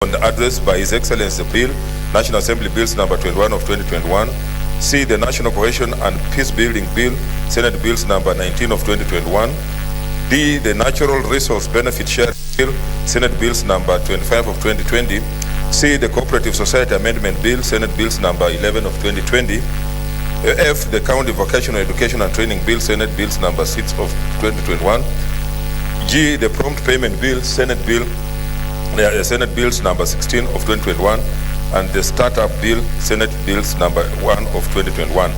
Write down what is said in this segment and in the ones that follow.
on the address by His Excellency Bill, National Assembly Bills number 21 of 2021. C, the National Cohesion and Peace Building Bill, Senate Bills number 19 of 2021. D, the Natural Resource Benefit Share Bill, Senate Bills number 25 of 2020. C, the Cooperative Society Amendment Bill, Senate Bills number 11 of 2020. F, the County Vocational Education and Training Bill, Senate Bills number 6 of 2021. G, the Prompt Payment Bill, Senate Bills number 16 of 2021, and the Startup Bill, Senate Bills number 1 of 2021.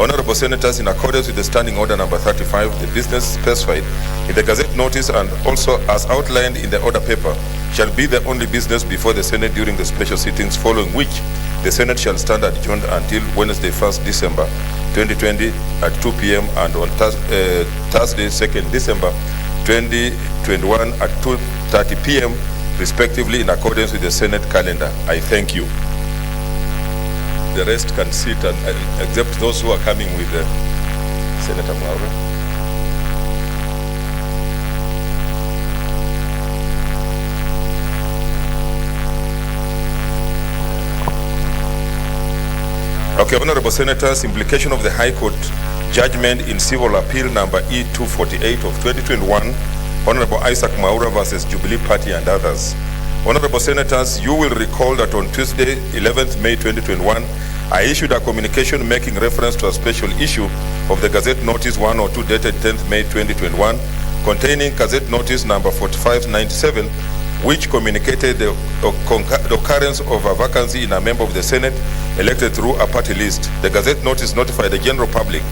Honorable Senators, in accordance with the Standing Order number 35, the business specified in the Gazette notice and also as outlined in the order paper shall be the only business before the Senate during the special sittings, following which the Senate shall stand adjourned until Wednesday, 1st December 2020 at 2 p.m. and on Thursday, 2nd December 2021 at 2:30 p.m. respectively, in accordance with the Senate calendar. I thank you. The rest can sit, and except those who are coming with Senator Maura. Okay, Honorable Senators, implication of the High Court judgment in Civil Appeal number E248 of 2021, Honorable Isaac Maura versus Jubilee Party and others. Honorable Senators, you will recall that on Tuesday, 11th May 2021, I issued a communication making reference to a special issue of the Gazette Notice 102 dated 10th May 2021, containing Gazette Notice number 4597, which communicated the occurrence of a vacancy in a member of the Senate elected through a party list. The Gazette Notice notified the general public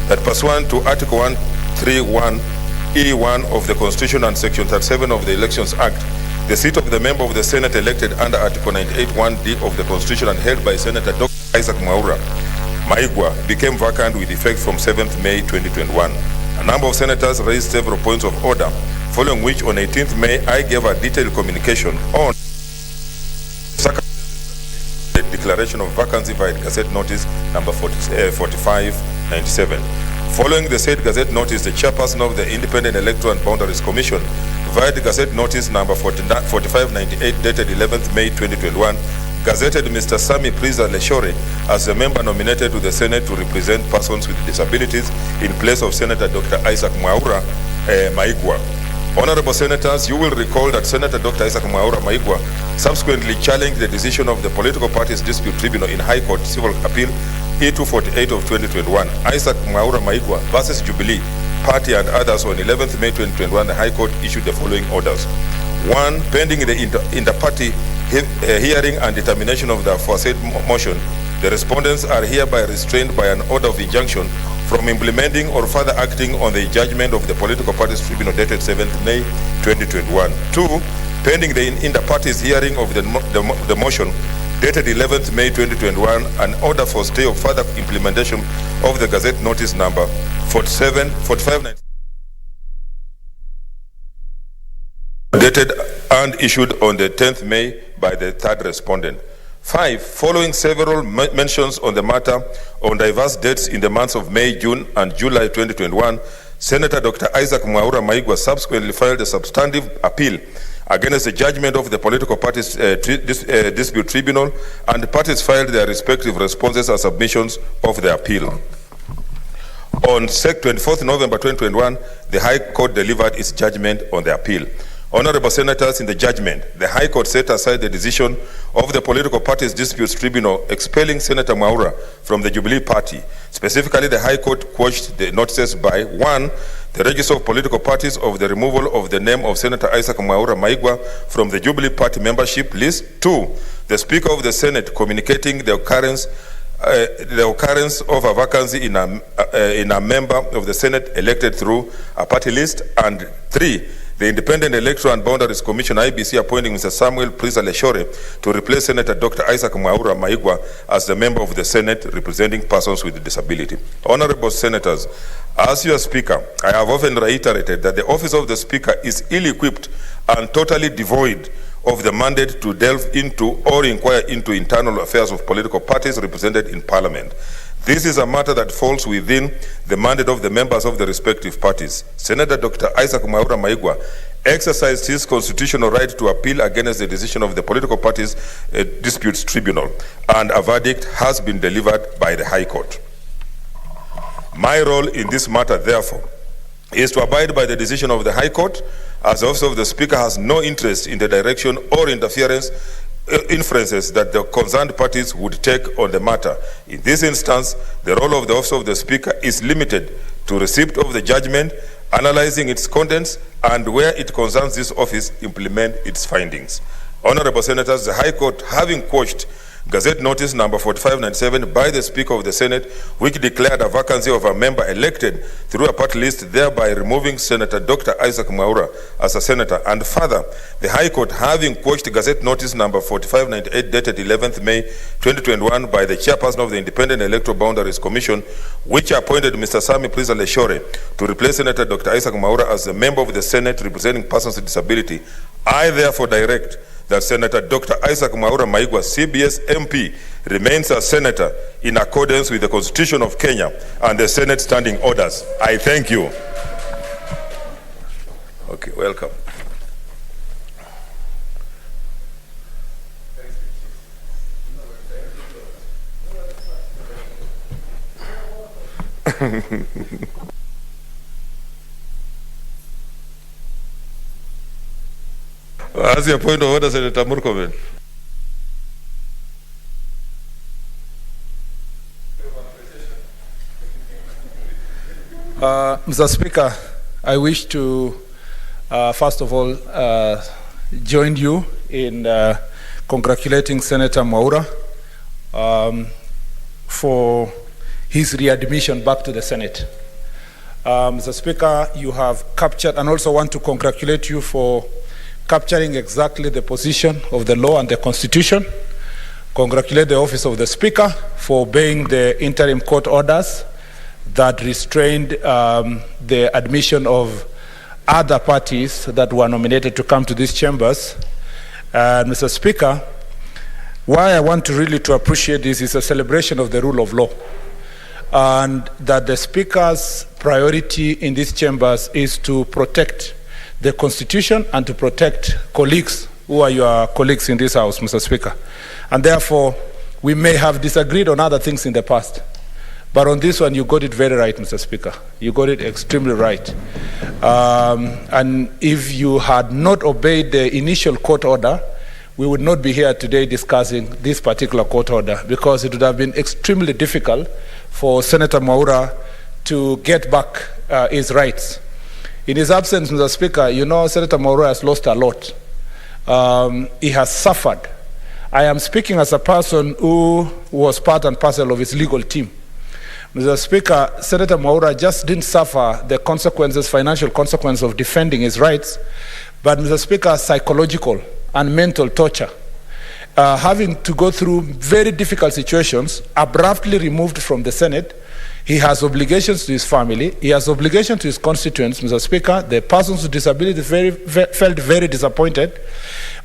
that pursuant to Article 131 E1 of the Constitution and Section 37 of the Elections Act, the seat of the member of the Senate elected under Article 98(1)(d) of the Constitution and held by Senator Dr. Isaac Maura Maigwa became vacant with effect from 7th May 2021. A number of senators raised several points of order, following which on 18th May I gave a detailed communication on the declaration of vacancy via Gazette Notice number 4597. Following the said Gazette Notice, the chairperson of the Independent Electoral and Boundaries Commission, via the Gazette Notice number 4598 dated 11th May 2021, gazetted Mr. Sami Priza Leshore as a member nominated to the Senate to represent persons with disabilities in place of Senator Dr. Isaac Maura Maigwa. Honorable Senators, you will recall that Senator Dr. Isaac Maura Maigwa subsequently challenged the decision of the Political Parties Dispute Tribunal in High Court Civil Appeal E248 of 2021, Isaac Maura Maigwa versus Jubilee Party and others. On 11th May 2021, the High Court issued the following orders. 1. Pending the inter-party hearing and determination of the aforesaid motion, the respondents are hereby restrained by an order of injunction from implementing or further acting on the judgment of the Political Parties Tribunal dated 7th May 2021. 2. Pending the inter-parties hearing of the motion dated 11th May 2021, an order for stay of further implementation of the Gazette Notice number 4590 dated and issued on the 10th May by the third respondent. 5. Following several mentions on the matter on diverse dates in the months of May, June, and July 2021, Senator Dr. Isaac Maura Maigwa subsequently filed a substantive appeal against the judgment of the Political Parties Dispute Tribunal, and the parties filed their respective responses as submissions of the appeal. On 24th November 2021, the High Court delivered its judgment on the appeal. Honorable Senators, in the judgment, the High Court set aside the decision of the Political Parties Disputes Tribunal expelling Senator Maura from the Jubilee Party. Specifically, the High Court quashed the notices by 1. The Register of Political Parties of the removal of the name of Senator Isaac Maura Maigwa from the Jubilee Party membership list. 2. The Speaker of the Senate communicating the occurrence of a vacancy in a member of the Senate elected through a party list. And 3. The Independent Electoral and Boundaries Commission, IBC, appointing Mr. Samuel Priza Leshore to replace Senator Dr. Isaac Maura Maigwa as the member of the Senate representing persons with disability. Honorable Senators, as your Speaker, I have often reiterated that the office of the Speaker is ill-equipped and totally devoid of the mandate to delve into or inquire into internal affairs of political parties represented in Parliament. This is a matter that falls within the mandate of the members of the respective parties. Senator Dr. Isaac Maura Maigwa exercised his constitutional right to appeal against the decision of the Political Parties Disputes Tribunal, and a verdict has been delivered by the High Court. My role in this matter, therefore, is to abide by the decision of the High Court, as the Office of the Speaker has no interest in the direction or inferences that the concerned parties would take on the matter. In this instance, the role of the Office of the Speaker is limited to receipt of the judgment, analyzing its contents, and where it concerns this office, implement its findings. Honorable Senators, the High Court, having quashed Gazette Notice number 4597 by the Speaker of the Senate, which declared a vacancy of a member elected through a party list, thereby removing Senator Dr. Isaac Maura as a senator. And further, the High Court, having quashed Gazette Notice number 4598 dated 11th May 2021 by the Chairperson of the Independent Electoral Boundaries Commission, which appointed Mr. Sami Prisa Leshore to replace Senator Dr. Isaac Maura as a member of the Senate representing persons with disability, I therefore direct that Senator Dr. Isaac Maura Maigwa, CBS MP, remains a senator in accordance with the Constitution of Kenya and the Senate standing orders. I thank you. Okay, welcome. As your point of order, Senator Murkomen. Mr. Speaker, I wish to, first of all, join you in congratulating Senator Maura for his readmission back to the Senate. Mr. Speaker, you have captured, and also want to congratulate you for capturing exactly the position of the law and the Constitution. Congratulate the Office of the Speaker for obeying the interim court orders that restrained the admission of other parties that were nominated to come to these chambers. Mr. Speaker, why I want to really to appreciate this is a celebration of the rule of law, and that the Speaker's priority in these chambers is to protect the Constitution and to protect colleagues who are your colleagues in this House, Mr. Speaker. And therefore, we may have disagreed on other things in the past, but on this one, you got it very right, Mr. Speaker. You got it extremely right. And if you had not obeyed the initial court order, we would not be here today discussing this particular court order, because it would have been extremely difficult for Senator Maura to get back his rights. In his absence, Mr. Speaker, you know Senator Maura has lost a lot. He has suffered. I am speaking as a person who was part and parcel of his legal team. Mr. Speaker, Senator Maura just didn't suffer the consequences, financial consequences of defending his rights, but Mr. Speaker, psychological and mental torture. Having to go through very difficult situations, abruptly removed from the Senate. He has obligations to his family. He has obligations to his constituents, Mr. Speaker. The persons with disability felt very disappointed.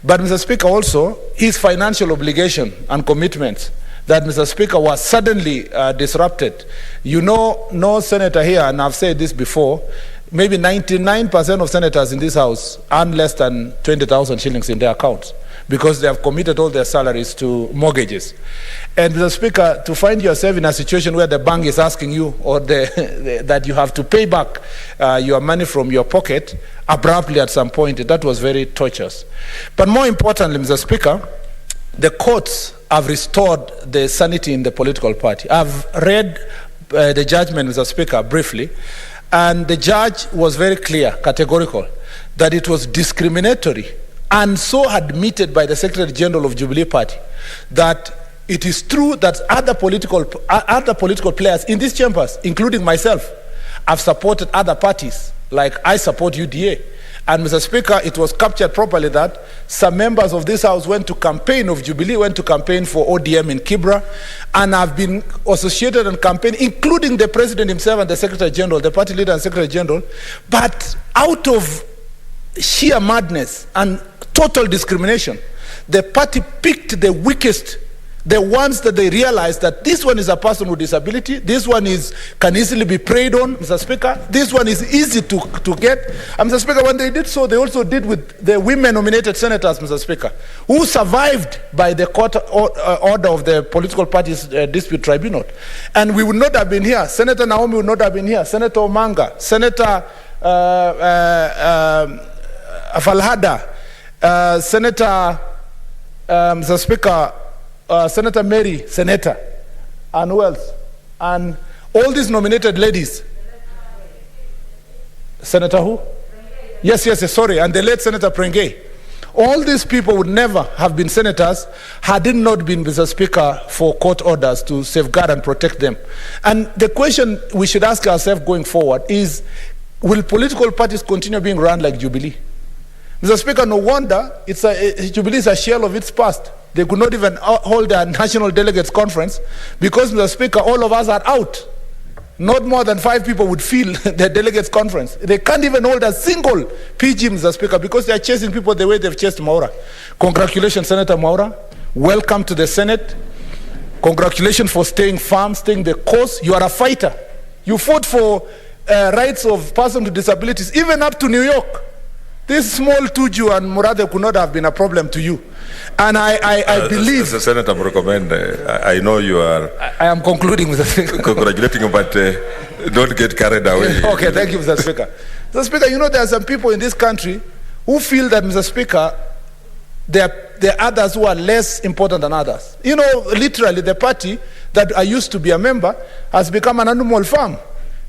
But, Mr. Speaker, also his financial obligation and commitments that, Mr. Speaker, was suddenly disrupted. You know, no senator here, and I've said this before, maybe 99% of senators in this House earn less than 20,000 shillings in their accounts, because they have committed all their salaries to mortgages. And Mr. Speaker, to find yourself in a situation where the bank is asking you, or that you have to pay back your money from your pocket abruptly at some point, that was very torturous. But more importantly, Mr. Speaker, the courts have restored the sanity in the political party. I've read the judgment, Mr. Speaker, briefly, and the judge was very clear, categorical, that it was discriminatory, and so admitted by the Secretary General of Jubilee Party, that it is true that other political players in these chambers, including myself, have supported other parties, like I support UDA. And Mr. Speaker, it was captured properly that some members of this House went to campaign of Jubilee, went to campaign for ODM in Kibra, and have been associated and campaign, including the President himself and the Secretary General, the party leader and Secretary General. But out of sheer madness and total discrimination, the party picked the weakest The ones that they realize that this one is a person with disability, this one can easily be preyed on, Mr. Speaker, this one is easy to get. And Mr. Speaker, when they did so, they also did with the women-nominated senators, Mr. Speaker, who survived by the court order of the political parties dispute tribunal. And we would not have been here. Senator Naomi would not have been here. Senator Omanga, Senator Falhada, Senator, Mr. Speaker, Senator Mary, Senator, and who else? And all these nominated ladies. Senator who? Yes, sorry, and the late Senator Prengay. All these people would never have been senators had it not been, Mr. Speaker, for court orders to safeguard and protect them. And the question we should ask ourselves going forward is, will political parties continue being run like Jubilee? Mr. Speaker, no wonder Jubilee is a shell of its past. They could not even hold a national delegates conference because, Mr. Speaker, all of us are out. Not more than 5 people would fill the delegates conference. They can't even hold a single PG, Mr. Speaker, because they are chasing people the way they've chased Maura. Congratulations, Senator Maura. Welcome to the Senate. Congratulations for staying firm, staying the course. You are a fighter. You fought for rights of persons with disabilities, even up to New York. This small Tuju and Murade could not have been a problem to you. And I believe... Senator Murkomen, I know you are... I am concluding, Mr. Speaker. Congratulating you, but don't get carried away. Okay, thank you, Mr. Speaker. Mr. Speaker, you know there are some people in this country who feel that, Mr. Speaker, there are others who are less important than others. You know, literally, the party that I used to be a member has become an animal farm.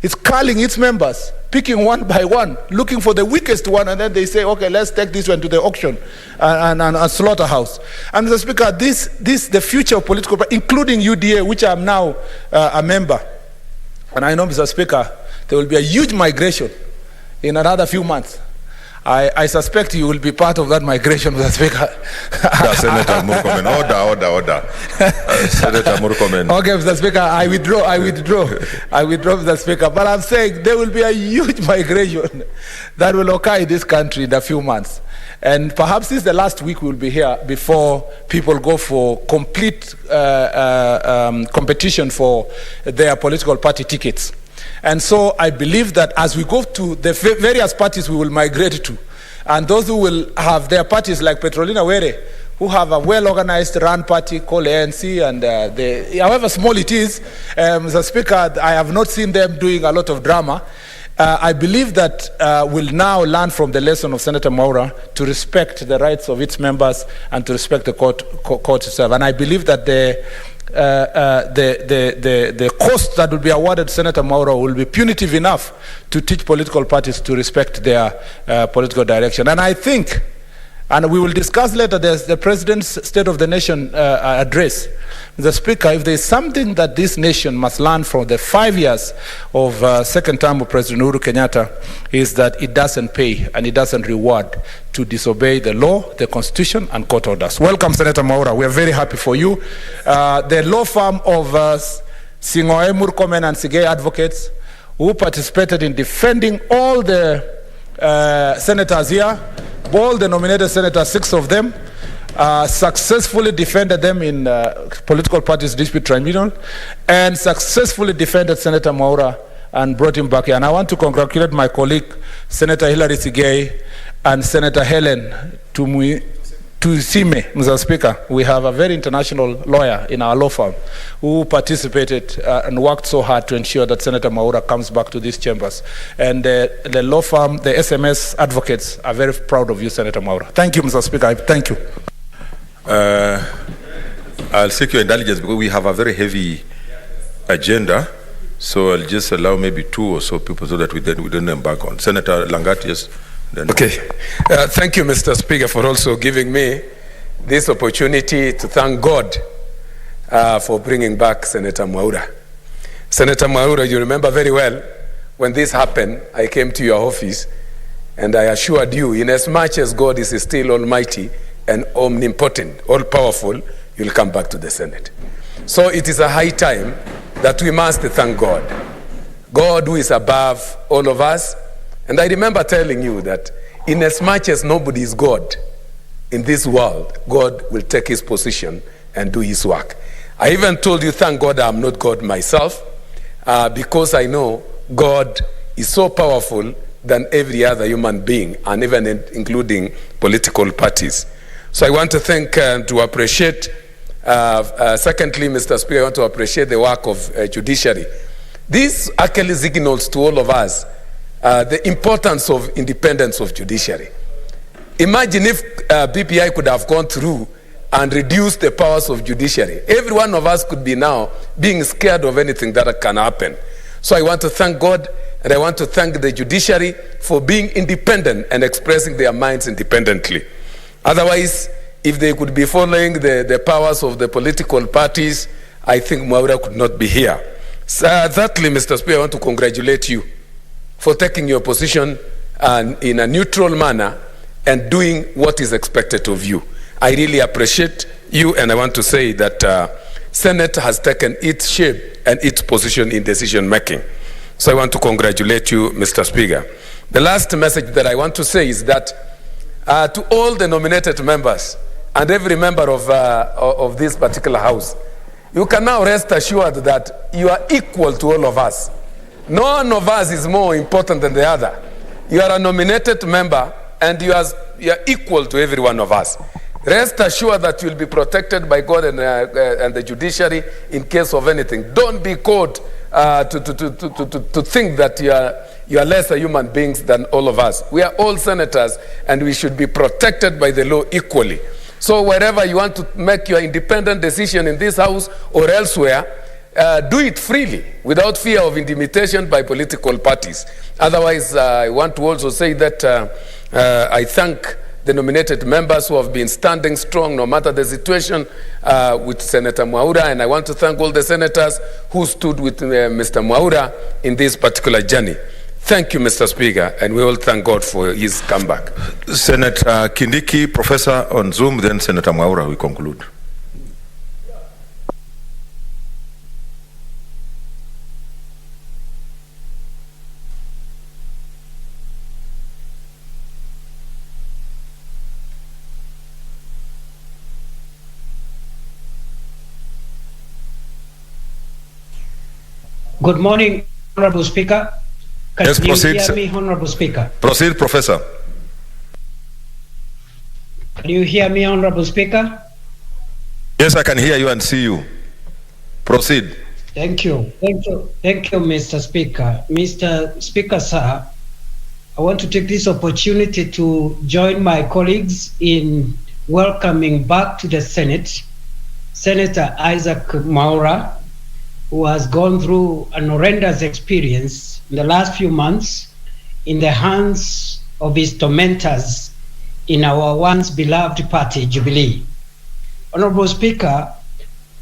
It's culling its members, picking one by one, looking for the weakest one, and then they say, okay, let's take this one to the auction and a slaughterhouse. And Mr. Speaker, the future of political parties, including UDA, which I am now a member, and I know, Mr. Speaker, there will be a huge migration in another few months. I suspect you will be part of that migration, Mr. Speaker. Senator Murkomen, order. Senator Murkomen. Okay, Mr. Speaker, I withdraw, Mr. Speaker. But I'm saying there will be a huge migration that will occur in this country in a few months. And perhaps this is the last week we'll be here before people go for complete competition for their political party tickets. And so I believe that as we go to the various parties we will migrate to, and those who will have their parties like Petrolina Were, who have a well-organized run party called ANC, and however small it is, Mr. Speaker, I have not seen them doing a lot of drama. I believe that we'll now learn from the lesson of Senator Maura to respect the rights of its members and to respect the court itself. And I believe that the cost that will be awarded Senator Maura will be punitive enough to teach political parties to respect their political direction. And I think, and we will discuss later, there's the President's State of the Nation address. Mr. Speaker, if there's something that this nation must learn from the 5 years of second term of President Uhuru Kenyatta is that it doesn't pay and it doesn't reward to disobey the law, the Constitution, and court orders. Welcome, Senator Maura. We are very happy for you. The law firm of Singoe Murkomen and Sige Advocates, who participated in defending all the senators here, all the nominated senators, 6 of them, successfully defended them in political parties dispute tribunal and successfully defended Senator Maura and brought him back here. And I want to congratulate my colleague, Senator Hilary Sigei and Senator Helen Tusime, Mr. Speaker. We have a very international lawyer in our law firm who participated and worked so hard to ensure that Senator Maura comes back to these chambers. And the law firm, the SMS advocates, are very proud of you, Senator Maura. Thank you, Mr. Speaker. Thank you. I'll seek your indulgence because we have a very heavy agenda. So I'll just allow maybe 2 or so people so that we don't embark on. Senator Langat, yes. Then okay. Thank you, Mr. Speaker, for also giving me this opportunity to thank God for bringing back Senator Maura. Senator Maura, you remember very well when this happened, I came to your office and I assured you, in as much as God is still almighty and omnipotent, all-powerful, you'll come back to the Senate. So it is a high time that we must thank God. God who is above all of us. And I remember telling you that in as much as nobody is God in this world, God will take his position and do his work. I even told you, thank God I'm not God myself, because I know God is so powerful than every other human being, and even including political parties. So I want to thank and to appreciate, secondly, Mr. Speaker, I want to appreciate the work of judiciary. This actually signals to all of us the importance of independence of judiciary. Imagine if BPI could have gone through and reduced the powers of judiciary. Every one of us could be now being scared of anything that can happen. So I want to thank God, and I want to thank the judiciary for being independent and expressing their minds independently. Otherwise, if they could be following the powers of the political parties, I think Maura could not be here. So, thirdly, Mr. Speaker, I want to congratulate you for taking your position in a neutral manner and doing what is expected of you. I really appreciate you, and I want to say that Senate has taken its shape and its position in decision making. So I want to congratulate you, Mr. Speaker. The last message that I want to say is that to all the nominated members and every member of this particular house, you can now rest assured that you are equal to all of us. None of us is more important than the other. You are a nominated member, and you are equal to every one of us. Rest assured that you will be protected by God and the judiciary in case of anything. Don't be caught to think that you are lesser human beings than all of us. We are all senators, and we should be protected by the law equally. So wherever you want to make your independent decision in this house or elsewhere, do it freely, without fear of intimidation by political parties. Otherwise, I want to also say that I thank the nominated members who have been standing strong no matter the situation with Senator Maura, and I want to thank all the senators who stood with Mr. Maura in this particular journey. Thank you, Mr. Speaker, and we all thank God for his comeback. Senator Kindiki, Professor on Zoom, then Senator Maura, we conclude. Good morning, Honorable Speaker. Can yes, proceed, you hear me, Honorable Speaker? Proceed, Professor. Can you hear me, Honorable Speaker? Yes, I can hear you and see you. Proceed. Thank you. Thank you. Thank you, Mr. Speaker. Mr. Speaker, sir, I want to take this opportunity to join my colleagues in welcoming back to the Senate Senator Isaac Maura, who has gone through an horrendous experience in the last few months in the hands of his tormentors in our once beloved party, Jubilee. Honorable Speaker,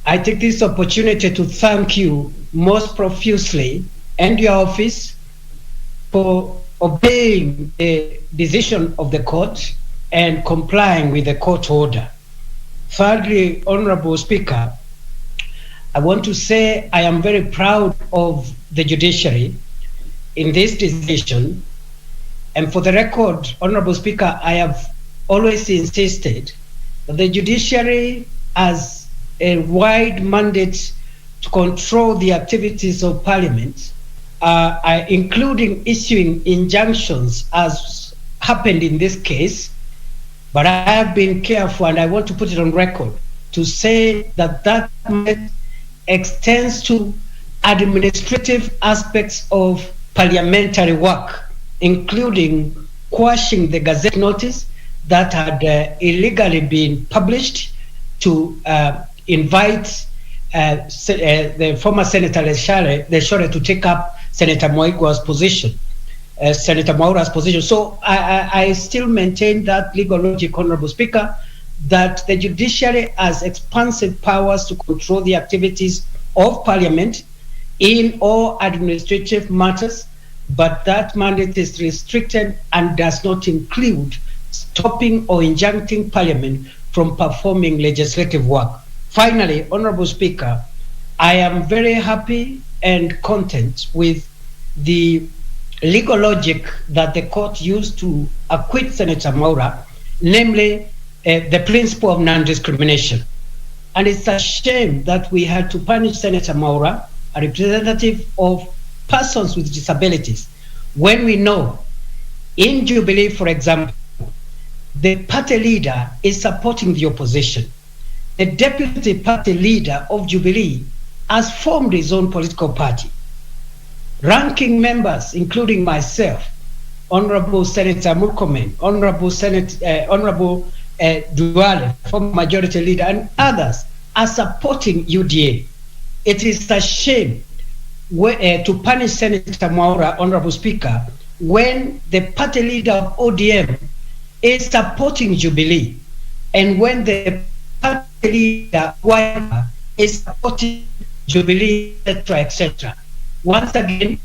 I take this opportunity to thank you most profusely and your office for obeying the decision of the court and complying with the court order. Thirdly, Honorable Speaker, I want to say I am very proud of the judiciary in this decision. And for the record, Honorable Speaker, I have always insisted that the judiciary has a wide mandate to control the activities of Parliament, including issuing injunctions as happened in this case. But I have been careful, and I want to put it on record, to say that that mandate extends to administrative aspects of parliamentary work, including quashing the Gazette notice that had illegally been published to invite the former Senator Leshore to take up Senator Moigwa's position, Senator Maura's position. So I still maintain that legal logic, Honorable Speaker, that the judiciary has expansive powers to control the activities of Parliament in all administrative matters, but that mandate is restricted and does not include stopping or injuncting Parliament from performing legislative work. Finally, Honorable Speaker, I am very happy and content with the legal logic that the court used to acquit Senator Maura, namely the principle of non-discrimination. And it's a shame that we had to punish Senator Maura, a representative of persons with disabilities, when we know in Jubilee, for example, the party leader is supporting the opposition. The deputy party leader of Jubilee has formed his own political party. Ranking members, including myself, Honorable Senator Murkomen, Honorable Duale, former majority leader, and others are supporting UDA. It is a shame to punish Senator Maura, Honorable Speaker, when the party leader of ODM is supporting Jubilee, and when the party leader is supporting Jubilee, etc., etc. Once again,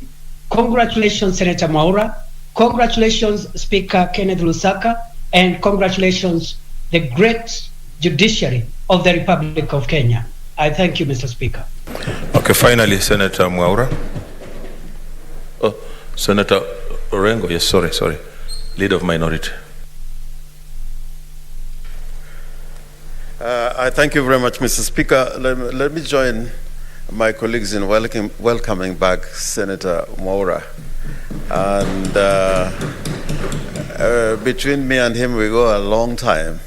congratulations, Senator Maura. Congratulations, Speaker Kenneth Lusaka, and congratulations, the great judiciary of the Republic of Kenya. I thank you, Mr. Speaker. Okay, finally, Senator Maura. Oh, Senator Orengo, yes, sorry. Leader of Minority. I thank you very much, Mr. Speaker. Let me join my colleagues in welcoming back Senator Maura. And between me and him, we go a long time.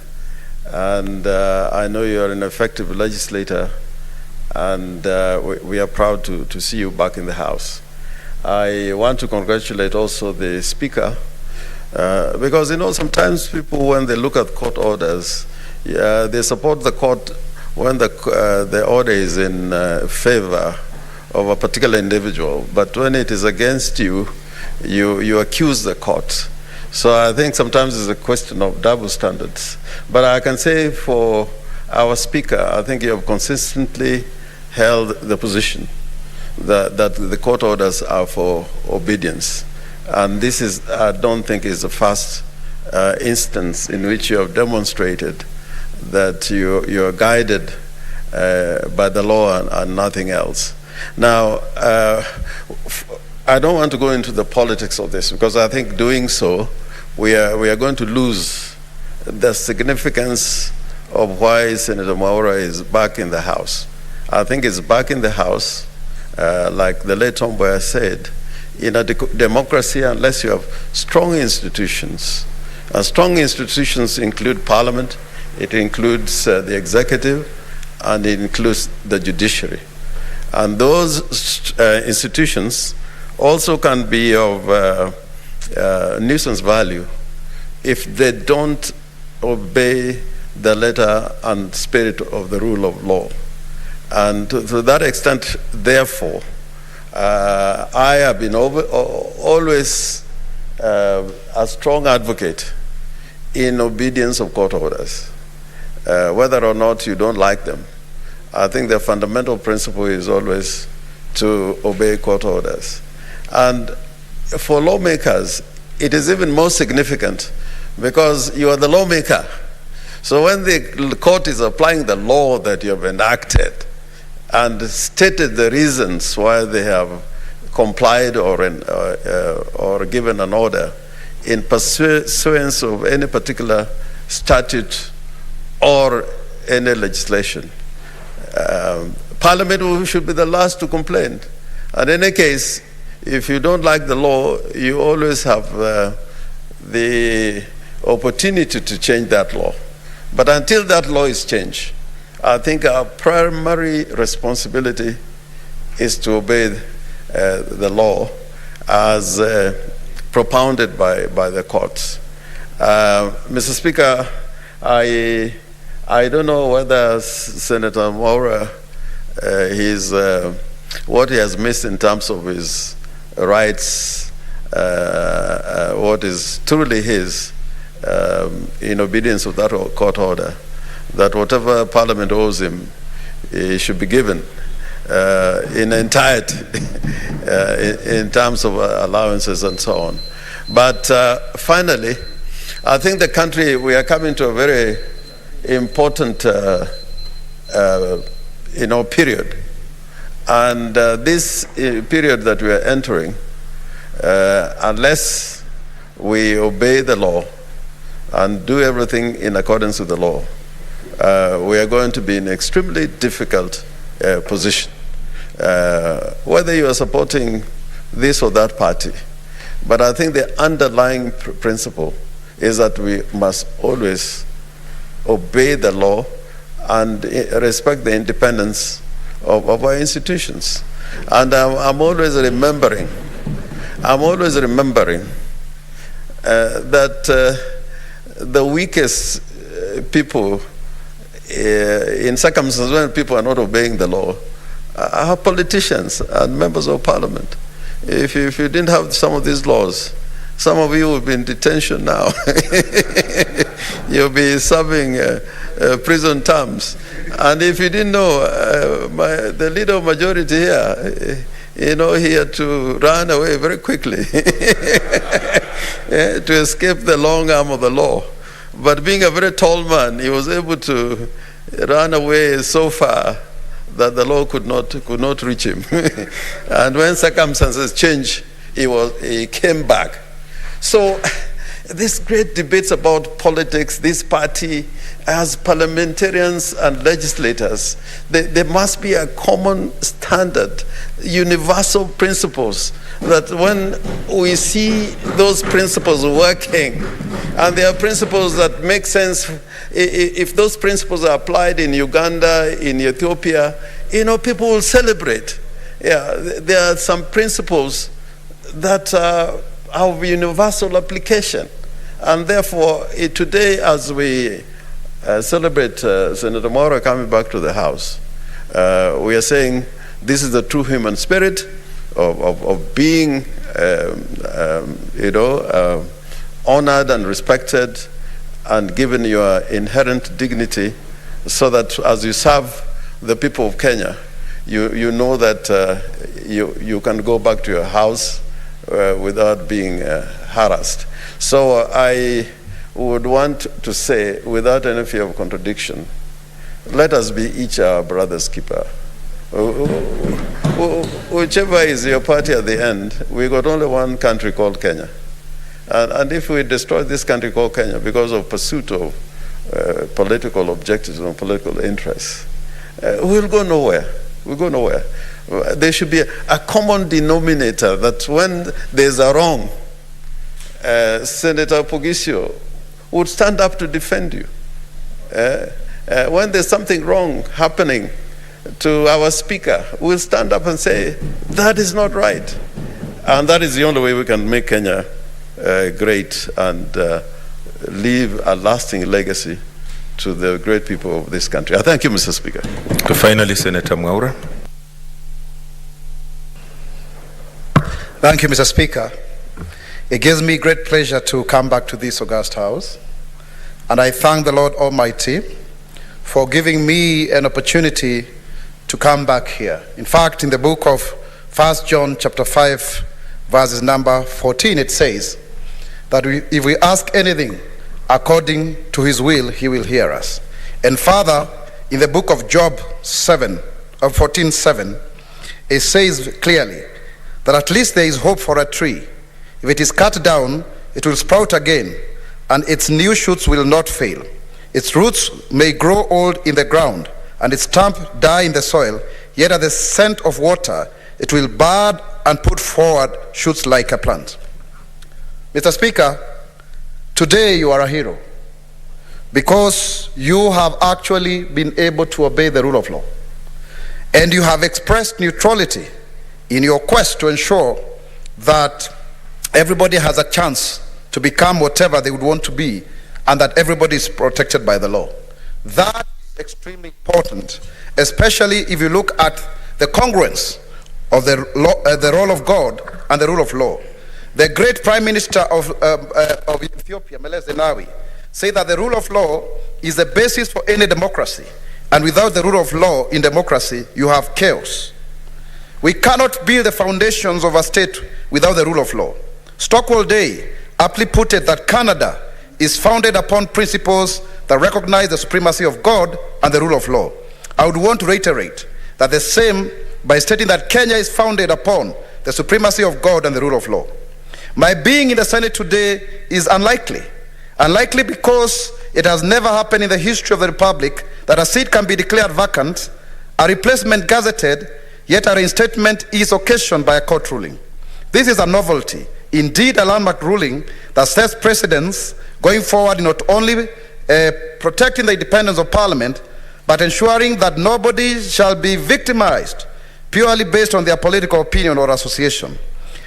And I know you are an effective legislator, and we are proud to see you back in the House. I want to congratulate also the Speaker, because, you know, sometimes people, when they look at court orders, they support the court when the order is in favor of a particular individual, but when it is against you, you accuse the court. So I think sometimes it's a question of double standards. But I can say for our Speaker, I think you have consistently held the position that the court orders are for obedience. And this is, I don't think, is the first instance in which you have demonstrated that you are guided by the law and nothing else. Now, I don't want to go into the politics of this, because I think doing so, we are going to lose the significance of why Senator Maura is back in the House. I think it's back in the House, like the late Tomboya said, in a democracy, unless you have strong institutions. Strong institutions include Parliament, it includes the executive, and it includes the judiciary. And those institutions also can be of nuisance value if they don't obey the letter and spirit of the rule of law. And to that extent, therefore, I have been always a strong advocate in obedience of court orders. Whether or not you don't like them, I think the fundamental principle is always to obey court orders. And for lawmakers, it is even more significant because you are the lawmaker. So when the court is applying the law that you have enacted and stated the reasons why they have complied or given an order in pursuance of any particular statute or any legislation, Parliament should be the last to complain. In any case, if you don't like the law, you always have the opportunity to change that law. But until that law is changed, I think our primary responsibility is to obey the law as propounded by the courts. Mr. Speaker, I don't know whether Senator Maura, what he has missed in terms of his rights, what is truly his, in obedience of that court order, that whatever Parliament owes him, he should be given in entirety in terms of allowances and so on. But finally, I think the country, we are coming to a very important period. And this period that we are entering, unless we obey the law and do everything in accordance with the law, we are going to be in an extremely difficult position. Whether you are supporting this or that party, but I think the underlying principle is that we must always obey the law and respect the independence of our institutions. And I'm always remembering that the weakest people in circumstances when people are not obeying the law are politicians and members of parliament. If you didn't have some of these laws, some of you would be in detention now. You'll be serving prison terms. And if you didn't know, the leader of majority here, he had to run away very quickly to escape the long arm of the law. But being a very tall man, he was able to run away so far that the law could not reach him. And when circumstances changed, he came back. So these great debates about politics, this party, as parliamentarians and legislators, there must be a common standard, universal principles, that when we see those principles working, and there are principles that make sense, if those principles are applied in Uganda, in Ethiopia, people will celebrate. Yeah, there are some principles that have universal application. And therefore, today, as we celebrate Senator Maura coming back to the House, we are saying this is the true human spirit of being, honored and respected and given your inherent dignity, so that as you serve the people of Kenya, you know that you can go back to your house without being harassed. So I would want to say, without any fear of contradiction, let us be each our brother's keeper. Whichever is your party at the end, we got only one country called Kenya. And if we destroy this country called Kenya because of pursuit of political objectives and political interests, we'll go nowhere. We'll go nowhere. There should be a common denominator that when there's a wrong, Senator Pugisio would stand up to defend you. When there's something wrong happening to our speaker, we'll stand up and say, that is not right. And that is the only way we can make Kenya great and leave a lasting legacy to the great people of this country. I thank you, Mr. Speaker. Finally, Senator Maura. Thank you, Mr. Speaker. It gives me great pleasure to come back to this august house, and I thank the Lord Almighty for giving me an opportunity to come back here. In fact, in the book of 1 John chapter 5, verses number 14, it says that if we ask anything according to his will, he will hear us. And further, in the book of Job 14:7, it says clearly that at least there is hope for a tree. If it is cut down, it will sprout again, and its new shoots will not fail. Its roots may grow old in the ground, and its stump die in the soil, yet at the scent of water it will bud and put forward shoots like a plant. Mr. Speaker, today you are a hero because you have actually been able to obey the rule of law, and you have expressed neutrality in your quest to ensure that everybody has a chance to become whatever they would want to be, and that everybody is protected by the law. That is extremely important, especially if you look at the congruence of the role of God and the rule of law. The great Prime Minister of Ethiopia, Meles Zenawi, said that the rule of law is the basis for any democracy, and without the rule of law in democracy, you have chaos. We cannot build the foundations of a state without the rule of law. Stockwell Day aptly put it that Canada is founded upon principles that recognize the supremacy of God and the rule of law. I would want to reiterate that the same by stating that Kenya is founded upon the supremacy of God and the rule of law. My being in the Senate today is unlikely, Unlikely because it has never happened in the history of the Republic that a seat can be declared vacant, a replacement gazetted, yet a reinstatement is occasioned by a court ruling. This is a novelty, indeed a landmark ruling that sets precedents going forward in not only protecting the independence of Parliament, but ensuring that nobody shall be victimized purely based on their political opinion or association.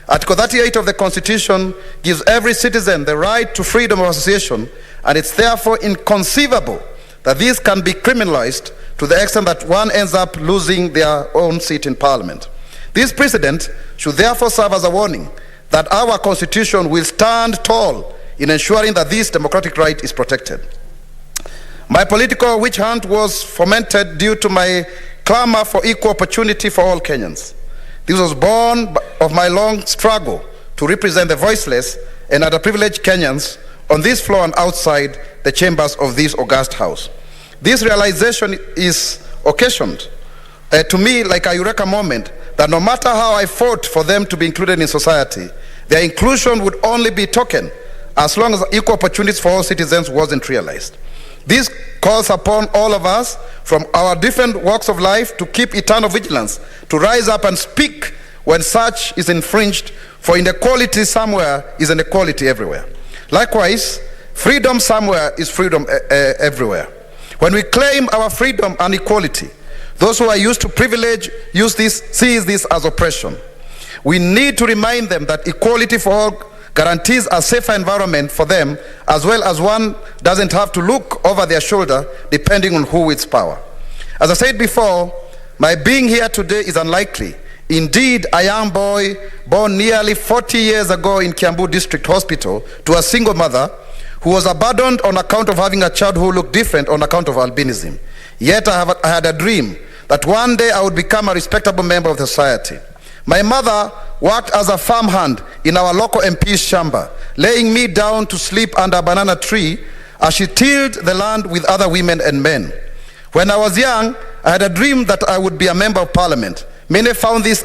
Article 38 of the Constitution gives every citizen the right to freedom of association, and it's therefore inconceivable that this can be criminalized to the extent that one ends up losing their own seat in Parliament. This precedent should therefore serve as a warning that our Constitution will stand tall in ensuring that this democratic right is protected. My political witch hunt was fomented due to my clamor for equal opportunity for all Kenyans. This was born of my long struggle to represent the voiceless and underprivileged Kenyans on this floor and outside the chambers of this august house. This realization is occasioned to me like a eureka moment that no matter how I fought for them to be included in society, their inclusion would only be token as long as equal opportunities for all citizens wasn't realized. This calls upon all of us from our different walks of life to keep eternal vigilance, to rise up and speak when such is infringed, for inequality somewhere is inequality everywhere. Likewise, freedom somewhere is freedom everywhere. When we claim our freedom and equality, those who are used to privilege sees this as oppression. We need to remind them that equality for all guarantees a safer environment for them, as well as one doesn't have to look over their shoulder depending on who wields power. As I said before, my being here today is unlikely. Indeed, a young boy born nearly 40 years ago in Kiambu District Hospital to a single mother who was abandoned on account of having a child who looked different on account of albinism. Yet I had a dream that one day I would become a respectable member of the society. My mother worked as a farmhand in our local MP's chamber, laying me down to sleep under a banana tree as she tilled the land with other women and men. When I was young, I had a dream that I would be a member of Parliament. Many found this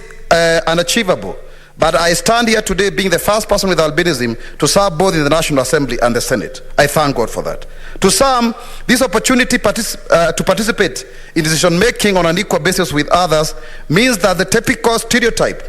unachievable, but I stand here today being the first person with albinism to serve both in the National Assembly and the Senate. I thank God for that. To some, this opportunity to participate in decision-making on an equal basis with others means that the typical stereotype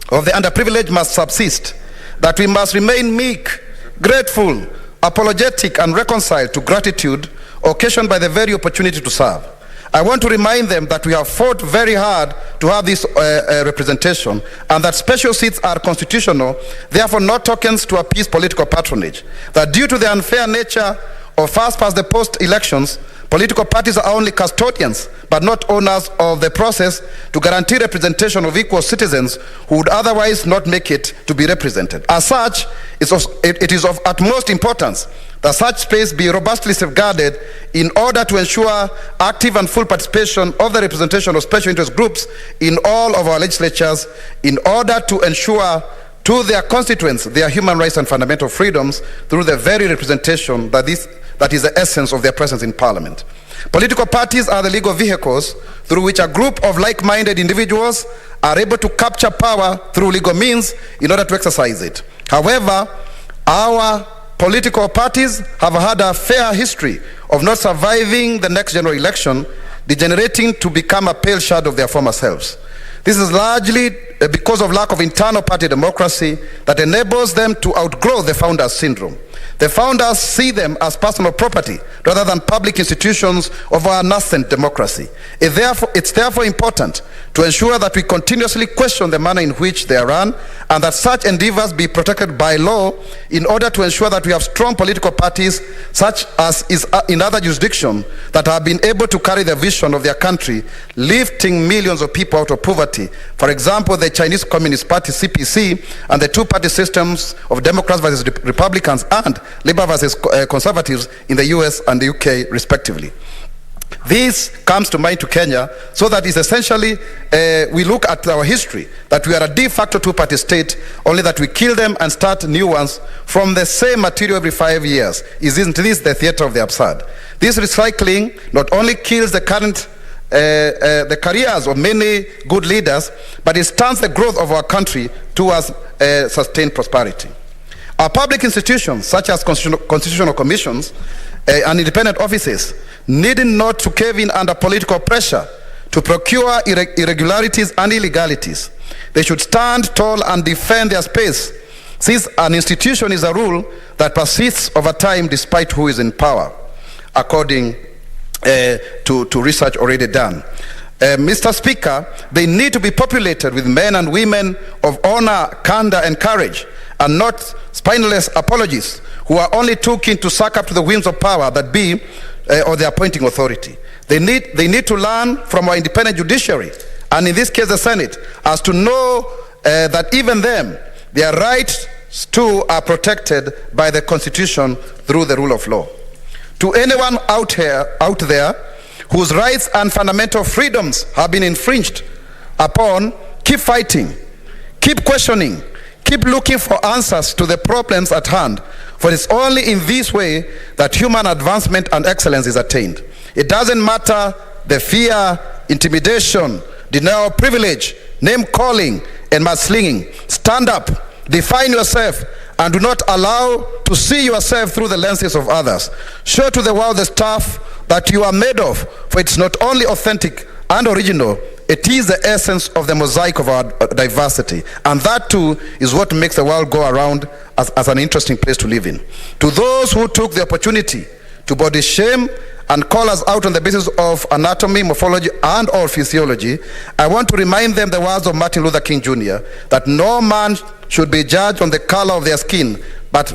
of the underprivileged must subsist, that we must remain meek, grateful, apologetic, and reconciled to gratitude occasioned by the very opportunity to serve. I want to remind them that we have fought very hard to have this representation, and that special seats are constitutional, therefore not tokens to appease political patronage. That due to the unfair nature of first-past-the-post elections, political parties are only custodians, but not owners of the process to guarantee representation of equal citizens who would otherwise not make it to be represented. As such, it is of utmost importance that such space be robustly safeguarded in order to ensure active and full participation of the representation of special interest groups in all of our legislatures, in order to ensure to their constituents their human rights and fundamental freedoms through the very representation that is the essence of their presence in Parliament. Political parties are the legal vehicles through which a group of like-minded individuals are able to capture power through legal means in order to exercise it. However, our political parties have had a fair history of not surviving the next general election, degenerating to become a pale shadow of their former selves. This is largely because of lack of internal party democracy that enables them to outgrow the founders' syndrome. The founders see them as personal property rather than public institutions of our nascent democracy. It's therefore important to ensure that we continuously question the manner in which they are run, and that such endeavors be protected by law in order to ensure that we have strong political parties, such as is in other jurisdictions, that have been able to carry the vision of their country, lifting millions of people out of poverty. For example, the Chinese Communist Party, CPC, and the two-party systems of Democrats versus Republicans and Labour versus Conservatives in the US and the UK, respectively. This comes to mind to Kenya, so that is essentially, we look at our history, that we are a de facto two-party state, only that we kill them and start new ones from the same material every 5 years. Isn't this the theater of the absurd? This recycling not only kills the careers of many good leaders, but it stunts the growth of our country towards sustained prosperity. Our public institutions, such as constitutional commissions and independent offices, need not to cave in under political pressure to procure irregularities and illegalities. They should stand tall and defend their space, since an institution is a rule that persists over time despite who is in power, according to research already done. Mr. Speaker, they need to be populated with men and women of honor, candor, and courage, and not spineless apologists who are only too keen to suck up to the whims of power that be or the appointing authority. They need to learn from our independent judiciary, and in this case the Senate, as to know that even them, their rights too are protected by the Constitution through the rule of law. To anyone out there whose rights and fundamental freedoms have been infringed upon, keep fighting, keep questioning, keep looking for answers to the problems at hand, for it's only in this way that human advancement and excellence is attained. It doesn't matter the fear, intimidation, denial of privilege, name calling, and mudslinging. Stand up, define yourself, and do not allow to see yourself through the lenses of others. Show to the world the stuff that you are made of, for it's not only authentic and original, it is the essence of the mosaic of our diversity. And that too is what makes the world go around as an interesting place to live in. To those who took the opportunity to body shame and call us out on the basis of anatomy, morphology, and or physiology, I want to remind them the words of Martin Luther King Jr., that no man should be judged on the color of their skin, but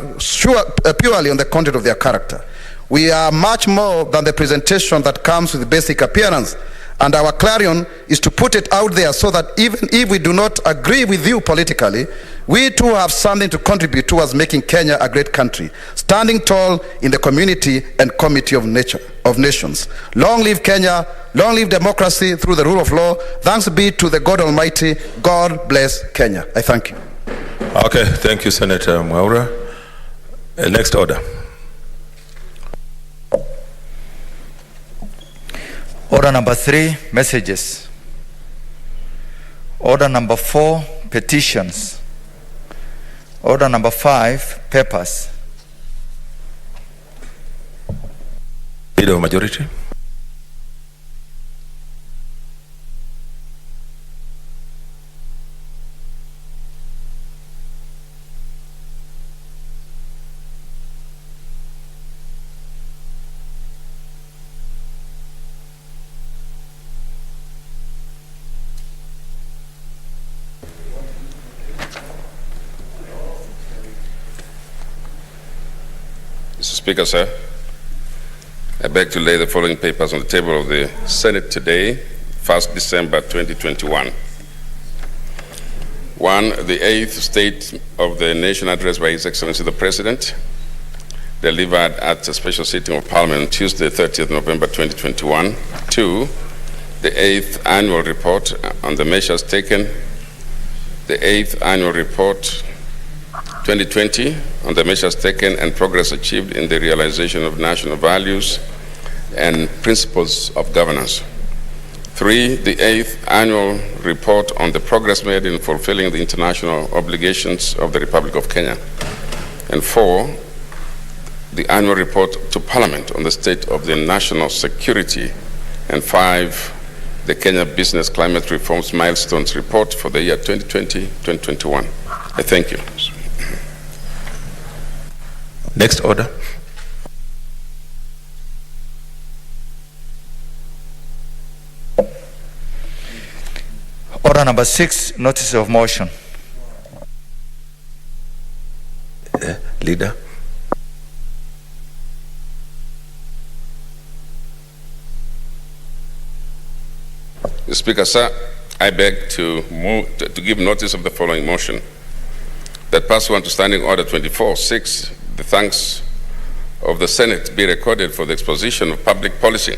purely on the content of their character. We are much more than the presentation that comes with basic appearance, and our clarion is to put it out there so that even if we do not agree with you politically, we too have something to contribute towards making Kenya a great country, standing tall in the community and comity of nations. Long live Kenya, long live democracy through the rule of law. Thanks be to the God Almighty. God bless Kenya. I thank you. Okay, thank you, Senator Maura. Next order. Order number 3, messages. Order number 4, petitions. Order number 5, papers. Leader of majority. Mr. Speaker, sir, I beg to lay the following papers on the table of the Senate today, 1st December 2021. 1, the 8th State of the Nation address by His Excellency the President, delivered at a special sitting of Parliament on Tuesday, 30th November 2021. 2, the 8th Annual Report on the measures taken, the 8th Annual Report 2020 on the measures taken and progress achieved in the realization of national values and principles of governance. 3, the 8th Annual Report on the progress made in fulfilling the international obligations of the Republic of Kenya. And 4, the Annual Report to Parliament on the state of the national security. And 5, the Kenya Business Climate Reforms Milestones Report for the year 2020-2021. I thank you. Next order. Order number 6, notice of motion. Leader. Mr. Speaker, sir, I beg to give notice of the following motion. That pursuant to Standing Order 24-6, the thanks of the Senate be recorded for the exposition of public policy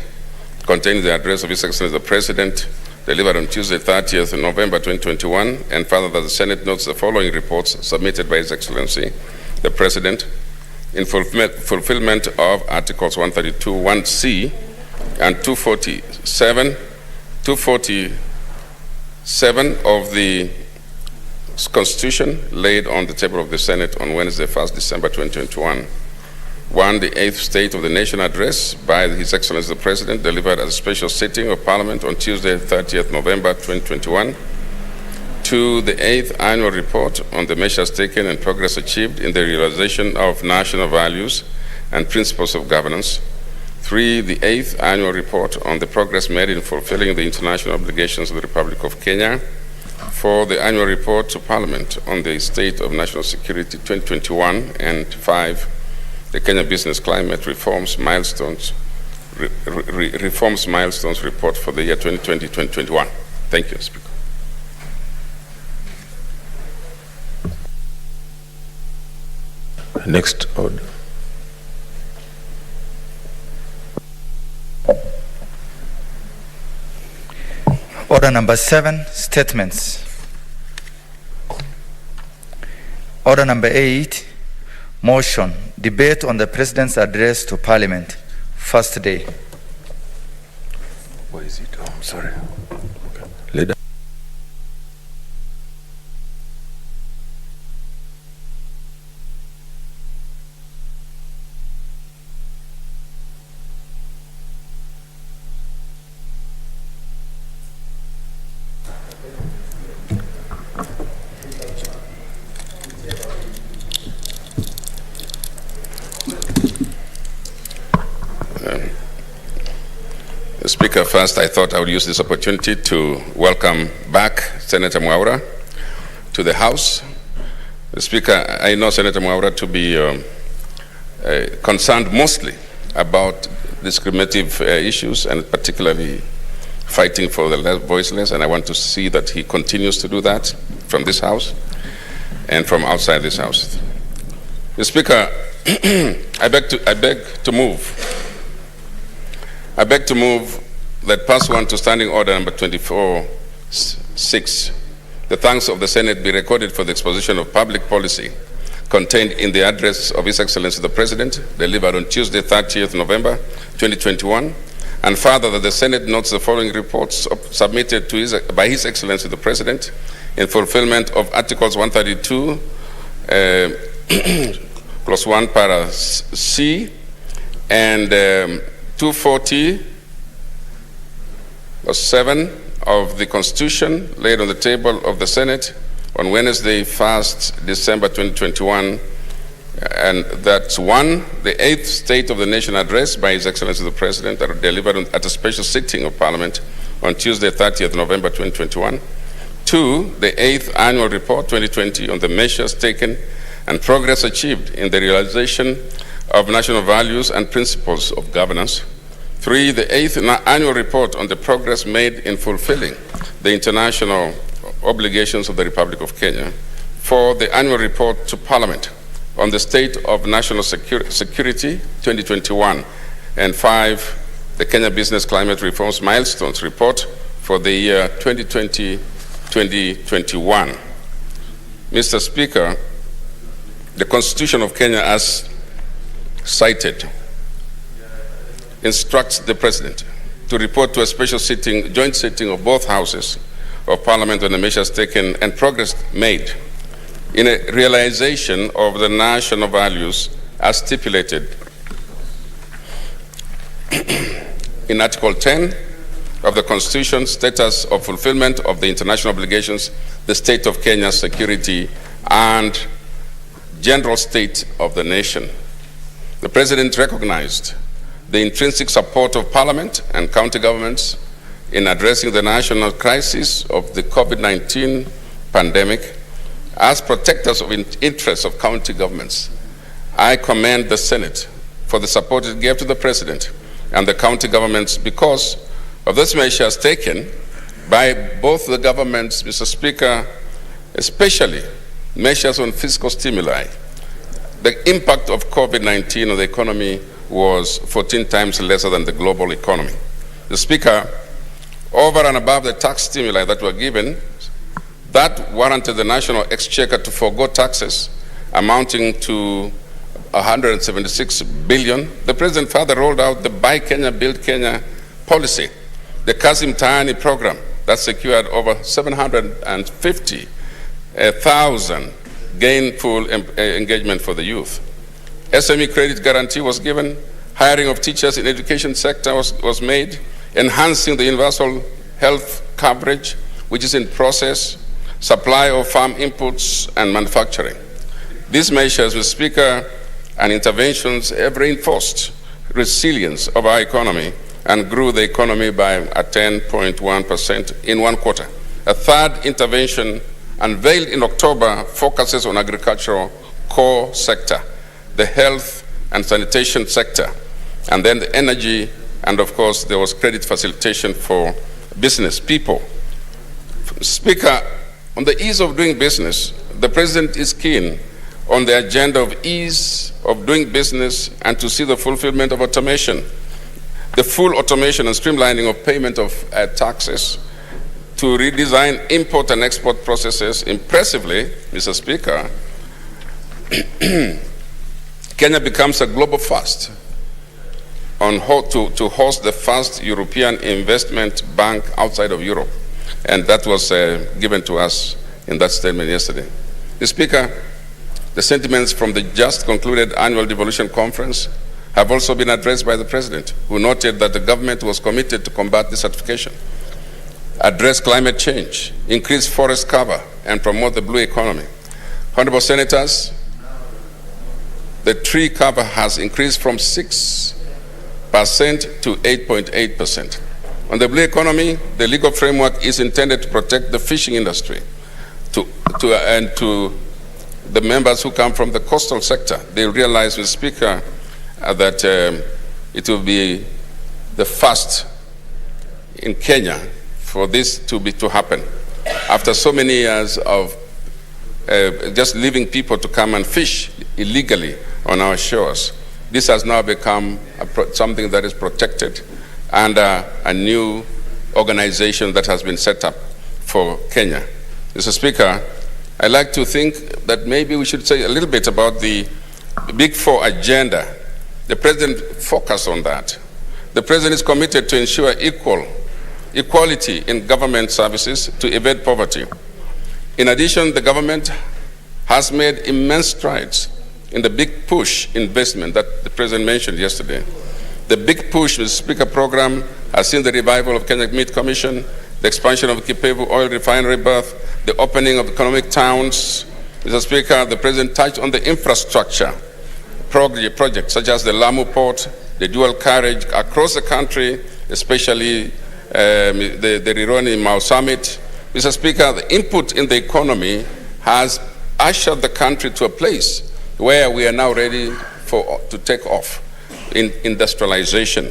contained in the address of His Excellency the President, delivered on Tuesday, 30th November 2021, and further that the Senate notes the following reports submitted by His Excellency the President in fulfillment of Articles 132(1)(c) and 247 of the Constitution laid on the table of the Senate on Wednesday, 1st December 2021. 1, the 8th State of the Nation address by His Excellency the President, delivered at a special sitting of Parliament on Tuesday, 30th November 2021. 2, the 8th Annual Report on the measures taken and progress achieved in the realization of national values and principles of governance. 3, the 8th Annual Report on the progress made in fulfilling the international obligations of the Republic of Kenya. 4, the Annual Report to Parliament on the State of National Security 2021. And 5, the Kenya Business Climate Reforms Milestones Report for the year 2020-2021. Thank you, Speaker. Next order. Order number 7, statements. Order number 8, motion, debate on the President's address to Parliament, first day. Where is it? Oh, I'm sorry. Okay. Leader. Speaker, first I thought I would use this opportunity to welcome back Senator Maura to the House. Speaker, I know Senator Maura to be concerned mostly about discriminative issues and particularly fighting for the voiceless, and I want to see that he continues to do that from this House and from outside this House. Speaker, I beg to move that pursuant to Standing Order number 24-6, the thanks of the Senate be recorded for the exposition of public policy contained in the address of His Excellency the President, delivered on Tuesday, 30th November 2021, and further that the Senate notes the following reports submitted to by His Excellency the President in fulfillment of Articles 132, Clause 1, Para C, and 240, Clause 7 of the Constitution laid on the table of the Senate on Wednesday, 1st December 2021, and that's 1, the 8th State of the Nation address by His Excellency the President that was delivered at a special sitting of Parliament on Tuesday, 30th November 2021. 2, the 8th Annual Report 2020 on the measures taken and progress achieved in the realization of national values and principles of governance. 3, the 8th Annual Report on the progress made in fulfilling the international obligations of the Republic of Kenya. 4, the Annual Report to Parliament on the State of National Security 2021. And 5, the Kenya Business Climate Reforms Milestones Report for the year 2020-2021. Mr. Speaker, the Constitution of Kenya, as cited, instructs the President to report to a special sitting, joint sitting of both houses of Parliament on the measures taken and progress made in a realization of the national values as stipulated in Article 10 of the Constitution, status of fulfillment of the international obligations, the state of Kenya's security, and general state of the nation. The President recognized the intrinsic support of Parliament and county governments in addressing the national crisis of the COVID-19 pandemic. As protectors of interests of county governments, I commend the Senate for the support it gave to the President and the county governments because of those measures taken by both the governments, Mr. Speaker, especially measures on fiscal stimuli. The impact of COVID-19 on the economy was 14 times lesser than the global economy. The Speaker, over and above the tax stimuli that were given, that warranted the National Exchequer to forego taxes amounting to 176 billion. The President further rolled out the Buy Kenya, Build Kenya policy, the Kazim Tayani program that secured over 750 1,000 gainful engagement for the youth. SME credit guarantee was given. Hiring of teachers in education sector was made. Enhancing the universal health coverage, which is in process. Supply of farm inputs and manufacturing. These measures, Mr. Speaker, and interventions have reinforced resilience of our economy and grew the economy by a 10.1% in 1 quarter. A third intervention unveiled in October focuses on agricultural core sector, the health and sanitation sector, and then the energy, and of course there was credit facilitation for business people. Speaker, on the ease of doing business, the President is keen on the agenda of ease of doing business and to see the fulfillment of automation, the full automation and streamlining of payment of taxes, to redesign import and export processes. Impressively, Mr. Speaker, Kenya becomes a global first on how to host the first European investment bank outside of Europe. And that was given to us in that statement yesterday. Mr. Speaker, the sentiments from the just concluded annual devolution conference have also been addressed by the President, who noted that the government was committed to combat desertification, address climate change, increase forest cover, and promote the blue economy. Honorable Senators, the tree cover has increased from 6% to 8.8%. On the blue economy, the legal framework is intended to protect the fishing industry and to the members who come from the coastal sector. They realize, Mr. Speaker, that it will be the first in Kenya for this to happen. After so many years of just leaving people to come and fish illegally on our shores, this has now become something that is protected under a new organization that has been set up for Kenya. Mr. Speaker, I'd like to think that maybe we should say a little bit about the Big Four agenda. The President focused on that. The President is committed to ensure equality in government services to evade poverty. In addition, the government has made immense strides in the Big Push investment that the President mentioned yesterday. The Big Push, Mr. Speaker, program has seen the revival of Kenya Meat Commission, the expansion of Kipevu oil refinery berth, the opening of economic towns. Mr. Speaker, the President touched on the infrastructure projects such as the Lamu Port, the dual carriage across the country, especially the Rironi Mau Summit. Mr. Speaker, the input in the economy has ushered the country to a place where we are now ready to take off in industrialization.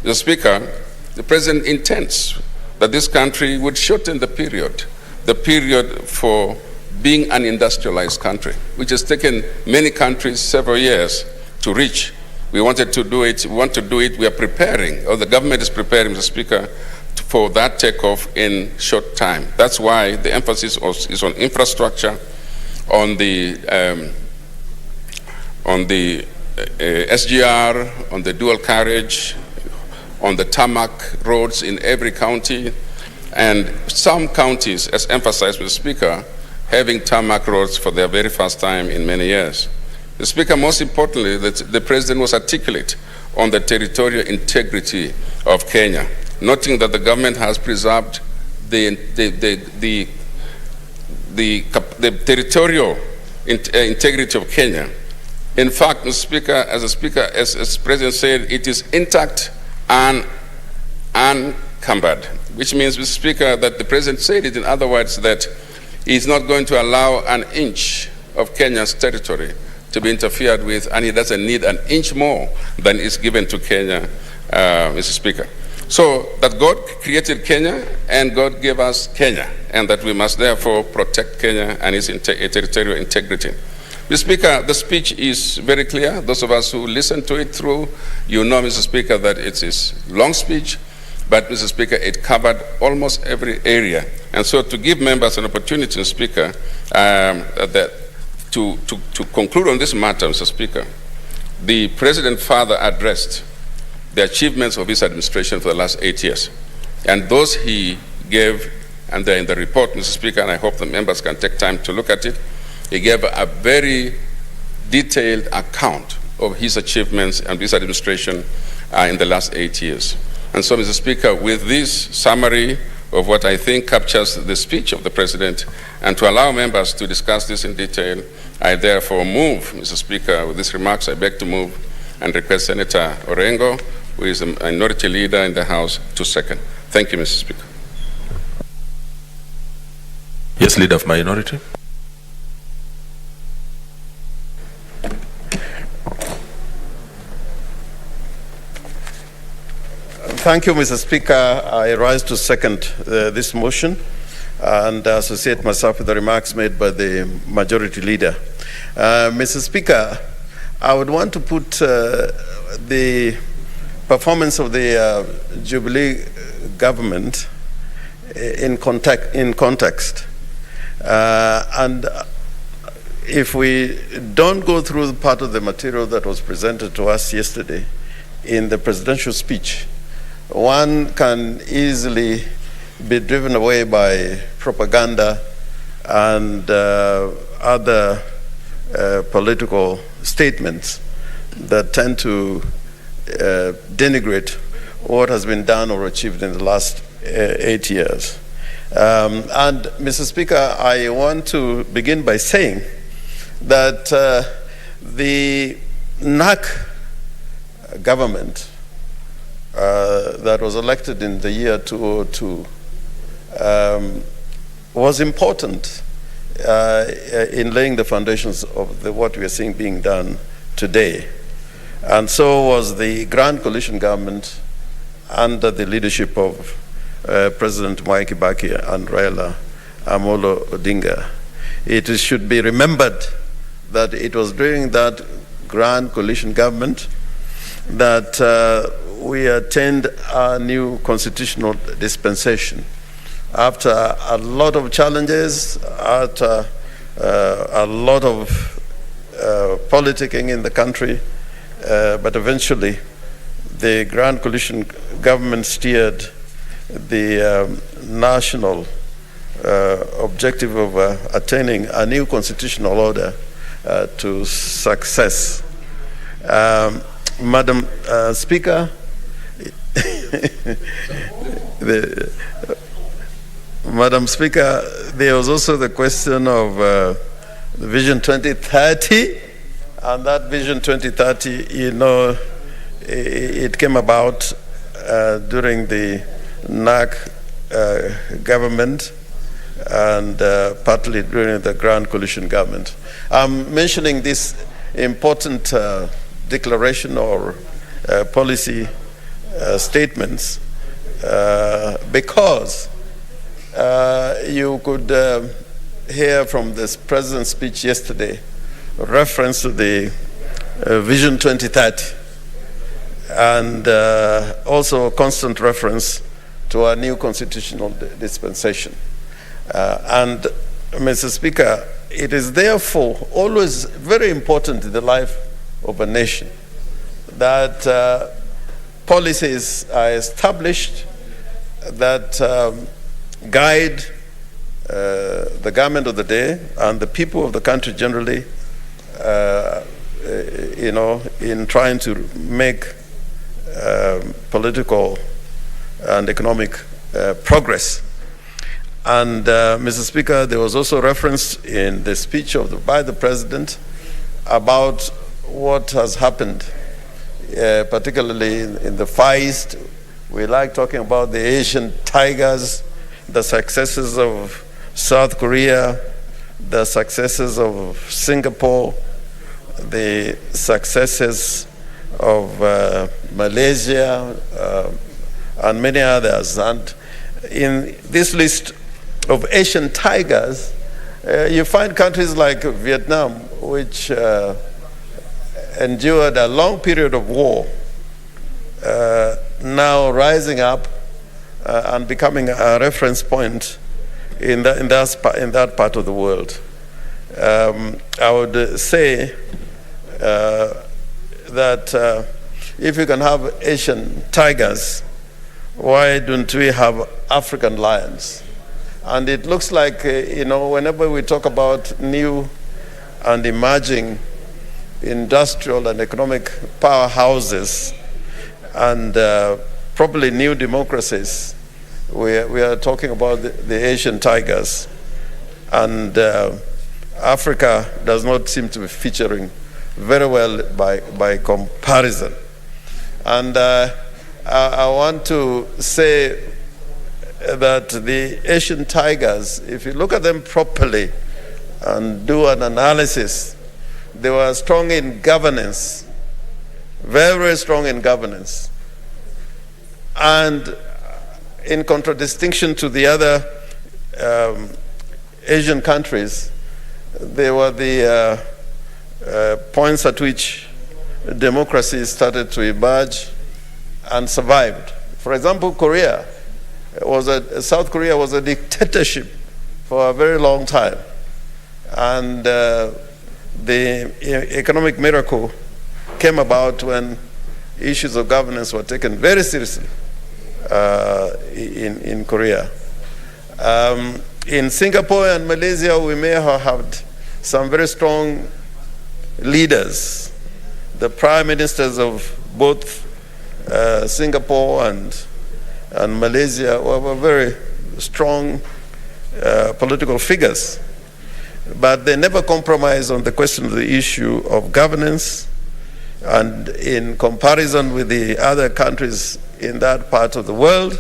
Mr. Speaker, the President intends that this country would shorten the period for being an industrialized country, which has taken many countries several years to reach. We wanted to do it, we want to do it, we are preparing, or the government is preparing, Mr. Speaker, for that takeoff in short time. That's why the emphasis is on infrastructure, on the SGR, on the dual carriage, on the tarmac roads in every county, and some counties, as emphasized with the Speaker, having tarmac roads for their very first time in many years. The Speaker, most importantly, the President was articulate on the territorial integrity of Kenya, noting that the government has preserved the territorial integrity of Kenya. In fact, Mr. Speaker, as the President said, it is intact and unencumbered, which means, Mr. Speaker, that the President said it in other words that he is not going to allow an inch of Kenya's territory to be interfered with, and he doesn't need an inch more than is given to Kenya, Mr. Speaker. So that God created Kenya and God gave us Kenya, and that we must therefore protect Kenya and its territorial integrity. Mr. Speaker, the speech is very clear. Those of us who listen to it through, you know, Mr. Speaker, that it is a long speech, but, Mr. Speaker, it covered almost every area. And so to give members an opportunity, Mr. Speaker, to conclude on this matter, Mr. Speaker, the President further addressed the achievements of his administration for the last 8 years. And those he gave and they're in the report, Mr. Speaker, and I hope the members can take time to look at it. He gave a very detailed account of his achievements and this administration in the last 8 years. And so, Mr. Speaker, with this summary of what I think captures the speech of the President, and to allow members to discuss this in detail, I therefore move, Mr. Speaker, with these remarks, I beg to move and request Senator Orengo, who is a minority leader in the House, to second. Thank you, Mr. Speaker. Yes, Leader of Minority. Thank you, Mr. Speaker. I rise to second this motion and associate myself with the remarks made by the majority leader. Mr. Speaker, I would want to put the performance of the Jubilee government in context. And if we don't go through the part of the material that was presented to us yesterday in the presidential speech, one can easily be driven away by propaganda and other political statements that tend to denigrate what has been done or achieved in the last 8 years. And Mr. Speaker, I want to begin by saying that the NAC government that was elected in the year 2002 was important in laying the foundations of what we are seeing being done today. And so was the Grand Coalition government under the leadership of President Mwai Kibaki and Raila Amolo Odinga. It should be remembered that it was during that Grand Coalition government that we attained a new constitutional dispensation. After a lot of challenges, after a lot of politicking in the country, but eventually the Grand Coalition government steered the national objective of attaining a new constitutional order to success. Madam Speaker, Madam Speaker, there was also the question of the Vision 2030, and that Vision 2030, you know, it came about during the NAC government and partly during the Grand Coalition government. I'm mentioning this important declaration or policy statements because you could hear from this President's speech yesterday reference to the Vision 2030 and also a constant reference to our new constitutional dispensation. And Mr. Speaker, it is therefore always very important in the life of a nation that policies are established that guide the government of the day and the people of the country generally, you know, in trying to make political and economic progress. And Mr. Speaker, there was also reference in the speech by the President about what has happened, particularly in the Far East. We like talking about the Asian tigers, the successes of South Korea, the successes of Singapore, the successes of Malaysia, and many others. And in this list of Asian tigers, you find countries like Vietnam, which endured a long period of war, now rising up and becoming a reference point in that part of the world. I would say that if you can have Asian tigers, why don't we have African lions? And it looks like, whenever we talk about new and emerging industrial and economic powerhouses and probably new democracies, we are talking about the Asian tigers. And Africa does not seem to be featuring very well by comparison. And I want to say that the Asian tigers, if you look at them properly and do an analysis, they were strong in governance, very, very strong in governance. And in contradistinction to the other Asian countries, they were the points at which democracy started to emerge and survived. For example, South Korea was a dictatorship for a very long time. And the economic miracle came about when issues of governance were taken very seriously in Korea. In Singapore and Malaysia, we may have had some very strong leaders. The prime ministers of both Singapore and Malaysia were very strong political figures. But they never compromised on the question of the issue of governance. And in comparison with the other countries in that part of the world,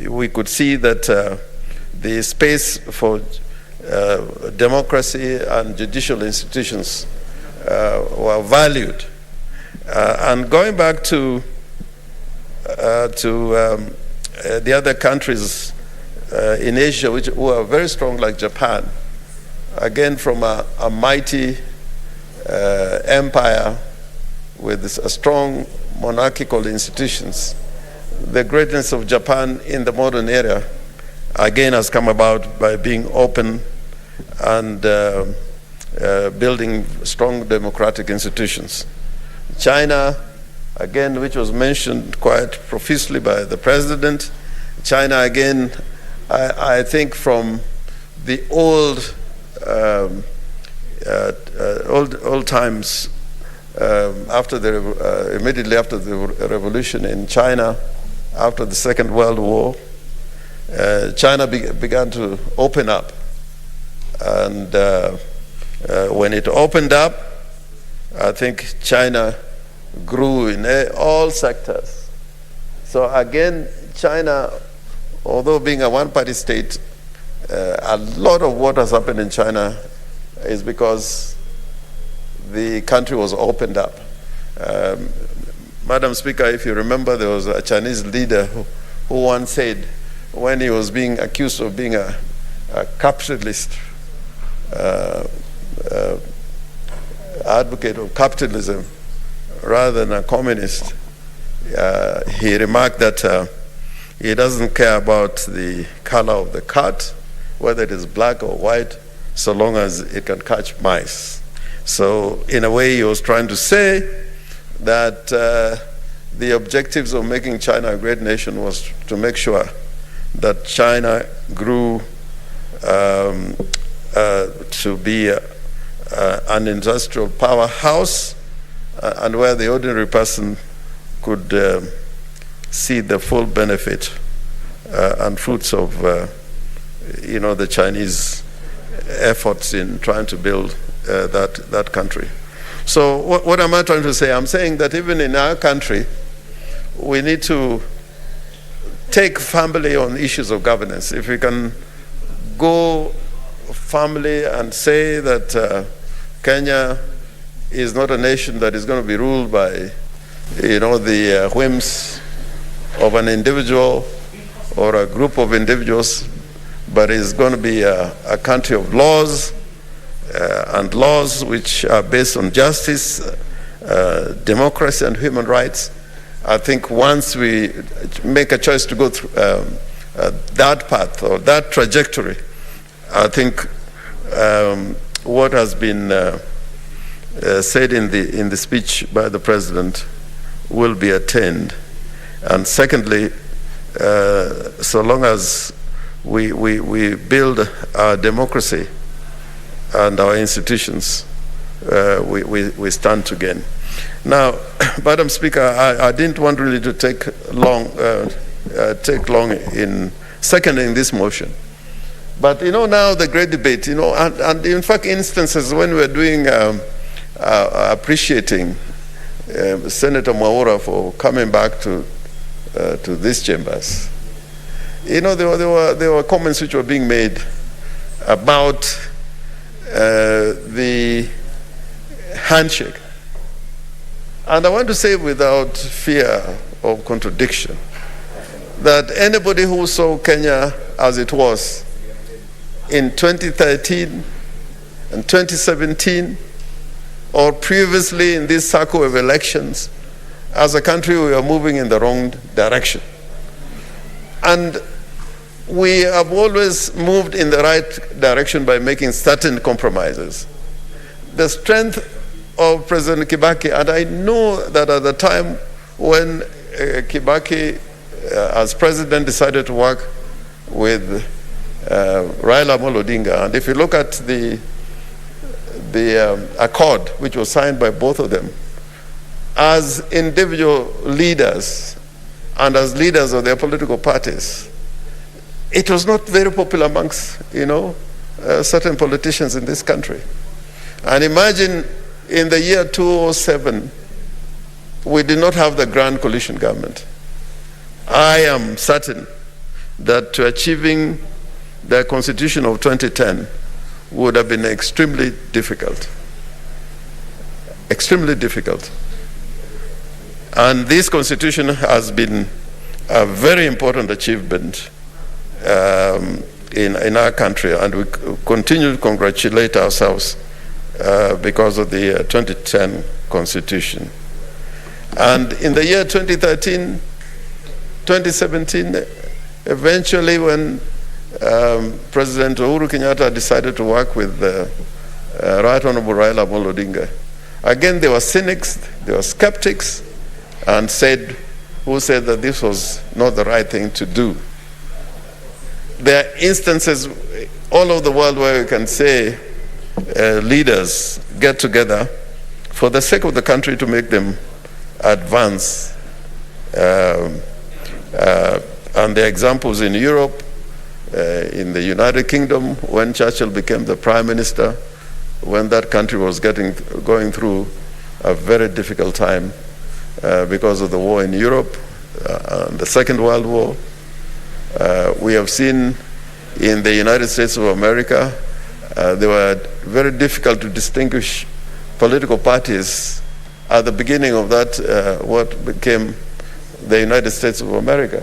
we could see that the space for democracy and judicial institutions were valued. And going back to the other countries in Asia, who are very strong, like Japan, again from a mighty empire with a strong monarchical institutions, the greatness of Japan in the modern era again has come about by being open and building strong democratic institutions. China, again, which was mentioned quite profusely by the president. China, again, I think from the old times, immediately after the revolution in China, after the Second World War, China began to open up. And when it opened up, I think China grew in all sectors. So again, China, although being a one-party state, a lot of what has happened in China is because the country was opened up. Madam Speaker, if you remember, there was a Chinese leader who once said, when he was being accused of being a capitalist, advocate of capitalism rather than a communist, he remarked that he doesn't care about the color of the cat, whether it is black or white, so long as it can catch mice. So in a way, he was trying to say that the objectives of making China a great nation was to make sure that China grew to be an industrial powerhouse, and where the ordinary person could see the full benefit and fruits of the Chinese efforts in trying to build that country. So what am I trying to say? I'm saying that even in our country, we need to take firmly on issues of governance. If we can go firmly and say that Kenya is not a nation that is going to be ruled by the whims of an individual or a group of individuals, but is going to be a country of laws, and laws which are based on justice, democracy, and human rights. I think once we make a choice to go through that path or that trajectory, I think what has been said in the speech by the president will be attained. And secondly, so long as we build our democracy and our institutions, we stand to gain. Now, Madam Speaker, I didn't want really to take long in seconding this motion. But, now the great debate, and in fact, instances when we're doing appreciating Senator Maura for coming back to these chambers, there were comments which were being made about the handshake. And I want to say without fear of contradiction that anybody who saw Kenya as it was in 2013 and 2017, or previously in this cycle of elections, as a country we are moving in the wrong direction. And we have always moved in the right direction by making certain compromises. The strength of President Kibaki, and I know that at the time when Kibaki, as president, decided to work with Raila Amolo Odinga, and if you look at the accord which was signed by both of them, as individual leaders and as leaders of their political parties, it was not very popular amongst, certain politicians in this country. And imagine in the year 2007, we did not have the grand coalition government. I am certain that to achieving the constitution of 2010 would have been extremely difficult. Extremely difficult. And this constitution has been a very important achievement in our country, and we continue to congratulate ourselves because of the 2010 constitution. And in the year 2013, 2017, eventually when President Uhuru Kenyatta decided to work with Right Honorable Raila Amolo Odinga, again there were cynics, there were skeptics, and who said that this was not the right thing to do. There are instances all over the world where we can say leaders get together for the sake of the country to make them advance. And there are examples in Europe, in the United Kingdom, when Churchill became the Prime Minister, when that country was going through a very difficult time because of the war in Europe, the Second World War. We have seen in the United States of America, they were very difficult to distinguish political parties at the beginning of that, what became the United States of America.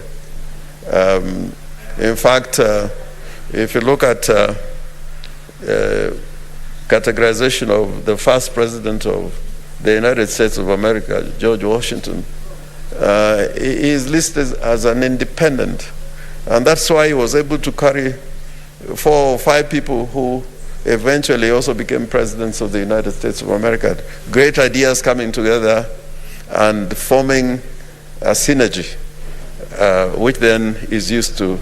In fact, if you look at categorization of the first president of the United States of America, George Washington, he is listed as an independent. And that's why he was able to carry 4 or 5 people who eventually also became presidents of the United States of America. Great ideas coming together and forming a synergy, which then is used to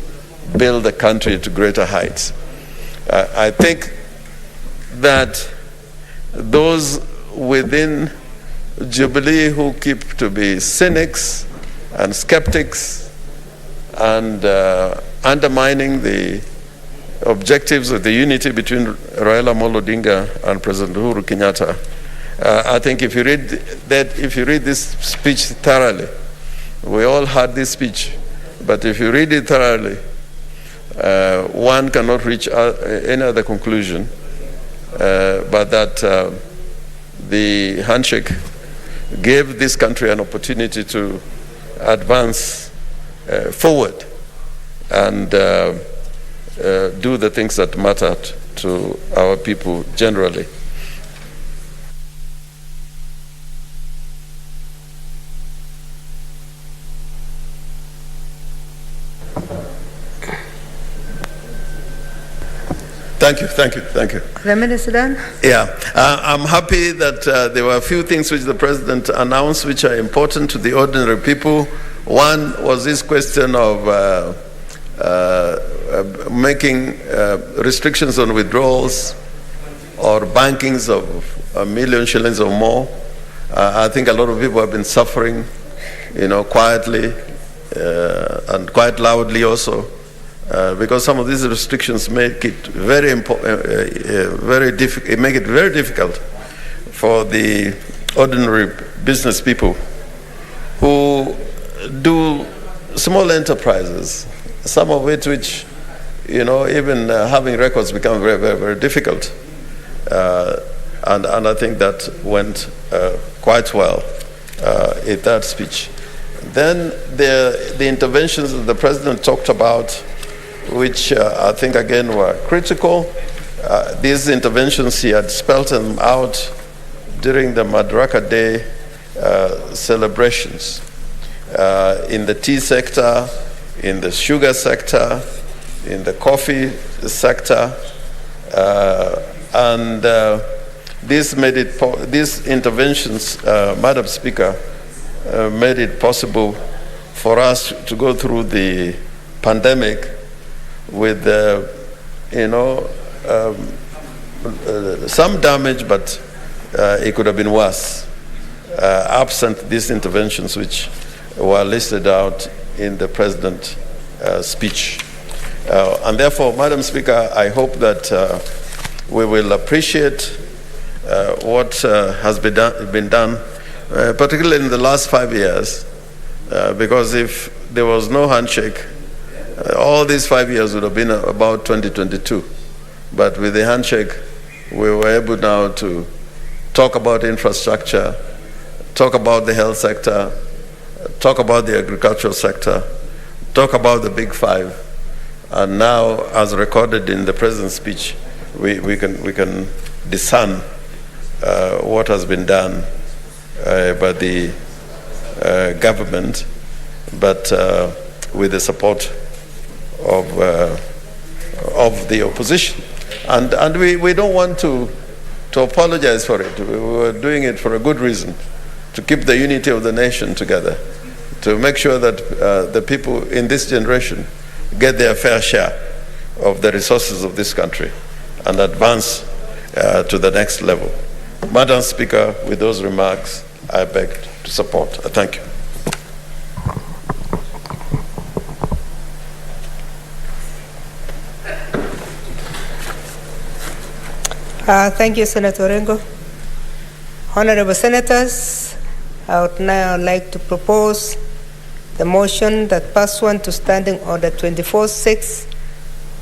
build the country to greater heights. I think that those within Jubilee who keep to be cynics and skeptics and undermining the objectives of the unity between Raila Amolo Odinga and President Uhuru Kenyatta, I think if you read this speech thoroughly, we all heard this speech, but if you read it thoroughly, one cannot reach any other conclusion but that the handshake gave this country an opportunity to advance forward and do the things that mattered to our people generally. Thank you. Prime Minister Dan? Yeah, I'm happy that there were a few things which the President announced which are important to the ordinary people. One was this question of making restrictions on withdrawals or bankings of a million shillings or more. I think a lot of people have been suffering, quietly and quite loudly also, because some of these restrictions make it very difficult for the ordinary business people who do small enterprises, some of which even having records become very, very, very difficult. And I think that went quite well in that speech. Then the interventions that the president talked about, which I think again were critical. These interventions, he had spelled them out during the Madaraka Day celebrations in the tea sector, in the sugar sector, in the coffee sector, and these interventions, Madam Speaker, made it possible for us to go through the pandemic with, some damage, but it could have been worse, absent these interventions which were listed out in the President's speech. And therefore, Madam Speaker, I hope that we will appreciate what has been done, particularly in the last 5 years, because if there was no handshake, all these 5 years would have been about 2022. But with the handshake, we were able now to talk about infrastructure, talk about the health sector, talk about the agricultural sector, talk about the Big Five, and now, as recorded in the President's speech, we can discern what has been done by the government, but with the support of the opposition. And we don't want to apologize for it. We were doing it for a good reason, to keep the unity of the nation together, to make sure that the people in this generation get their fair share of the resources of this country and advance to the next level. Madam Speaker, with those remarks, I beg to support. Thank you. Thank you, Senator Orengo. Honorable Senators, I would now like to propose the motion that pursuant to Standing Order 24-6,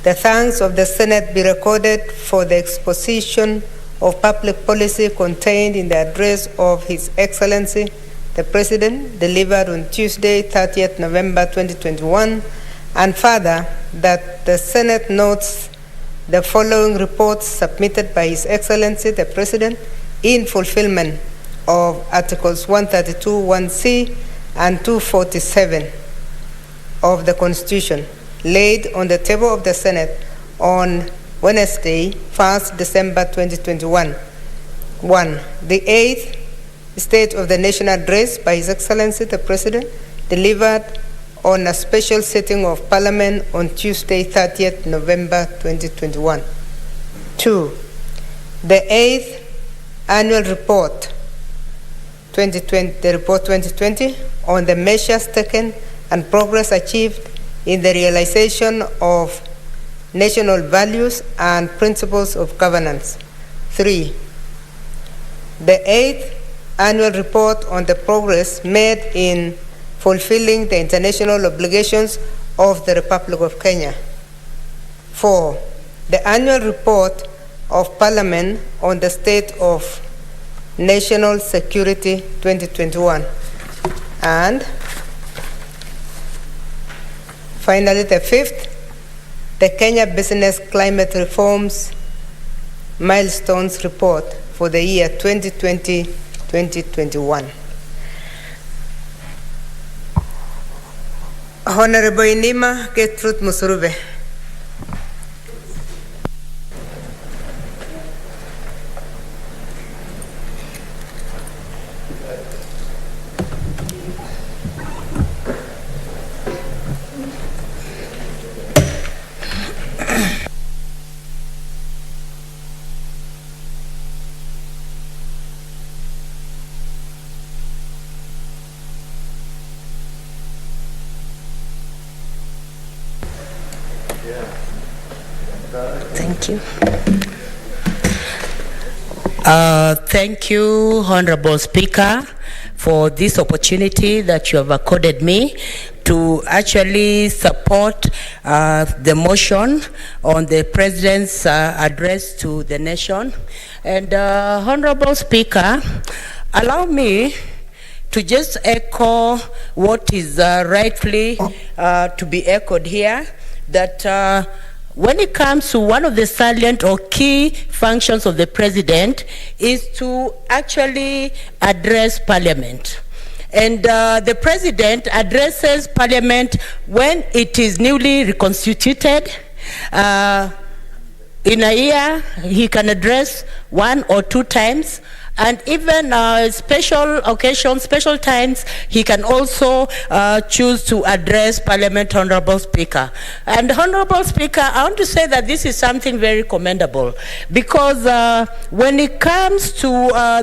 the thanks of the Senate be recorded for the exposition of public policy contained in the address of His Excellency, the President, delivered on Tuesday, 30th November 2021, and further, that the Senate notes the following reports submitted by His Excellency, the President, in fulfillment of Articles 132(1)(c) and 247 of the Constitution, laid on the table of the Senate on Wednesday, 1st December 2021. 1. The 8th State of the Nation Address by His Excellency, the President, delivered on a special sitting of Parliament on Tuesday, 30th November 2021. 2. The 8th Annual Report 2020, the Report 2020 on the measures taken and progress achieved in the realization of national values and principles of governance. 3. The 8th Annual Report on the progress made in fulfilling the international obligations of the Republic of Kenya. 4. The Annual Report of Parliament on the state of national security 2021. And finally, the 5th, the Kenya Business Climate Reforms Milestones Report for the year 2020-2021. Honorable Inima Gertrude Musurube. Thank you. Thank you, Honorable Speaker, for this opportunity that you have accorded me to actually support the motion on the President's address to the nation. And Honorable Speaker, allow me to just echo what is rightfully to be echoed here, that when it comes to one of the salient or key functions of the President is to actually address Parliament. And the President addresses Parliament when it is newly reconstituted. In a year, he can address 1 or 2 times. And even special occasions, special times, he can also choose to address Parliament, Honorable Speaker. And Honorable Speaker, I want to say that this is something very commendable, because when it comes to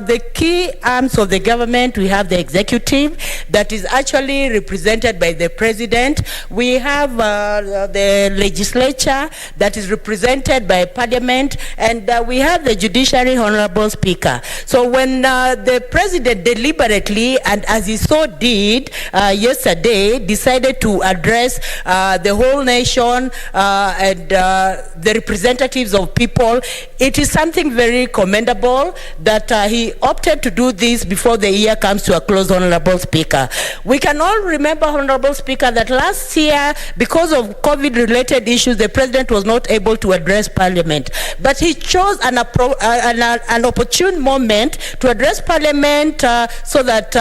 the key arms of the government, we have the executive that is actually represented by the President. We have the legislature that is represented by Parliament, and we have the judiciary, Honorable Speaker. So when the President deliberately, and as he so did yesterday, decided to address the whole nation and the representatives of people, it is something very commendable that he opted to do this before the year comes to a close, Honorable Speaker. We can all remember, Honorable Speaker, that last year, because of COVID-related issues, the President was not able to address Parliament. But he chose an opportune moment to address Parliament so that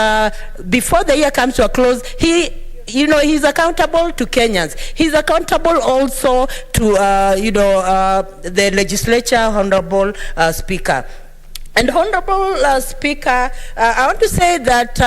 before the year comes to a close, he's accountable to Kenyans. He's accountable also to, the legislature, Honorable Speaker. And Honorable Speaker, I want to say that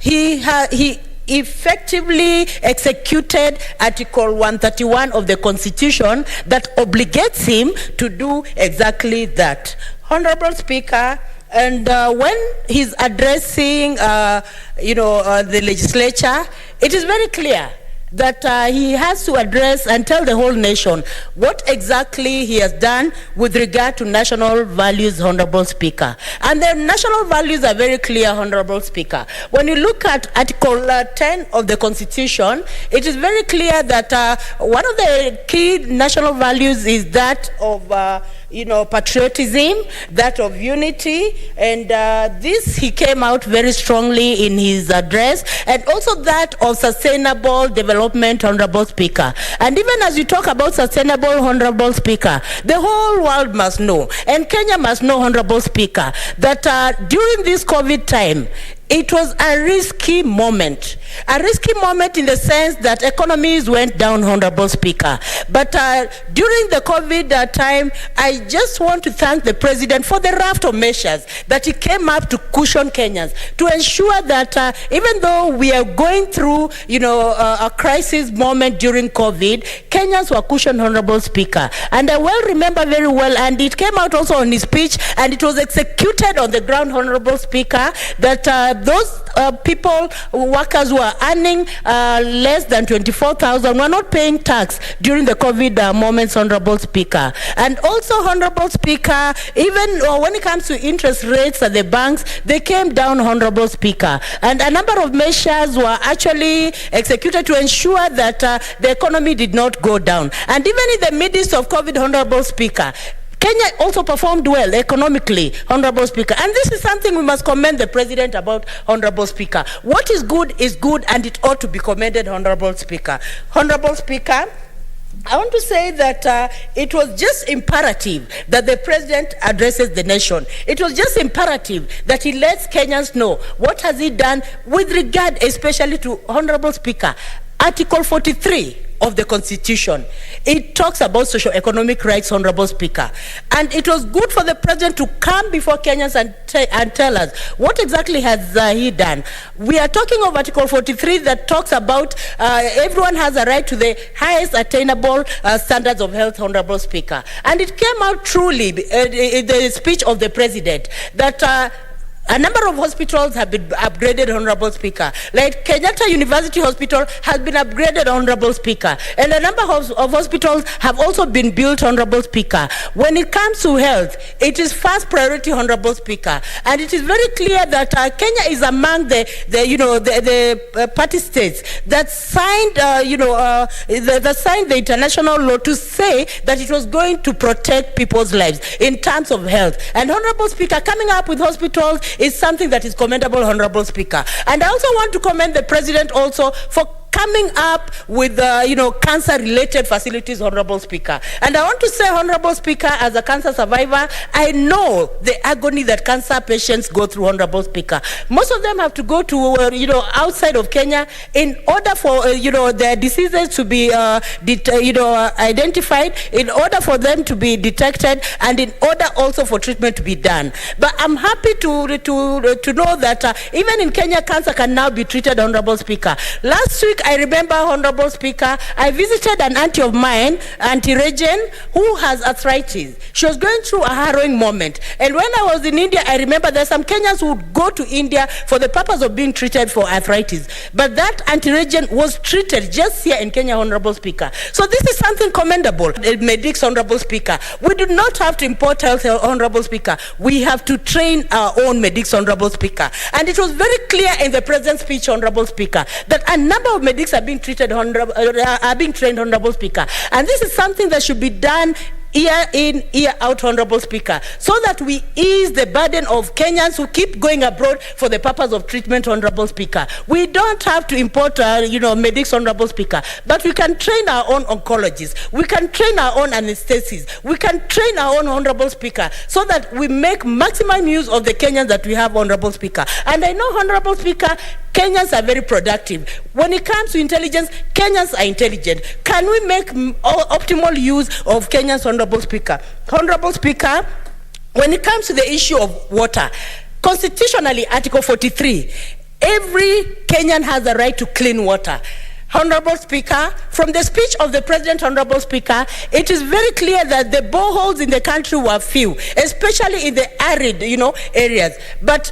he effectively executed Article 131 of the Constitution that obligates him to do exactly that. Honorable Speaker, and when he's addressing, the legislature, it is very clear that he has to address and tell the whole nation what exactly he has done with regard to national values, Honorable Speaker. And the national values are very clear, Honorable Speaker. When you look at Article 10 of the Constitution, it is very clear that one of the key national values is that of patriotism, that of unity, and this he came out very strongly in his address, and also that of sustainable development, Honorable Speaker. And even as you talk about sustainable, Honorable Speaker, the whole world must know, and Kenya must know, Honorable Speaker, that during this COVID time, it was a risky moment in the sense that economies went down, Honorable Speaker. But during the COVID time, I just want to thank the President for the raft of measures that he came up to cushion Kenyans, to ensure that even though we are going through, a crisis moment during COVID, Kenyans were cushioned, Honorable Speaker. And I well remember very well, and it came out also on his speech, and it was executed on the ground, Honorable Speaker, that those workers who are earning less than 24,000 were not paying tax during the COVID moments, Honorable Speaker. And also, Honorable Speaker, even when it comes to interest rates at the banks, they came down, Honorable Speaker. And a number of measures were actually executed to ensure that the economy did not go down. And even in the midst of COVID, Honorable Speaker, Kenya also performed well economically, Honorable Speaker. And this is something we must commend the President about, Honorable Speaker. What is good, and it ought to be commended, Honorable Speaker. Honorable Speaker, I want to say that it was just imperative that the President addresses the nation. It was just imperative that he lets Kenyans know what has he done with regard especially to, Honorable Speaker, Article 43 of the Constitution. It talks about socio-economic rights, Honorable Speaker. And it was good for the President to come before Kenyans and tell us what exactly has he done. We are talking of Article 43 that talks about everyone has a right to the highest attainable standards of health, Honorable Speaker. And it came out truly in the speech of the President that A number of hospitals have been upgraded, Honorable Speaker. Like Kenyatta University Hospital has been upgraded, Honorable Speaker. And a number of hospitals have also been built, Honorable Speaker. When it comes to health, it is first priority, Honorable Speaker. And it is very clear that Kenya is among the party states that signed, that signed the international law to say that it was going to protect people's lives in terms of health. And Honorable Speaker, coming up with hospitals is something that is commendable, Honorable Speaker. And I also want to commend the President also for coming up with, cancer-related facilities, Honorable Speaker. And I want to say, Honorable Speaker, as a cancer survivor, I know the agony that cancer patients go through, Honorable Speaker. Most of them have to go to, outside of Kenya in order for, their diseases to be, identified, in order for them to be detected, and in order also for treatment to be done. But I'm happy to know that even in Kenya, cancer can now be treated, Honorable Speaker. Last week, I remember, Honorable Speaker, I visited an auntie of mine, Auntie Regine, who has arthritis. She was going through a harrowing moment. And when I was in India, I remember there are some Kenyans who would go to India for the purpose of being treated for arthritis. But that Auntie Regine was treated just here in Kenya, Honorable Speaker. So this is something commendable. Medics, Honorable Speaker. We do not have to import health, Honorable Speaker. We have to train our own medics, Honorable Speaker. And it was very clear in the President's speech, Honorable Speaker, that a number of medics are being treated, are being trained, Honorable Speaker. And this is something that should be done year in, year out, Honorable Speaker, so that we ease the burden of Kenyans who keep going abroad for the purpose of treatment, Honorable Speaker. We don't have to import, medics, Honorable Speaker, but we can train our own oncologists. We can train our own anesthesists. We can train our own, Honorable Speaker, so that we make maximum use of the Kenyans that we have, Honorable Speaker. And I know, Honorable Speaker, Kenyans are very productive. When it comes to intelligence, Kenyans are intelligent. Can we make optimal use of Kenyans, Honorable Speaker? Honorable Speaker, when it comes to the issue of water, constitutionally, Article 43, every Kenyan has the right to clean water. Honorable Speaker, from the speech of the President, Honorable Speaker, it is very clear that the boreholes in the country were few, especially in the arid, areas. But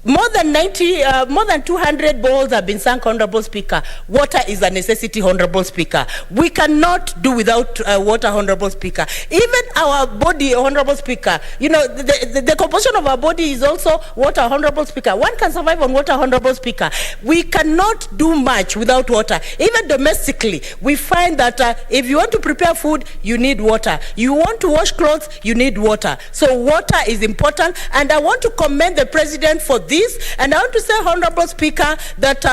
more than 200 boreholes have been sunk, Honorable Speaker. Water is a necessity, Honorable Speaker. We cannot do without water, Honorable Speaker. Even our body, Honorable Speaker, the composition of our body is also water, Honorable Speaker. One can survive on water, Honorable Speaker. We cannot do much without water. Even domestically, we find that if you want to prepare food, you need water. You want to wash clothes, you need water. So water is important, and I want to commend the President for this, and I want to say, Honorable Speaker, that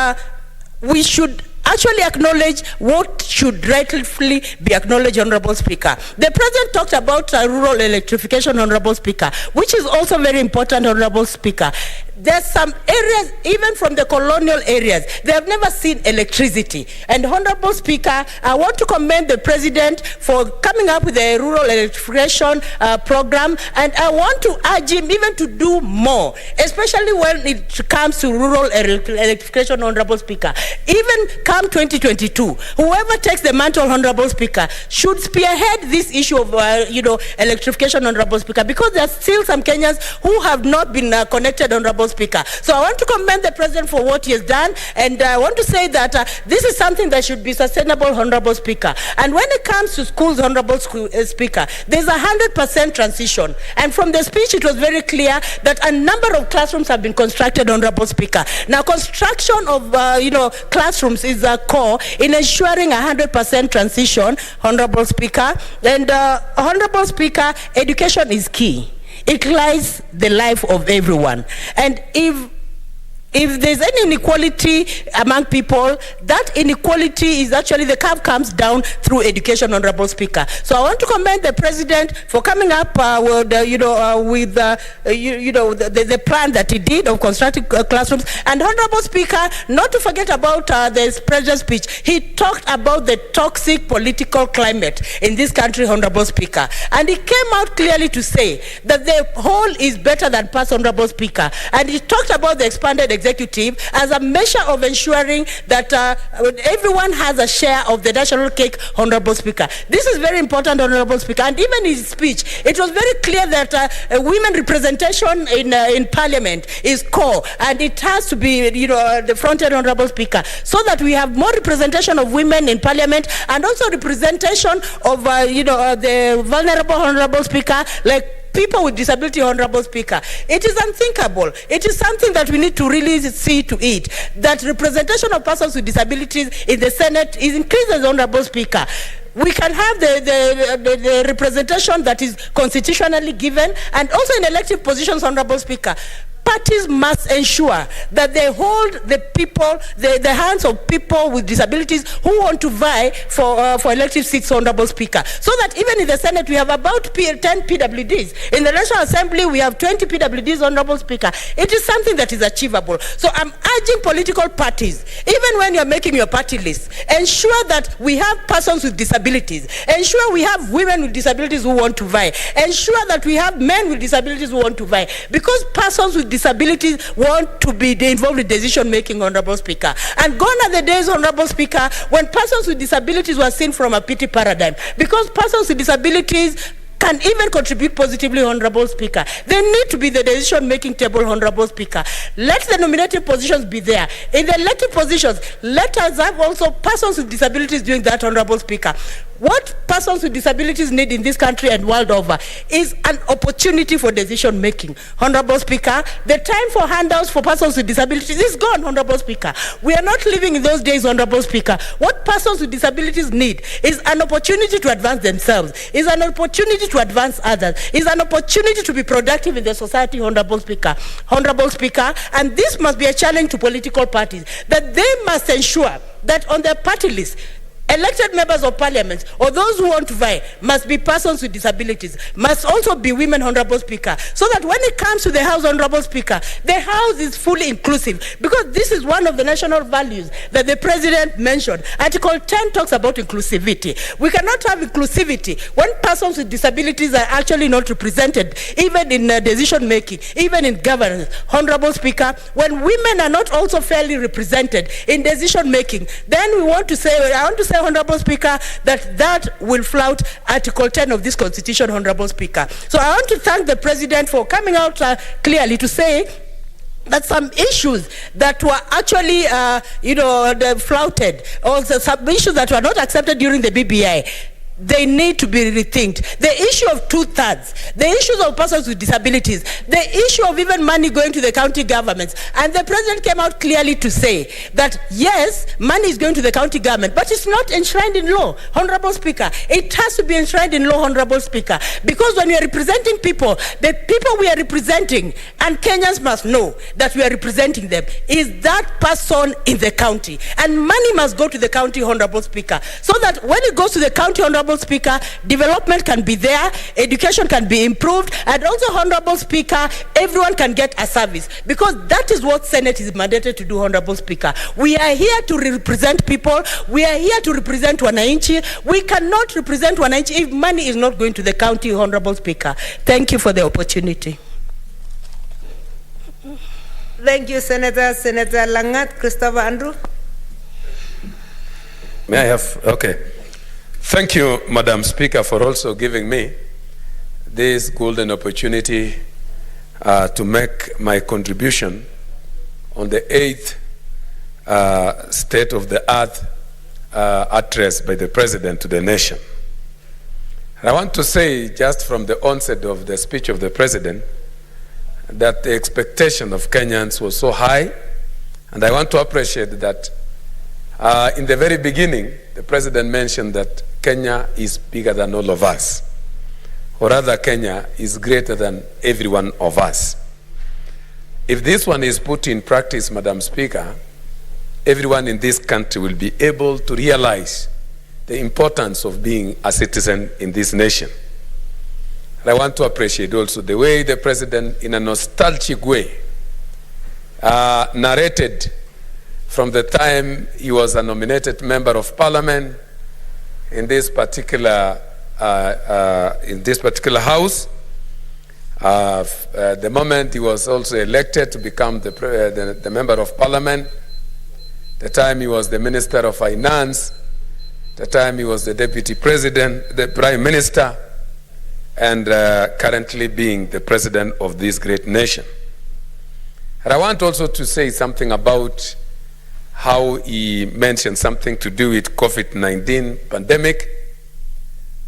we should actually acknowledge what should rightfully be acknowledged, Honorable Speaker. The President talked about rural electrification, Honorable Speaker, which is also very important, Honorable Speaker. There's some areas, even from the colonial areas, they have never seen electricity. And Honorable Speaker, I want to commend the President for coming up with a rural electrification program, and I want to urge him even to do more, especially when it comes to rural electrification, Honorable Speaker. Even come 2022, whoever takes the mantle, Honorable Speaker, should spearhead this issue of electrification, Honorable Speaker, because there are still some Kenyans who have not been connected, Honorable Speaker. So I want to commend the President for what he has done, and I want to say that this is something that should be sustainable, Honorable Speaker. And when it comes to schools, Honorable Speaker, there's 100% transition. And from the speech, it was very clear that a number of classrooms have been constructed, Honorable Speaker. Now, construction of classrooms is a core in ensuring 100% transition, Honorable Speaker. And Honorable Speaker, education is key. It lies the life of everyone. And if there's any inequality among people, that inequality is actually, the curve comes down through education, Honorable Speaker. So I want to commend the President for coming up with the plan that he did of constructing classrooms. And Honorable Speaker, not to forget about the President's speech, he talked about the toxic political climate in this country, Honorable Speaker. And he came out clearly to say that the whole is better than parts, Honorable Speaker. And he talked about the expanded executive executive as a measure of ensuring that everyone has a share of the national cake, Honorable Speaker. This is very important, Honorable Speaker. And even in his speech, it was very clear that women representation in Parliament is core, and it has to be, the fronted, Honorable Speaker, so that we have more representation of women in Parliament and also representation of, the vulnerable, Honorable Speaker, like people with disability, Honorable Speaker. It is unthinkable. It is something that we need to really see to it, that representation of persons with disabilities in the Senate is increases, Honorable Speaker. We can have the representation that is constitutionally given, and also in elective positions, Honorable Speaker. Parties must ensure that they hold the people, the hands of people with disabilities who want to vie for elective seats, Honorable Speaker. So that even in the Senate, we have about 10 PWDs. In the National Assembly, we have 20 PWDs, Honorable Speaker. It is something that is achievable. So I'm urging political parties, even when you're making your party list, ensure that we have persons with disabilities. Ensure we have women with disabilities who want to vie. Ensure that we have men with disabilities who want to vie. Because persons with disabilities want to be involved in decision making, Honorable Speaker. And gone are the days, Honorable Speaker, when persons with disabilities were seen from a pity paradigm. Because persons with disabilities can even contribute positively, Honorable Speaker. They need to be the decision-making table, Honorable Speaker. Let the nominative positions be there. In the elective positions, let us have also persons with disabilities doing that, Honorable Speaker. What persons with disabilities need in this country and world over is an opportunity for decision making. Honorable Speaker, the time for handouts for persons with disabilities is gone, Honorable Speaker. We are not living in those days, Honorable Speaker. What persons with disabilities need is an opportunity to advance themselves, is an opportunity to advance others, is an opportunity to be productive in the society, Honorable Speaker. Honorable Speaker, and this must be a challenge to political parties, that they must ensure that on their party list, elected members of parliament or those who want to vie must be persons with disabilities, must also be women, Honorable Speaker, so that when it comes to the House, Honorable Speaker, the House is fully inclusive, because this is one of the national values that the President mentioned. Article 10 talks about inclusivity. We cannot have inclusivity when persons with disabilities are actually not represented, even in decision making, even in governance. Honorable Speaker, when women are not also fairly represented in decision making, then I want to say, Honorable Speaker, that will flout Article 10 of this Constitution, Honorable Speaker. So I want to thank the President for coming out clearly to say that some issues that were actually, flouted, or some issues that were not accepted during the BBI, they need to be rethinked. The issue of 2/3, the issues of persons with disabilities, the issue of even money going to the county governments. And the President came out clearly to say that, yes, money is going to the county government, but it's not enshrined in law, Honorable Speaker. It has to be enshrined in law, Honorable Speaker, because when we are representing people, the people we are representing, and Kenyans must know that we are representing them, is that person in the county. And money must go to the county, Honorable Speaker, so that when it goes to the county, Honorable Speaker, development can be there, education can be improved, and also, Honorable Speaker, everyone can get a service, because that is what Senate is mandated to do, Honorable Speaker. We are here to represent people. We are here to represent Wananchi. We cannot represent Wananchi if money is not going to the county, Honorable Speaker. Thank you for the opportunity. Thank you, Senator. Senator Langat, Christopher Andrew. May I have, okay. Thank you, Madam Speaker, for also giving me this golden opportunity to make my contribution on the 8th State of the Earth address by the President to the nation. And I want to say, just from the onset of the speech of the President, that the expectation of Kenyans was so high, and I want to appreciate that in the very beginning, the President mentioned that Kenya is bigger than all of us, or rather Kenya is greater than every one of us. If this one is put in practice, Madam Speaker, everyone in this country will be able to realize the importance of being a citizen in this nation. And I want to appreciate also the way the President, in a nostalgic way, narrated from the time he was a nominated member of Parliament in this particular house, The moment he was also elected to become the member of parliament, the time he was the Minister of Finance, the time he was the Deputy President, the Prime Minister, and currently being the President of this great nation. And I want also to say something about how he mentioned something to do with COVID-19 pandemic,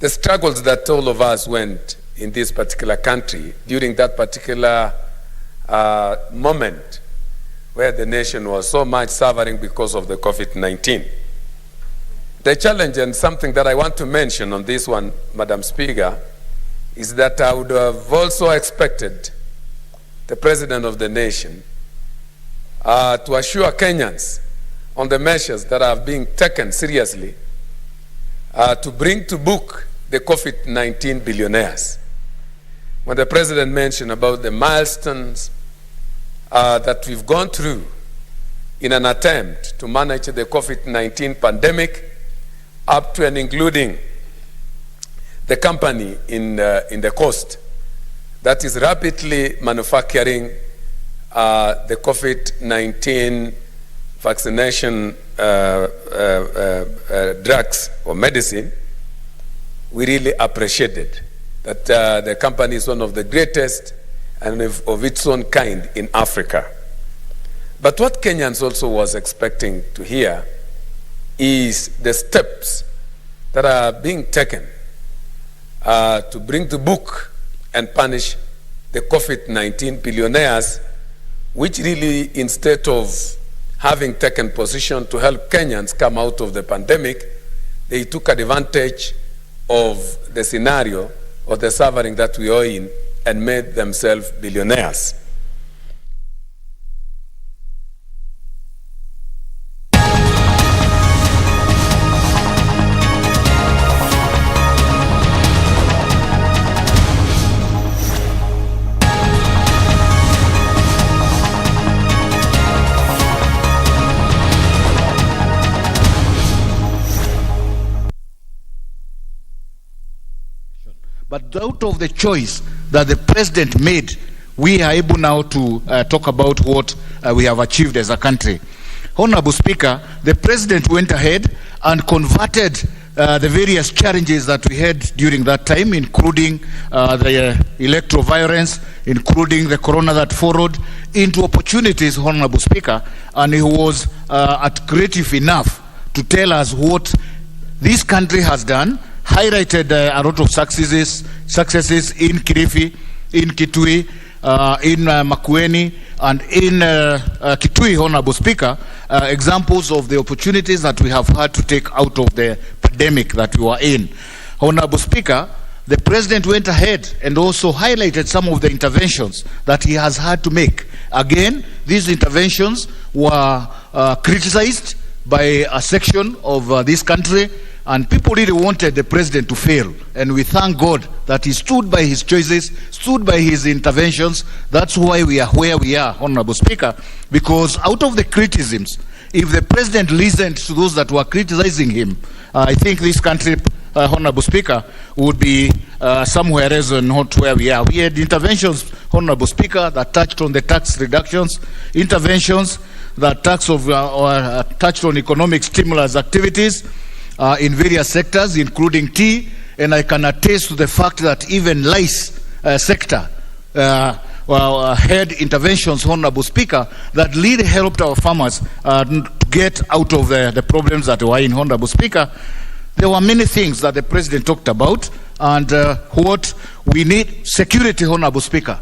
the struggles that all of us went in this particular country during that particular moment where the nation was so much suffering because of the COVID-19. The challenge, and something that I want to mention on this one, Madam Speaker, is that I would have also expected the President of the nation to assure Kenyans on the measures that are being taken seriously to bring to book the COVID-19 billionaires. When the President mentioned about the milestones that we've gone through in an attempt to manage the COVID-19 pandemic, up to and including the company in the coast that is rapidly manufacturing the COVID-19 vaccination drugs or medicine, we really appreciated that the company is one of the greatest and of its own kind in Africa. But what Kenyans also was expecting to hear is the steps that are being taken to bring to book and punish the COVID-19 billionaires, which really, instead of having taken position to help Kenyans come out of the pandemic, they took advantage of the scenario or the suffering that we are in and made themselves billionaires. But out of the choice that the president made, we are able now to talk about what we have achieved as a country. Honorable Speaker, the president went ahead and converted the various challenges that we had during that time, including the electoral violence, including the corona that followed, into opportunities, Honorable Speaker, and he was creative enough to tell us what this country has done, highlighted a lot of successes in Kilifi, in Kitui, in Makueni, and in Kitui, Honorable Speaker, examples of the opportunities that we have had to take out of the pandemic that we were in. Honorable Speaker, the President went ahead and also highlighted some of the interventions that he has had to make. Again, these interventions were criticized by a section of this country, and people really wanted the president to fail. And we thank God that he stood by his choices, stood by his interventions. That's why we are where we are, Honorable Speaker, because out of the criticisms, if the president listened to those that were criticizing him, I think this country, Honorable Speaker, would be somewhere else and not where we are. We had interventions, Honorable Speaker, that touched on the tax reductions, interventions that touched on economic stimulus activities, in various sectors, including tea, and I can attest to the fact that even lice sector had interventions, Honorable Speaker, that really helped our farmers to get out of the problems that were in, Honorable Speaker. There were many things that the President talked about, and what we need, security, Honorable Speaker.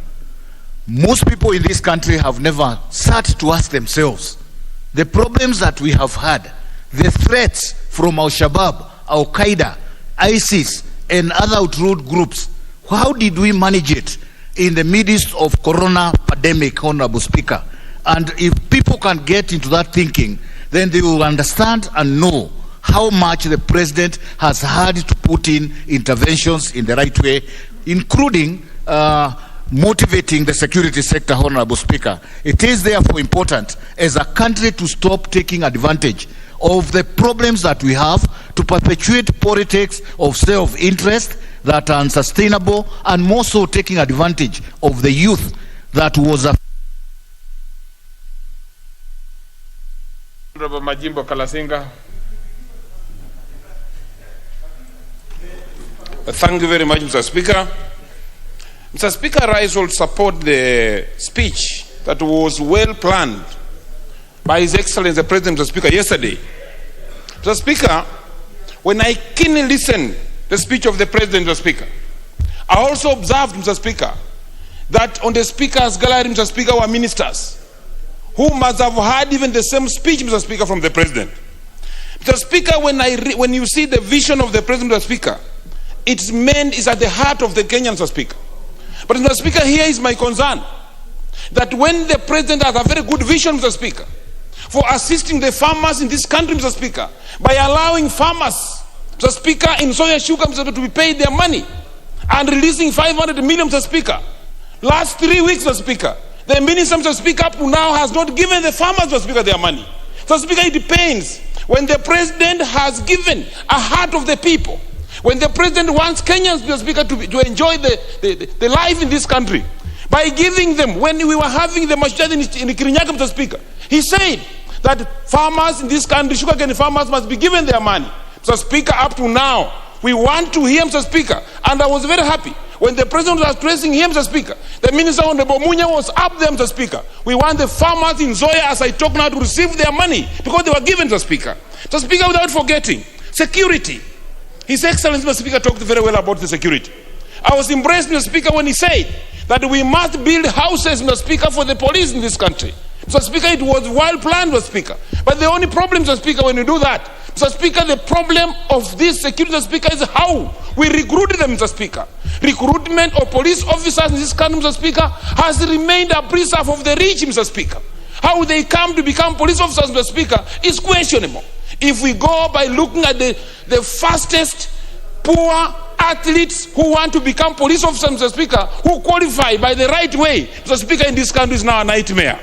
Most people in this country have never sat to ask themselves the problems that we have had, the threats from Al-Shabaab, Al-Qaeda, ISIS, and other outroot groups. How did we manage it in the midst of corona pandemic, Honorable Speaker? And if people can get into that thinking, then they will understand and know how much the president has had to put in interventions in the right way, including motivating the security sector, Honorable Speaker. It is therefore important as a country to stop taking advantage of the problems that we have to perpetuate politics of self-interest that are unsustainable, and more so taking advantage of the youth that was Honorable Majimbo Kalasinga. Thank you very much, Mr. Speaker. Mr. Speaker, I will support the speech that was well planned by His Excellency the President, Mr. Speaker, yesterday. Mr. Speaker, when I keenly listened to the speech of the President, Mr. Speaker, I also observed, Mr. Speaker, that on the Speaker's gallery, Mr. Speaker, were ministers who must have heard even the same speech, Mr. Speaker, from the President. Mr. Speaker, when you see the vision of the President, Mr. Speaker, its main is at the heart of the Kenyan, Mr. Speaker. But Mr. Speaker, here is my concern, that when the President has a very good vision, Mr. Speaker, for assisting the farmers in this country, Mr. Speaker, by allowing farmers, Mr. Speaker, in soya sugar, Mr. Speaker, to be paid their money, and releasing 500 million, Mr. Speaker. Last 3 weeks, Mr. Speaker, the Minister, Mr. Speaker, up to now has not given the farmers, Mr. Speaker, their money. Mr. Speaker, it depends. When the President has given a heart of the people, when the President wants Kenyans, Mr. Speaker, to enjoy the life in this country, by giving them, when we were having the Mashujaa in Kirinyaga, Mr. Speaker, he said that farmers in this country, sugarcane farmers, must be given their money. Mr. Speaker, up to now, we want to hear, Mr. Speaker, and I was very happy when the President was addressing him, Mr. Speaker. The Minister on the Bomunya was up there, Mr. Speaker. We want the farmers in Zoya, as I talk now, to receive their money because they were given, Mr. Speaker. Mr. Speaker, without forgetting, security. His Excellency, Mr. Speaker, talked very well about the security. I was impressed, Mr. Speaker, when he said that we must build houses, Mr. Speaker, for the police in this country. Mr. Speaker, it was well planned, Mr. Speaker. But the only problem, Mr. Speaker, when you do that, Mr. Speaker, the problem of this security, Mr. Speaker, is how we recruit them, Mr. Speaker. Recruitment of police officers in this country, Mr. Speaker, has remained a preserve of the rich, Mr. Speaker. How they come to become police officers, Mr. Speaker, is questionable. If we go by looking at the fastest poor athletes who want to become police officers, Mr. Speaker, who qualify by the right way, Mr. Speaker, in this country is now a nightmare.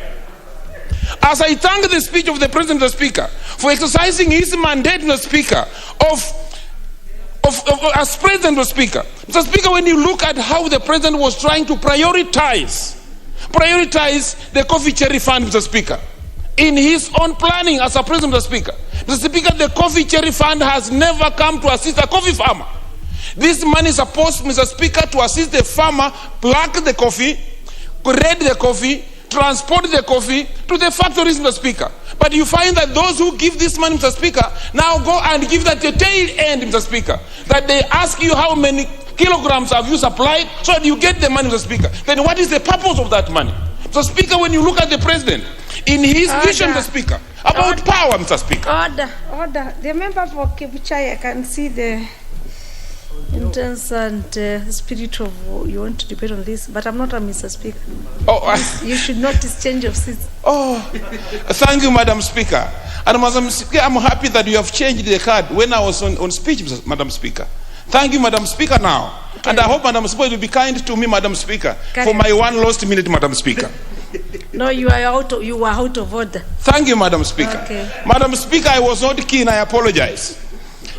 As I thank the speech of the President, Mr. Speaker, for exercising his mandate, Mr. Speaker, as President, Mr. Speaker. Mr. Speaker, when you look at how the President was trying to prioritize the coffee cherry fund, Mr. Speaker, in his own planning as a President, Mr. Speaker. Mr. Speaker, the coffee cherry fund has never come to assist a coffee farmer. This money is supposed, Mr. Speaker, to assist the farmer, pluck the coffee, grade the coffee, transport the coffee to the factories, Mr. Speaker. But you find that those who give this money, Mr. Speaker, now go and give that the tail end, Mr. Speaker. That they ask you how many kilograms have you supplied so that you get the money, Mr. Speaker. Then what is the purpose of that money? Mr. Speaker, when you look at the President, in his vision, Mr. Speaker, about power, Mr. Speaker. Order. The member for Kibuchai, I can see the intense and spirit of you want to debate on this, but I'm not a Mr. Speaker. You should notice change of seats. Thank you, Madam Speaker. And Madam Speaker, I'm happy that you have changed the card when I was on speech, Madam Speaker. Thank you, Madam Speaker, now. Okay. And I hope Madam Speaker will be kind to me, Madam Speaker, for my one lost minute, Madam Speaker. No, you were out of order. Thank you, Madam Speaker. Okay. Madam Speaker, I was not keen. I apologize.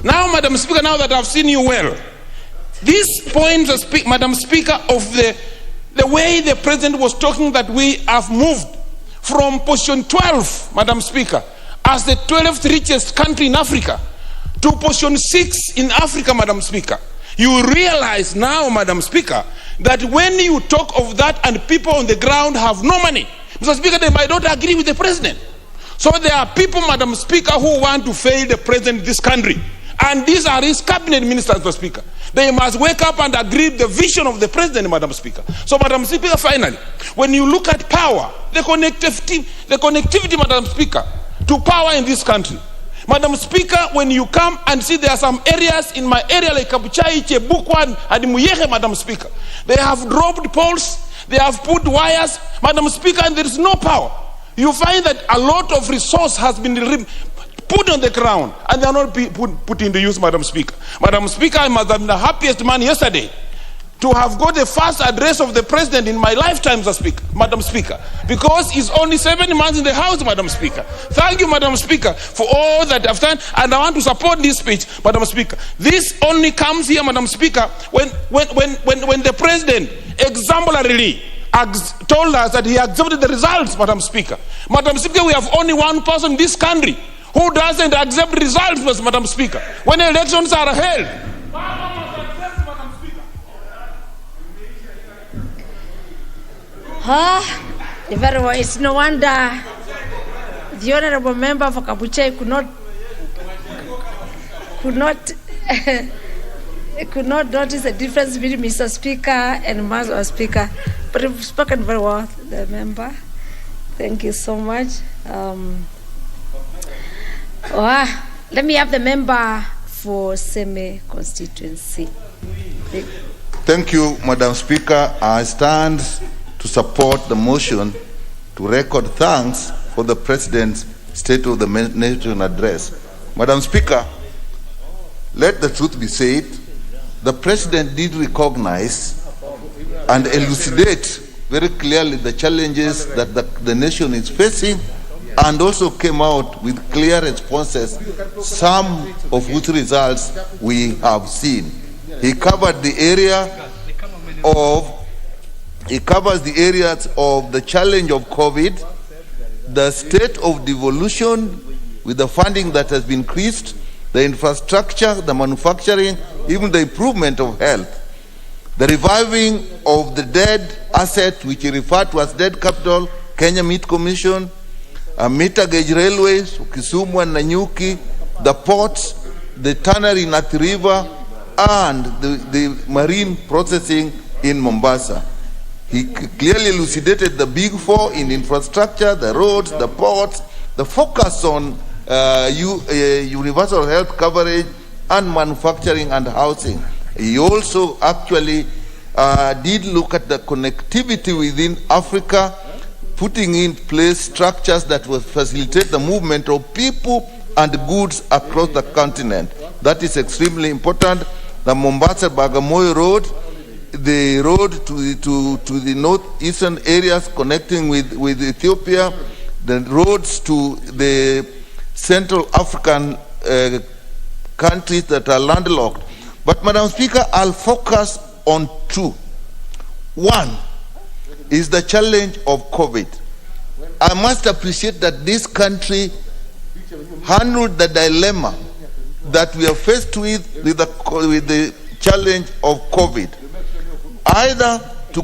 Now, Madam Speaker, now that I've seen you well, this point, Madam Speaker, of the way the President was talking, that we have moved from position 12, Madam Speaker, as the 12th richest country in Africa, to position 6 in Africa, Madam Speaker. You realize now, Madam Speaker, that when you talk of that and people on the ground have no money, Mr. Speaker, they might not agree with the President. So there are people, Madam Speaker, who want to fail the President of this country. And these are his cabinet ministers, Mr. Speaker. They must wake up and agree with the vision of the President, Madam Speaker. So, Madam Speaker, finally, when you look at power, the connectivity, Madam Speaker, to power in this country, Madam Speaker, when you come and see there are some areas in my area like Kabuchai, Chebukwan, and Muyehe, Madam Speaker, they have dropped poles, they have put wires, Madam Speaker, and there is no power. You find that a lot of resource has been put on the ground and they are not put into use, Madam Speaker. Madam Speaker, I must have been the happiest man yesterday to have got the first address of the president in my lifetime, Madam Speaker, because he's only 7 months in the House, Madam Speaker. Thank you, Madam Speaker, for all that I've done, and I want to support this speech, Madam Speaker. This only comes here, Madam Speaker, when the president exemplarily told us that he accepted the results, Madam Speaker. Madam Speaker, we have only one person in this country who doesn't accept results, Madam Speaker, when elections are held. Very well. It's no wonder the honorable member for Kabuchai could not notice the difference between Mr. Speaker and Master Speaker. But you've spoken very well, the member. Thank you so much. Let me have the member for Seme constituency. Thank you, Madam Speaker. I stand to support the motion to record thanks for the President's State of the Nation address. Madam Speaker, let the truth be said, the President did recognize and elucidate very clearly the challenges that the nation is facing, and also came out with clear responses, some of which results we have seen. He covered the area covers the areas of the challenge of COVID, the state of devolution with the funding that has been increased, the infrastructure, the manufacturing, even the improvement of health, the reviving of the dead asset, which he referred to as dead capital, Kenya Meat Commission, meter gauge railways, Kisumu and Nanyuki, the ports, the tannery in Athi River, and the marine processing in Mombasa. He clearly elucidated the big four in infrastructure, the roads, the ports, the focus on universal health coverage and manufacturing and housing. He also actually did look at the connectivity within Africa, putting in place structures that will facilitate the movement of people and goods across the continent. That is extremely important. The Mombasa-Bagamoyo Road, the road to the northeastern areas connecting with Ethiopia, the roads to the Central African countries that are landlocked. But, Madam Speaker, I'll focus on two. One is the challenge of COVID. I must appreciate that this country handled the dilemma that we are faced with the challenge of COVID. Either to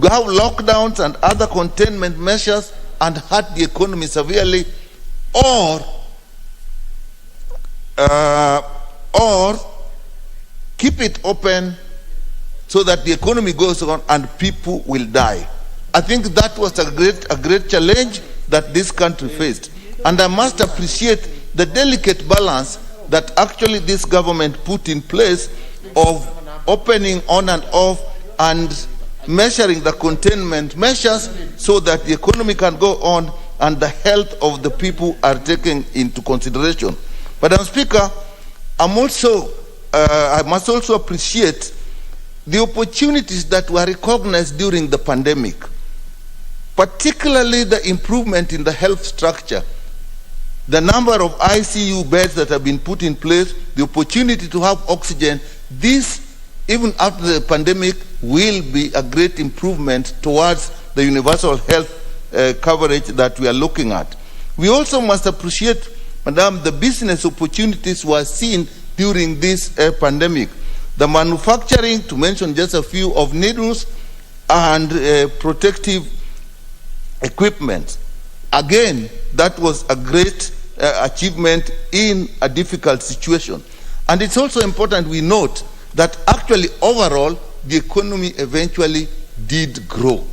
have lockdowns and other containment measures and hurt the economy severely, or keep it open so that the economy goes on and people will die. I think that was a great challenge that this country faced. And I must appreciate the delicate balance that actually this government put in place of opening on and off and measuring the containment measures so that the economy can go on and the health of the people are taken into consideration. Madam Speaker, I must also appreciate the opportunities that were recognized during the pandemic, particularly the improvement in the health structure, the number of ICU beds that have been put in place, the opportunity to have oxygen. This, even after the pandemic, will be a great improvement towards the universal health coverage that we are looking at. We also must appreciate, Madam, the business opportunities were seen during this pandemic. The manufacturing, to mention just a few, of needles and protective equipment. Again, that was a great achievement in a difficult situation. And it's also important we note that actually overall the economy eventually did grow.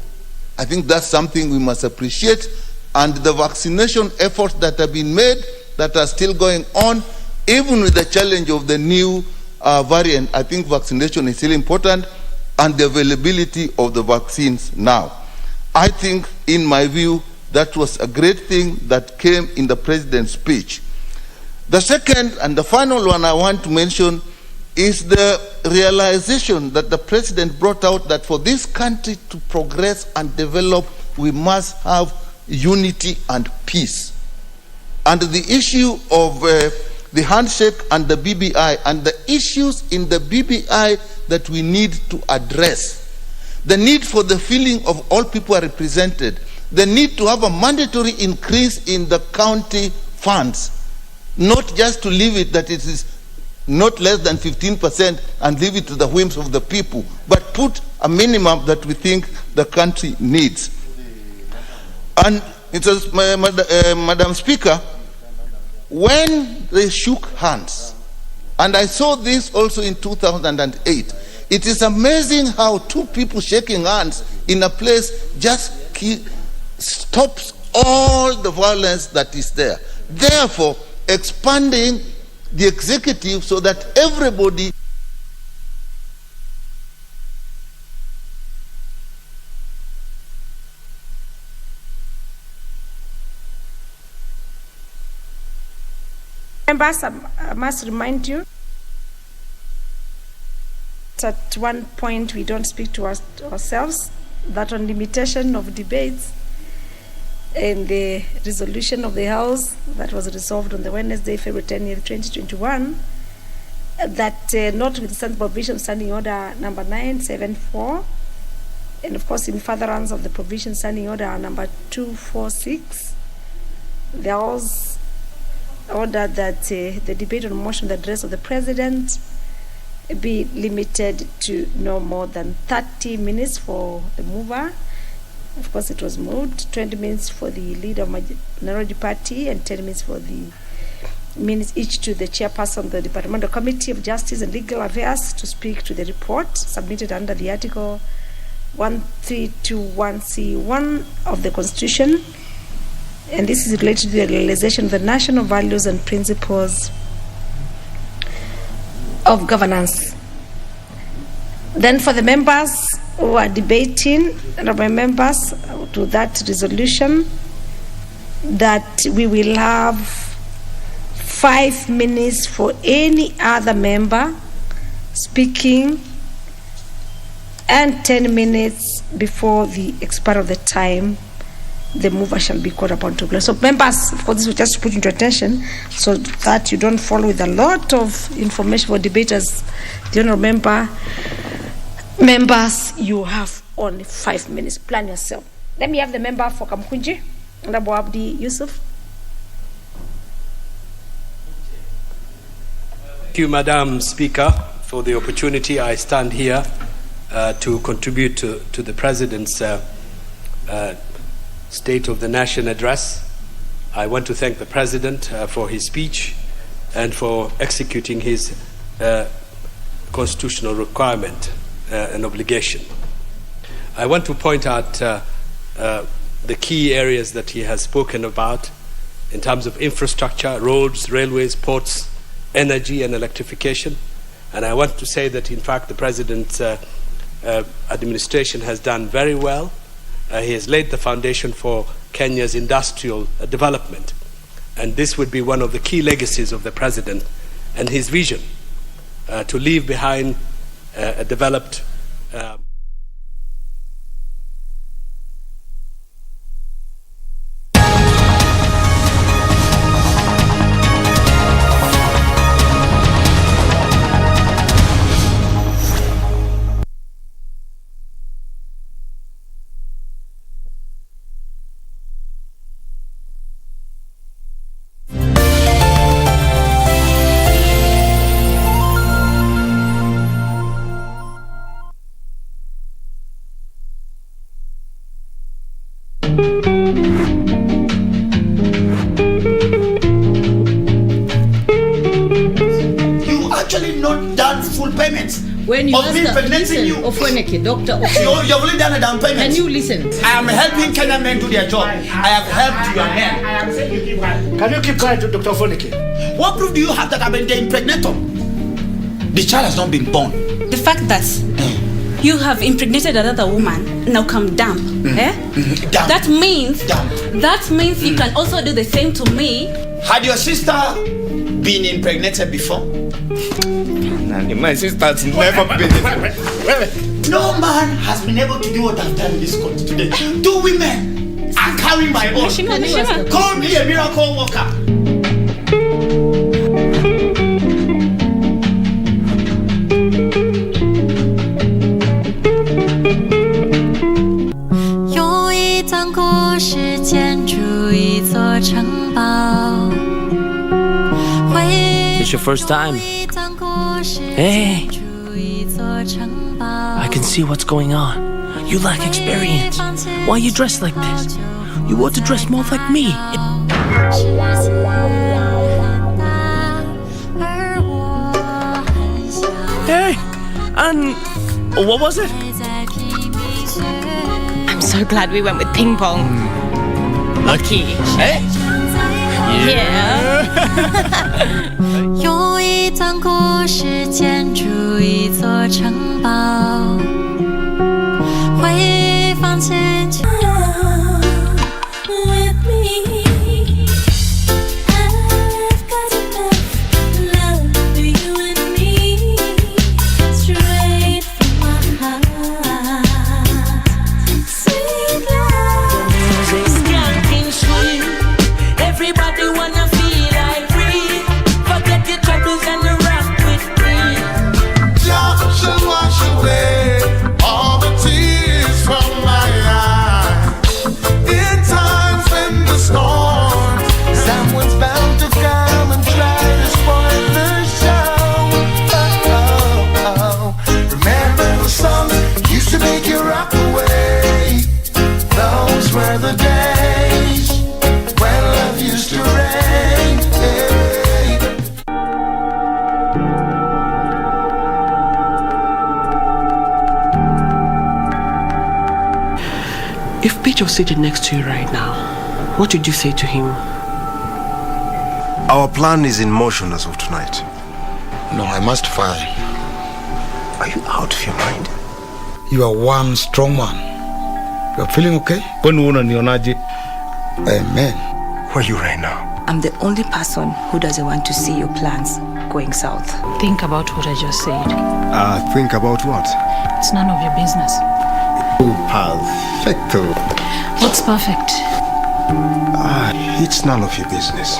I think that's something we must appreciate, and the vaccination efforts that have been made, that are still going on, even with the challenge of the new variant, I think vaccination is still important, and the availability of the vaccines now. I think, in my view, that was a great thing that came in the President's speech. The second and the final one I want to mention is the realization that the president brought out that for this country to progress and develop, we must have unity and peace. And the issue of the handshake and the BBI and the issues in the BBI that we need to address, the need for the feeling of all people are represented, the need to have a mandatory increase in the county funds, not just to leave it that it is not less than 15% and leave it to the whims of the people, but put a minimum that we think the country needs. And it was, Madam Speaker, when they shook hands, and I saw this also in 2008, it is amazing how two people shaking hands in a place just stops all the violence that is there. Therefore, expanding the executive so that everybody Members, I must remind you that at one point we don't speak to ourselves, that on limitation of debates and the resolution of the House that was resolved on the Wednesday, February 10, 2021, that notwithstanding provision standing order number 974, and of course in furtherance of the provision standing order number 246, the House ordered that the debate on motion, the address of the President, be limited to no more than 30 minutes for the mover. Of course, it was moved, 20 minutes for the leader of minority party and 10 minutes for the minutes each to the chairperson of the Departmental Committee of Justice and Legal Affairs to speak to the report submitted under the Article 1321C1 of the Constitution. And this is related to the realization of the national values and principles of governance. Then for the members who are debating, members, to that resolution, that we will have 5 minutes for any other member speaking and 10 minutes before the expiry of the time the mover shall be called upon to close. So members, of course, this will just put into attention so that you don't follow with a lot of information for debaters. The honorable members, you have only 5 minutes. Plan yourself. Let me have the member for Kamkunji, Honorable Abdi Yusuf. Thank you, Madam Speaker, for the opportunity. I stand here to contribute to the President's State of the Nation address. I want to thank the President for his speech and for executing his constitutional requirement and obligation. I want to point out the key areas that he has spoken about in terms of infrastructure, roads, railways, ports, energy and electrification. And I want to say that in fact the President's administration has done very well. He has laid the foundation for Kenya's industrial development. And this would be one of the key legacies of the President and his vision to leave behind a developed when you ask listen, you. Doctor, you've only done a down payment. Can you listen? I am helping Kenyan men do their job. I have helped your men. I am saying you keep quiet. Can you keep quiet, Dr. Ofoneke? What proof do you have that I've been the impregnator? The child has not been born. The fact that you have impregnated another woman, now come damp. Damp. That means you can also do the same to me. Had your sister been impregnated before? My sister's never been. No man has been able to do what I've done in this court today. 2 women are carrying my own. Call me a miracle worker. It's your first time. Hey, I can see what's going on. You lack experience. Why are you dressed like this? You ought to dress more like me. Hey, and what was it? I'm so glad we went with ping pong. Lucky. Hey? Yeah. 有一段故事建筑一座城堡，会放进去。If Peter was sitting next to you right now, what would you say to him? Our plan is in motion as of tonight. No, I must fire. Are you out of your mind? You are one strong man. You are feeling okay? Amen. Where are you right now? I'm the only person who doesn't want to see your plans going south. Think about what I just said. Think about what? It's none of your business. Perfecto. What's perfect? It's none of your business.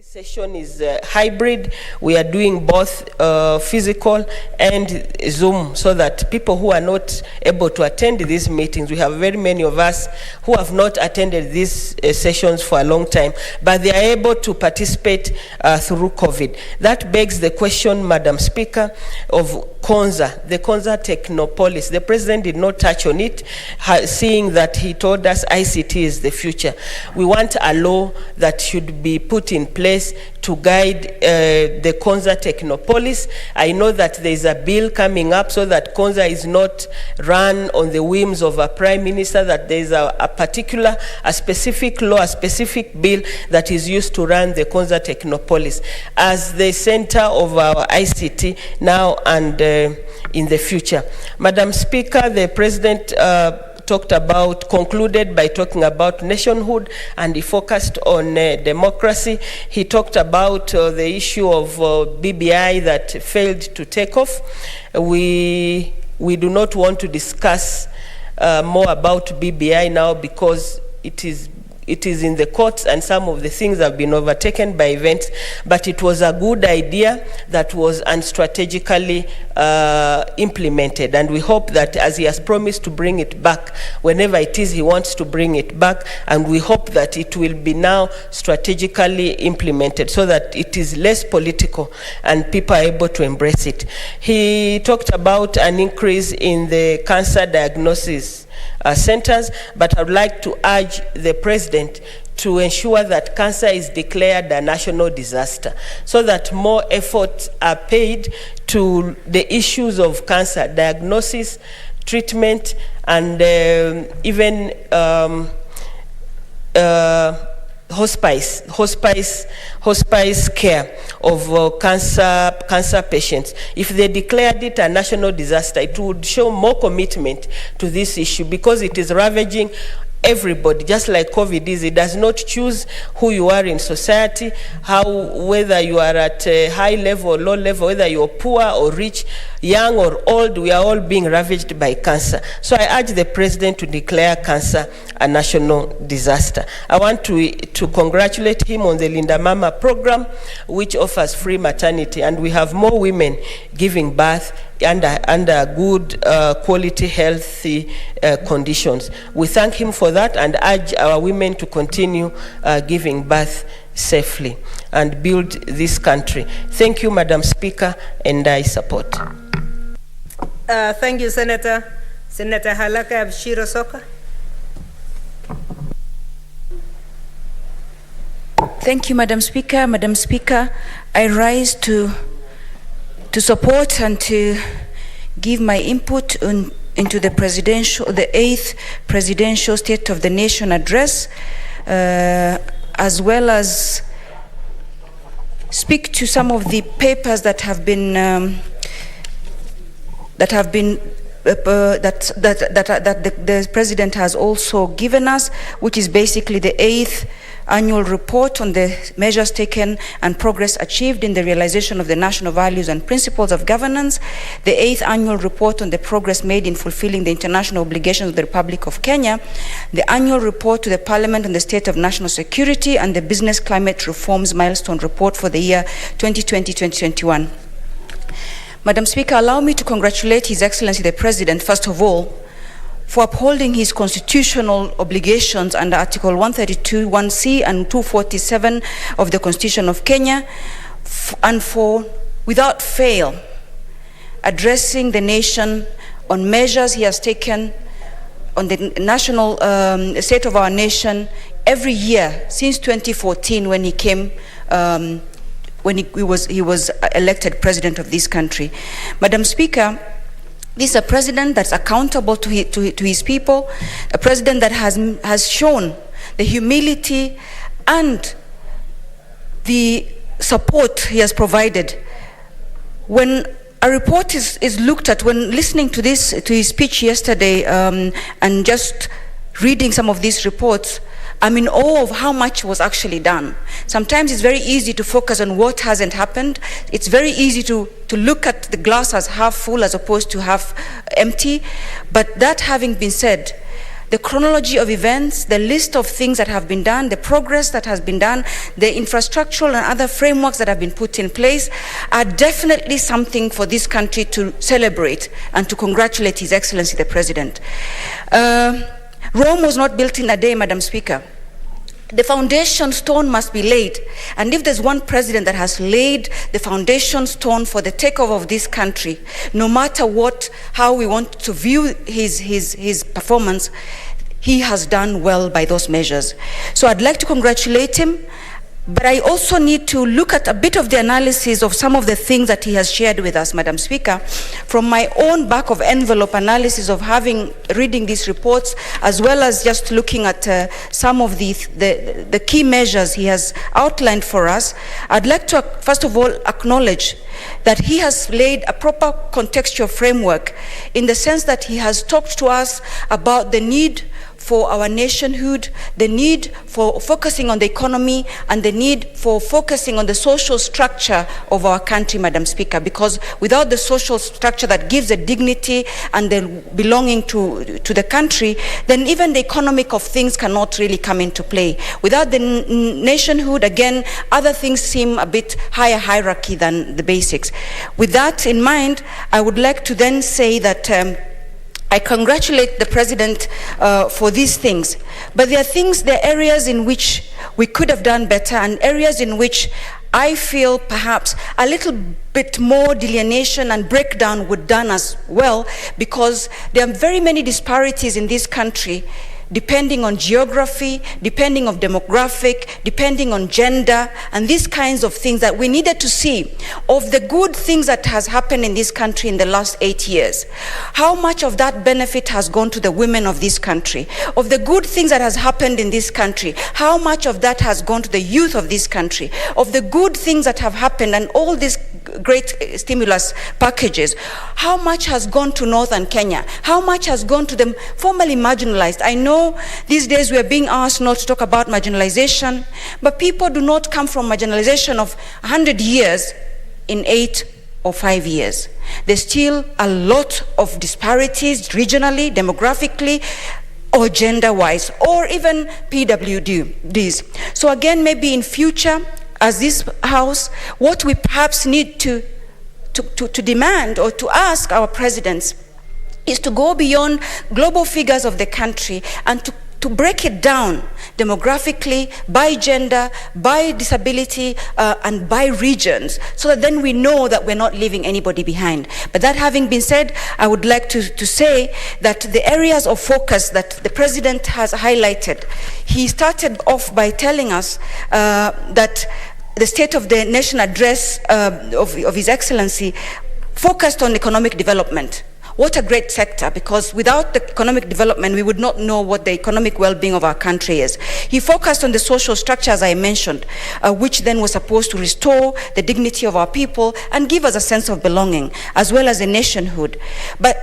Session is hybrid. We are doing both physical and Zoom so that people who are not able to attend these meetings, we have very many of us who have not attended these sessions for a long time, but they are able to participate through COVID. That begs the question, Madam Speaker, of Konza, the Konza Technopolis. The President did not touch on it, seeing that he told us ICT is the future. We want a law that should be put in place to guide the Konza Technopolis. I know that there is a bill coming up so that Konza is not run on the whims of a prime minister, that there is a specific law, a specific bill that is used to run the Konza Technopolis as the center of our ICT now and in the future. Madam Speaker, the President concluded by talking about nationhood, and he focused on democracy. He talked about the issue of BBI that failed to take off. We do not want to discuss more about BBI now because it is it is in the courts and some of the things have been overtaken by events, but it was a good idea that was unstrategically implemented, and we hope that as he has promised to bring it back whenever it is he wants to bring it back, and we hope that it will be now strategically implemented so that it is less political and people are able to embrace it. He talked about an increase in the cancer diagnosis centers, but I would like to urge the President to ensure that cancer is declared a national disaster so that more efforts are paid to the issues of cancer diagnosis, treatment, and even hospice care of cancer patients. If they declared it a national disaster, it would show more commitment to this issue because it is ravaging everybody, just like COVID is. It does not choose who you are in society, whether you are at a high level or low level, whether you're poor or rich, young or old, we are all being ravaged by cancer. So I urge the President to declare cancer a national disaster. I want to congratulate him on the Linda Mama program, which offers free maternity, and we have more women giving birth under good quality healthy conditions. We thank him for that and urge our women to continue giving birth safely and build this country. Thank you, Madam Speaker, and I support. Thank you, Senator. Senator Halaka Abshiro Soka. Thank you, Madam Speaker. Madam Speaker, I rise to support and to give my input into the 8th Presidential State of the Nation Address, as well as speak to some of the papers that the President has also given us, which is basically the 8th annual report on the measures taken and progress achieved in the realization of the national values and principles of governance, the 8th annual report on the progress made in fulfilling the international obligations of the Republic of Kenya, the annual report to the Parliament on the state of national security, and the business climate reforms milestone report for the year 2020-2021. Madam Speaker, allow me to congratulate His Excellency the President, first of all, for upholding his constitutional obligations under Article 132, 1C and 247 of the Constitution of Kenya, and for, without fail, addressing the nation on measures he has taken on the national state of our nation every year since 2014 when he came when he was elected president of this country. Madam Speaker, this is a president that's accountable to his people, a president that has shown the humility and the support he has provided. When a report is looked at, when listening to his speech yesterday and just reading some of these reports, I'm in awe of how much was actually done. Sometimes it's very easy to focus on what hasn't happened. It's very easy to look at the glass as half full as opposed to half empty. But that having been said, the chronology of events, the list of things that have been done, the progress that has been done, the infrastructural and other frameworks that have been put in place are definitely something for this country to celebrate and to congratulate His Excellency the President. Rome was not built in a day, Madam Speaker. The foundation stone must be laid. And if there's one president that has laid the foundation stone for the takeover of this country, no matter how we want to view his performance, he has done well by those measures. So I'd like to congratulate him, but I also need to look at a bit of the analysis of some of the things that he has shared with us, Madam Speaker, from my own back of envelope analysis of reading these reports, as well as just looking at some of the key measures he has outlined for us. I'd like to, first of all, acknowledge that he has laid a proper contextual framework in the sense that he has talked to us about the need for our nationhood, the need for focusing on the economy, and the need for focusing on the social structure of our country, Madam Speaker, because without the social structure that gives a dignity and the belonging to the country, then even the economic of things cannot really come into play. Without the nationhood, again, other things seem a bit higher hierarchy than the basics. With that in mind, I would like to then say that I congratulate the President for these things, but there are areas in which we could have done better, and areas in which I feel perhaps a little bit more delineation and breakdown would done as well, because there are very many disparities in this country, depending on geography, depending on demographic, depending on gender, and these kinds of things that we needed to see of the good things that has happened in this country in the last 8 years. How much of that benefit has gone to the women of this country? Of the good things that has happened in this country, how much of that has gone to the youth of this country? Of the good things that have happened and all these great stimulus packages, how much has gone to Northern Kenya? How much has gone to the formerly marginalized? I know these days we are being asked not to talk about marginalization, but people do not come from marginalization of 100 years in 8 or 5 years. There's still a lot of disparities regionally, demographically, or gender-wise, or even PWDs. So again, maybe in future, as this House, what we perhaps need to demand or to ask our presidents is to go beyond global figures of the country and to break it down demographically, by gender, by disability, and by regions, so that then we know that we're not leaving anybody behind. But that having been said, I would like to say that the areas of focus that the President has highlighted, he started off by telling us that the State of the Nation address of His Excellency focused on economic development. What a great sector, because without the economic development, we would not know what the economic well-being of our country is. He focused on the social structure, as I mentioned, which then was supposed to restore the dignity of our people and give us a sense of belonging, as well as a nationhood. But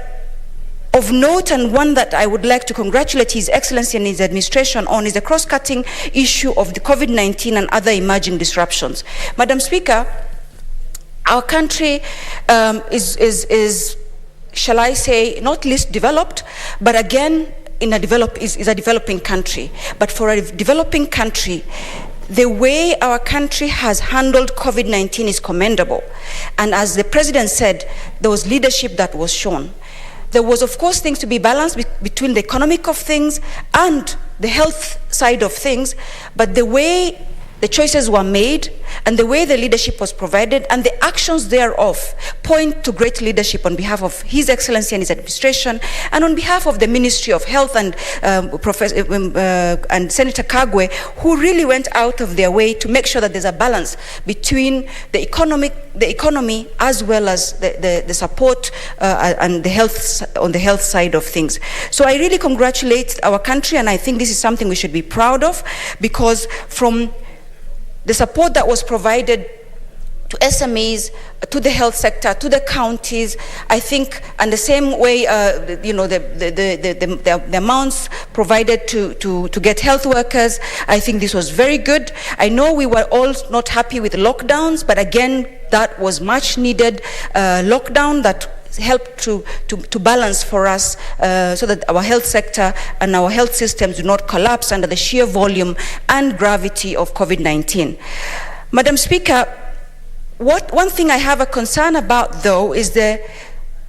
of note, and one that I would like to congratulate His Excellency and his administration on, is the cross-cutting issue of the COVID-19 and other emerging disruptions. Madam Speaker, our country is, shall I say, not least developed, but again, is a developing country. But for a developing country, the way our country has handled COVID-19 is commendable. And as the President said, there was leadership that was shown. There was, of course, things to be balanced between the economic of things and the health side of things, but the way the choices were made and the way the leadership was provided and the actions thereof point to great leadership on behalf of His Excellency and his administration, and on behalf of the Ministry of Health and Senator Kagwe, who really went out of their way to make sure that there's a balance between the economy as well as the support and the health, on the health side of things. So I really congratulate our country, and I think this is something we should be proud of, because from the support that was provided to SMEs, to the health sector, to the counties, I think, and the same way, the amounts provided to get health workers, I think this was very good. I know we were all not happy with lockdowns, but again, that was much needed lockdown that helped to balance for us so that our health sector and our health systems do not collapse under the sheer volume and gravity of COVID-19. Madam Speaker, one thing I have a concern about, though, is the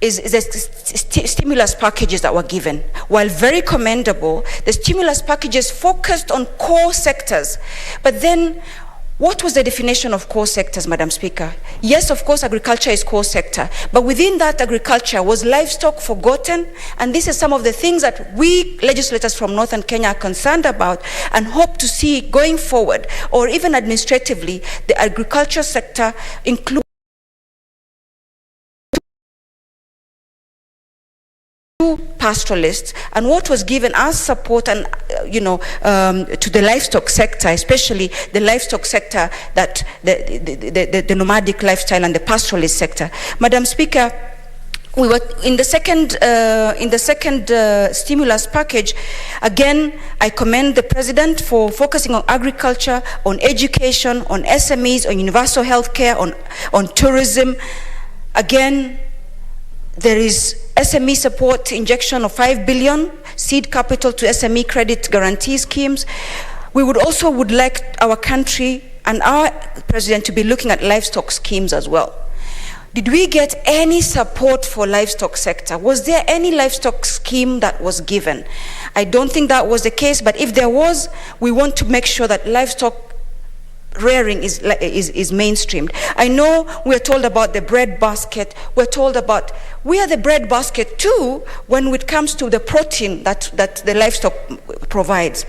stimulus packages that were given. While very commendable, the stimulus packages focused on core sectors, but then what was the definition of core sectors, Madam Speaker? Yes, of course, agriculture is core sector, but within that agriculture, was livestock forgotten? And this is some of the things that we legislators from Northern Kenya are concerned about and hope to see going forward, or even administratively, the agriculture sector include pastoralists, and what was given as support and to the livestock sector, especially the livestock sector, that the nomadic lifestyle and the pastoralist sector. Madam Speaker, we were in the second stimulus package. Again, I commend the president for focusing on agriculture, on education, on SMEs, on universal health care, on tourism. Again, there is SME support injection of 5 billion, seed capital to SME credit guarantee schemes. We would like our country and our president to be looking at livestock schemes as well. Did we get any support for livestock sector? Was there any livestock scheme that was given? I don't think that was the case, but if there was, we want to make sure that livestock rearing is mainstreamed. I know we're told about the bread basket. We are the bread basket too when it comes to the protein that the livestock provides.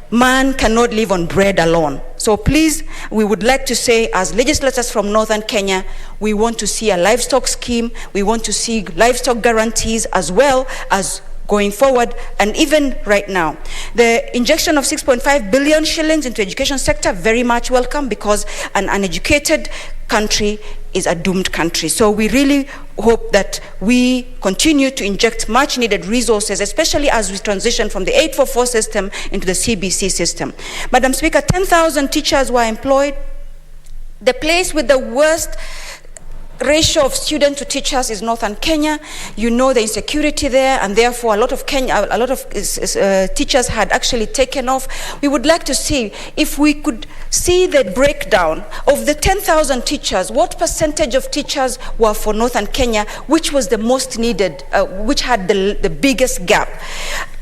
Man cannot live on bread alone. So please, we would like to say, as legislators from Northern Kenya, we want to see a livestock scheme. We want to see livestock guarantees as well as going forward, and even right now. The injection of 6.5 billion shillings into education sector, very much welcome, because an uneducated country is a doomed country. So we really hope that we continue to inject much needed resources, especially as we transition from the 844 system into the KBC system. Madam Speaker, 10,000 teachers were employed. The place with the worst ratio of students to teachers is Northern Kenya. You know the insecurity there, and therefore a lot of teachers had actually taken off. We would like to see if we could see the breakdown of the 10,000 teachers. What percentage of teachers were for Northern Kenya, which was the most needed, which had the biggest gap?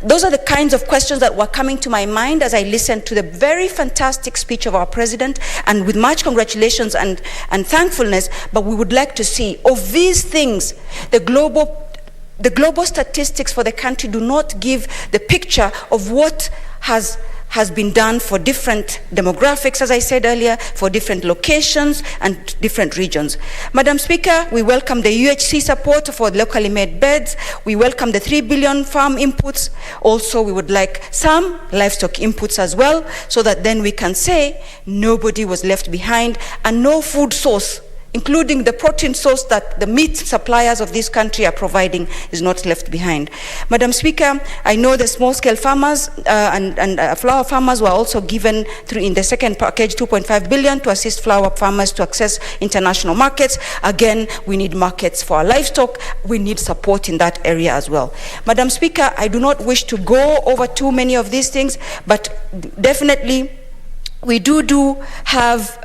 Those are the kinds of questions that were coming to my mind as I listened to the very fantastic speech of our president, and with much congratulations and thankfulness. But we would like to see, of these things, the global statistics for the country do not give the picture of what has been done for different demographics, as I said earlier, for different locations and different regions. Madam Speaker, we welcome the UHC support for locally made beds. We welcome the 3 billion farm inputs. Also, we would like some livestock inputs as well, so that then we can say nobody was left behind, and no food source, including the protein source that the meat suppliers of this country are providing, is not left behind. Madam Speaker, I know the small-scale farmers and flour farmers were also given in the second package 2.5 billion to assist flour farmers to access international markets. Again, we need markets for our livestock. We need support in that area as well. Madam Speaker, I do not wish to go over too many of these things, but definitely we do have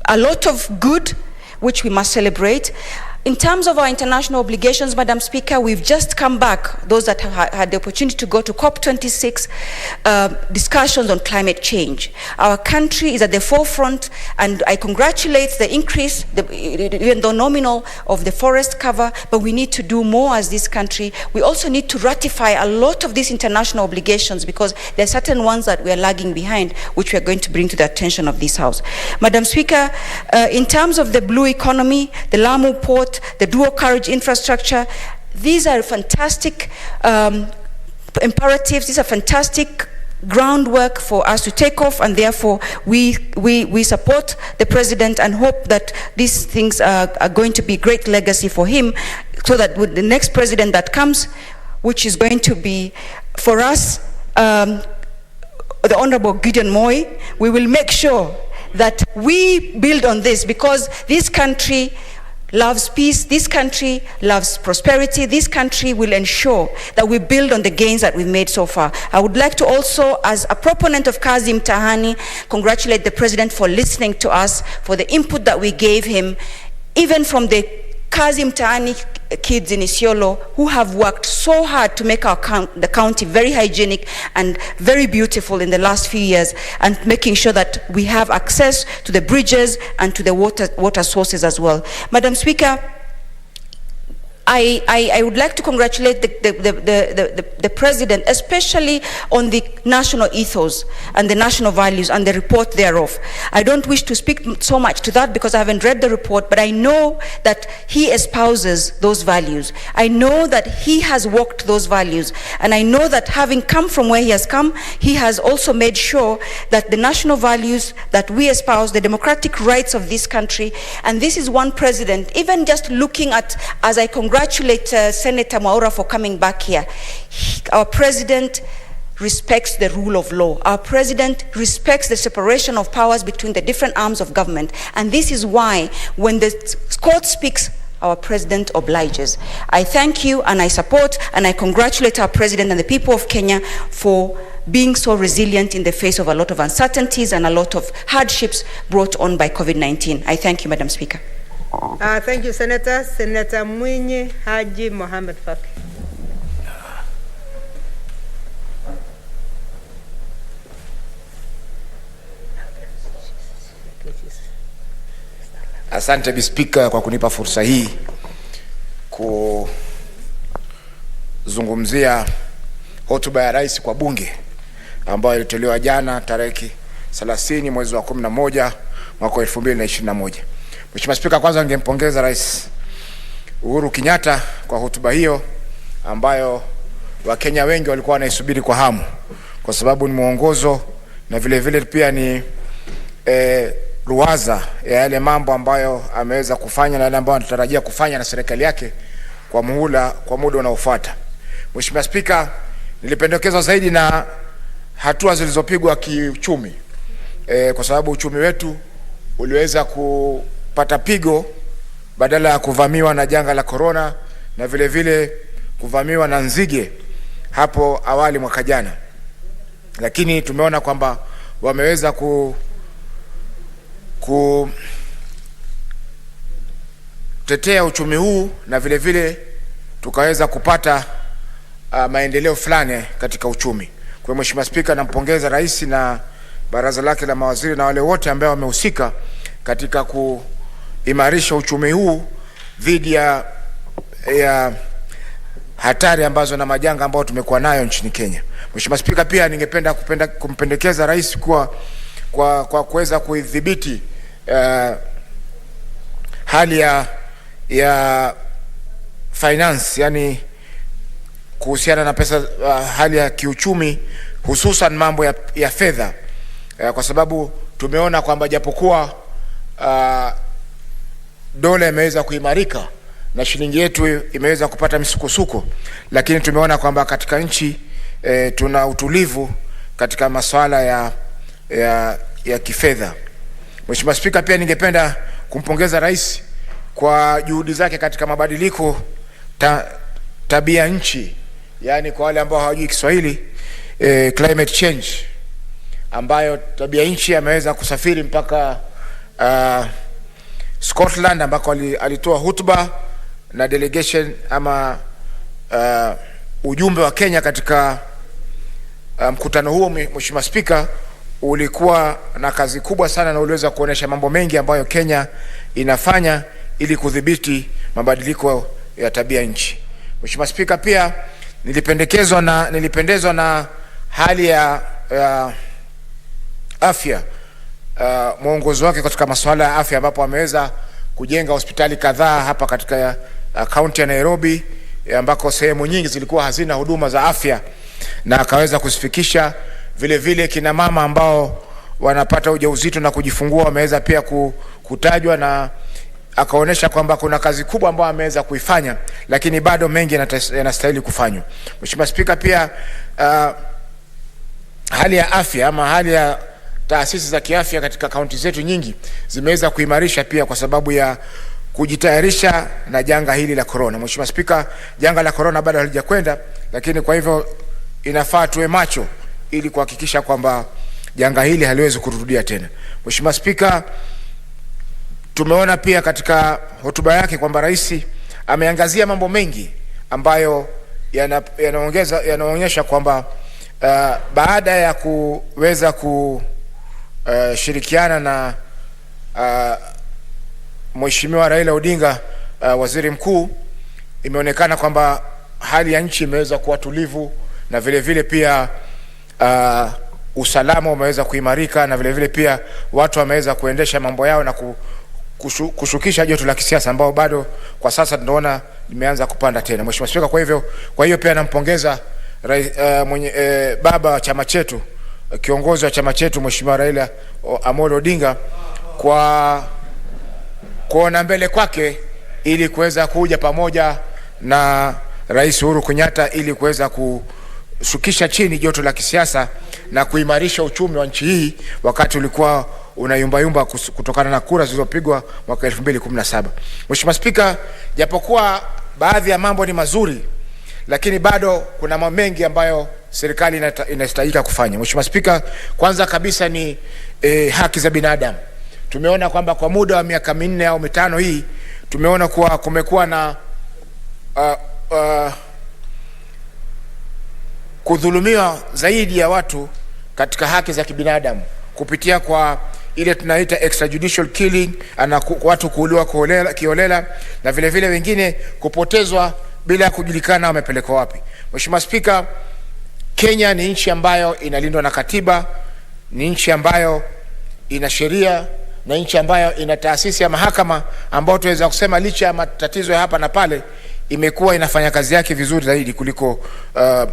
a lot of good, which we must celebrate. In terms of our international obligations, Madam Speaker, we've just come back, those that have had the opportunity to go to COP26, discussions on climate change. Our country is at the forefront, and I congratulate the increase, even though nominal, of the forest cover, but we need to do more as this country. We also need to ratify a lot of these international obligations, because there are certain ones that we are lagging behind, which we are going to bring to the attention of this House. Madam Speaker, in terms of the blue economy, the Lamu Port, the dual carriage infrastructure, these are fantastic imperatives. These are fantastic groundwork for us to take off, and therefore we support the president and hope that these things are going to be great legacy for him, so that with the next president that comes, which is going to be for us the Honorable Gideon Moi, we will make sure that we build on this, because this country loves peace, this country loves prosperity, this country will ensure that we build on the gains that we've made so far. I would like to also, as a proponent of Kazi Mtahani, congratulate the president for listening to us, for the input that we gave him, even from the Kazi Mtahani kids in Isiolo, who have worked so hard to make the county very hygienic and very beautiful in the last few years, and making sure that we have access to the bridges and to the water sources as well. Madam Speaker, I would like to congratulate the president, especially on the national ethos and the national values and the report thereof. I don't wish to speak so much to that because I haven't read the report, but I know that he espouses those values. I know that he has walked those values, and I know that having come from where he has come, he has also made sure that the national values that we espouse, the democratic rights of this country, and this is one president, even just looking at, as I congratulate congratulate Senator Maura for coming back here. Our president respects the rule of law. Our president respects the separation of powers between the different arms of government. And this is why when the court speaks, our president obliges. I thank you and I support and I congratulate our president and the people of Kenya for being so resilient in the face of a lot of uncertainties and a lot of hardships brought on by COVID-19. I thank you, Madam Speaker. Thank you, Senator. Senator Mwinyi Haji Mohamed Faki. Asante Bispika kwa kunipa fursa hii kuzungumzia hotuba ya rais kwa bunge ambayo ilitolewa jana tarehe 30 mwezi wa 11 mwaka 2021. Mheshimiwa Spika, kwanza ningempongeza Rais Uhuru Kenyatta kwa hotuba hiyo ambayo Wakenya wengi walikuwa wanaisubiri kwa hamu, kwa sababu ni mwongozo na vile vile pia ni ruwaza ya yale mambo ambayo ameweza kufanya na yale ambayo anatarajia kufanya na serikali yake kwa muda unaofuata. Mheshimiwa Spika, nilipendekezwa zaidi na hatua zilizopigwa kiuchumi, kwa sababu uchumi wetu uliweza kupata pigo badala ya kuvamiwa na janga la corona na vile vile kuvamiwa na nzige hapo awali mwaka jana. Lakini tumeona kwamba wameweza kutetea uchumi huu na vile vile tukaweza kupata maendeleo fulani katika uchumi. Kwa Mheshimiwa Spika, nampongeza rais na baraza lake la mawaziri na wale wote ambao wamehusika katika kuimarisha uchumi huu dhidi ya hatari ambazo na majanga ambayo tumekuwa nayo nchini Kenya. Mheshimiwa Spika, pia ningependa kumpendekeza rais kwa kuweza kuidhibiti hali ya finance, yani kuhusiana na pesa, hali ya kiuchumi, hususan mambo ya fedha, kwa sababu tumeona kwamba japokuwa dola imeweza kuimarika na shilingi yetu imeweza kupata misukosuko, lakini tumeona kwamba katika nchi tuna utulivu katika masuala ya kifedha. Mheshimiwa Spika, pia ningependa kumpongeza rais kwa juhudi zake katika mabadiliko tabia nchi, yani kwa wale ambao hawajui Kiswahili, climate change, ambayo tabia nchi ameweza kusafiri mpaka Scotland ambako alitoa hotuba na delegation ama ujumbe wa Kenya katika mkutano huo. Mheshimiwa Spika, ulikuwa na kazi kubwa sana na uliweza kuonesha mambo mengi ambayo Kenya inafanya ili kudhibiti mabadiliko ya tabia nchi. Mheshimiwa Spika, pia nilipendezwa na hali ya afya, mwongozo wake katika masuala ya afya, ambapo ameweza kujenga hospitali kadhaa hapa katika kaunti ya Nairobi ambako sehemu nyingi zilikuwa hazina huduma za afya, na akaweza kusifikisha. Vile vile kina mama ambao wanapata ujauzito na kujifungua wameweza pia kutajwa, na akaonesha kwamba kuna kazi kubwa ambayo ameweza kuifanya, lakini bado mengi yanastahili kufanywa. Mheshimiwa Spika, pia hali ya afya ama hali ya taasisi za kiafya katika kaunti zetu nyingi zimeweza kuimarisha pia kwa sababu ya kujitayarisha na janga hili la corona. Mheshimiwa Spika, janga la corona bado halijakwenda, lakini kwa hivyo inafaa tuwe macho ili kuhakikisha kwamba janga hili haliwezi kurudia tena. Mheshimiwa Spika, tumeona pia katika hotuba yake kwamba rais ameangazia mambo mengi ambayo yanaonyesha kwamba baada ya kuweza kushirikiana na Mheshimiwa Raila Odinga, waziri mkuu, imeonekana kwamba hali ya nchi imeweza kuwa tulivu na vile vile pia usalama umeweza kuimarika na vile vile pia watu wameweza kuendesha mambo yao na kushukisha joto la kisiasa ambao bado kwa sasa tunaona limeanza kupanda tena. Mheshimiwa Spika, kwa hiyo pia nampongeza baba wa chama chetu, kiongozi wa chama chetu Mheshimiwa Raila Amolo Odinga kwa kuona mbele kwake ili kuweza kuja pamoja na Rais Uhuru Kenyatta ili kuweza kushukisha chini joto la kisiasa na kuimarisha uchumi wa nchi hii wakati ulikuwa unayumbayumba kutokana na kura zilizopigwa mwaka 2017. Mheshimiwa Spika, japokuwa baadhi ya mambo ni mazuri, lakini bado kuna mambo mengi ambayo serikali inastahili kufanya. Mheshimiwa Spika, kwanza kabisa ni haki za binadamu. Tumeona kwamba kwa muda wa miaka 4 au 5 hii tumeona kuwa kumekuwa na kudhulumiwa zaidi ya watu katika haki za kibinadamu kupitia kwa ile tunaita extrajudicial killing, ana watu kuuliwa kiholela na vile vile wengine kupotezwa bila kujulikana wamepelekwa wapi. Mheshimiwa Spika, Kenya ni nchi ambayo inalindwa na katiba, ni nchi ambayo ina sheria, na nchi ambayo ina taasisi ya mahakama ambayo tuweza kusema licha ya matatizo ya hapa na pale imekuwa inafanya kazi yake vizuri zaidi kuliko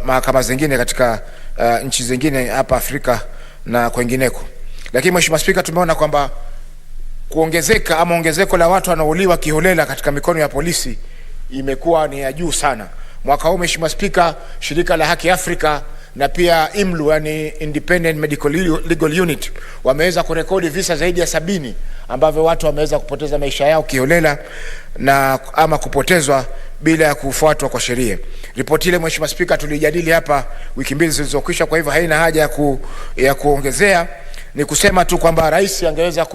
mahakama zingine katika nchi zingine hapa Afrika na kwingineko. Lakini Mheshimiwa Spika, tumeona kwamba ongezeko la watu wanaouliwa kiholela katika mikono ya polisi imekuwa ni ya juu sana. Mwaka huu Mheshimiwa Spika, shirika la Haki Afrika na pia IMLU, yani Independent Medical Legal Unit, wameweza kurekodi visa zaidi ya 70 ambavyo watu wameweza kupoteza maisha yao kiholela na ama kupotezwa bila ya kufuatwa kwa sheria. Ripoti ile Mheshimiwa Spika tulijadili hapa wiki 2 zilizokwisha, kwa hivyo haina haja ya kuongezea. Ni kusema tu kwamba rais angeweza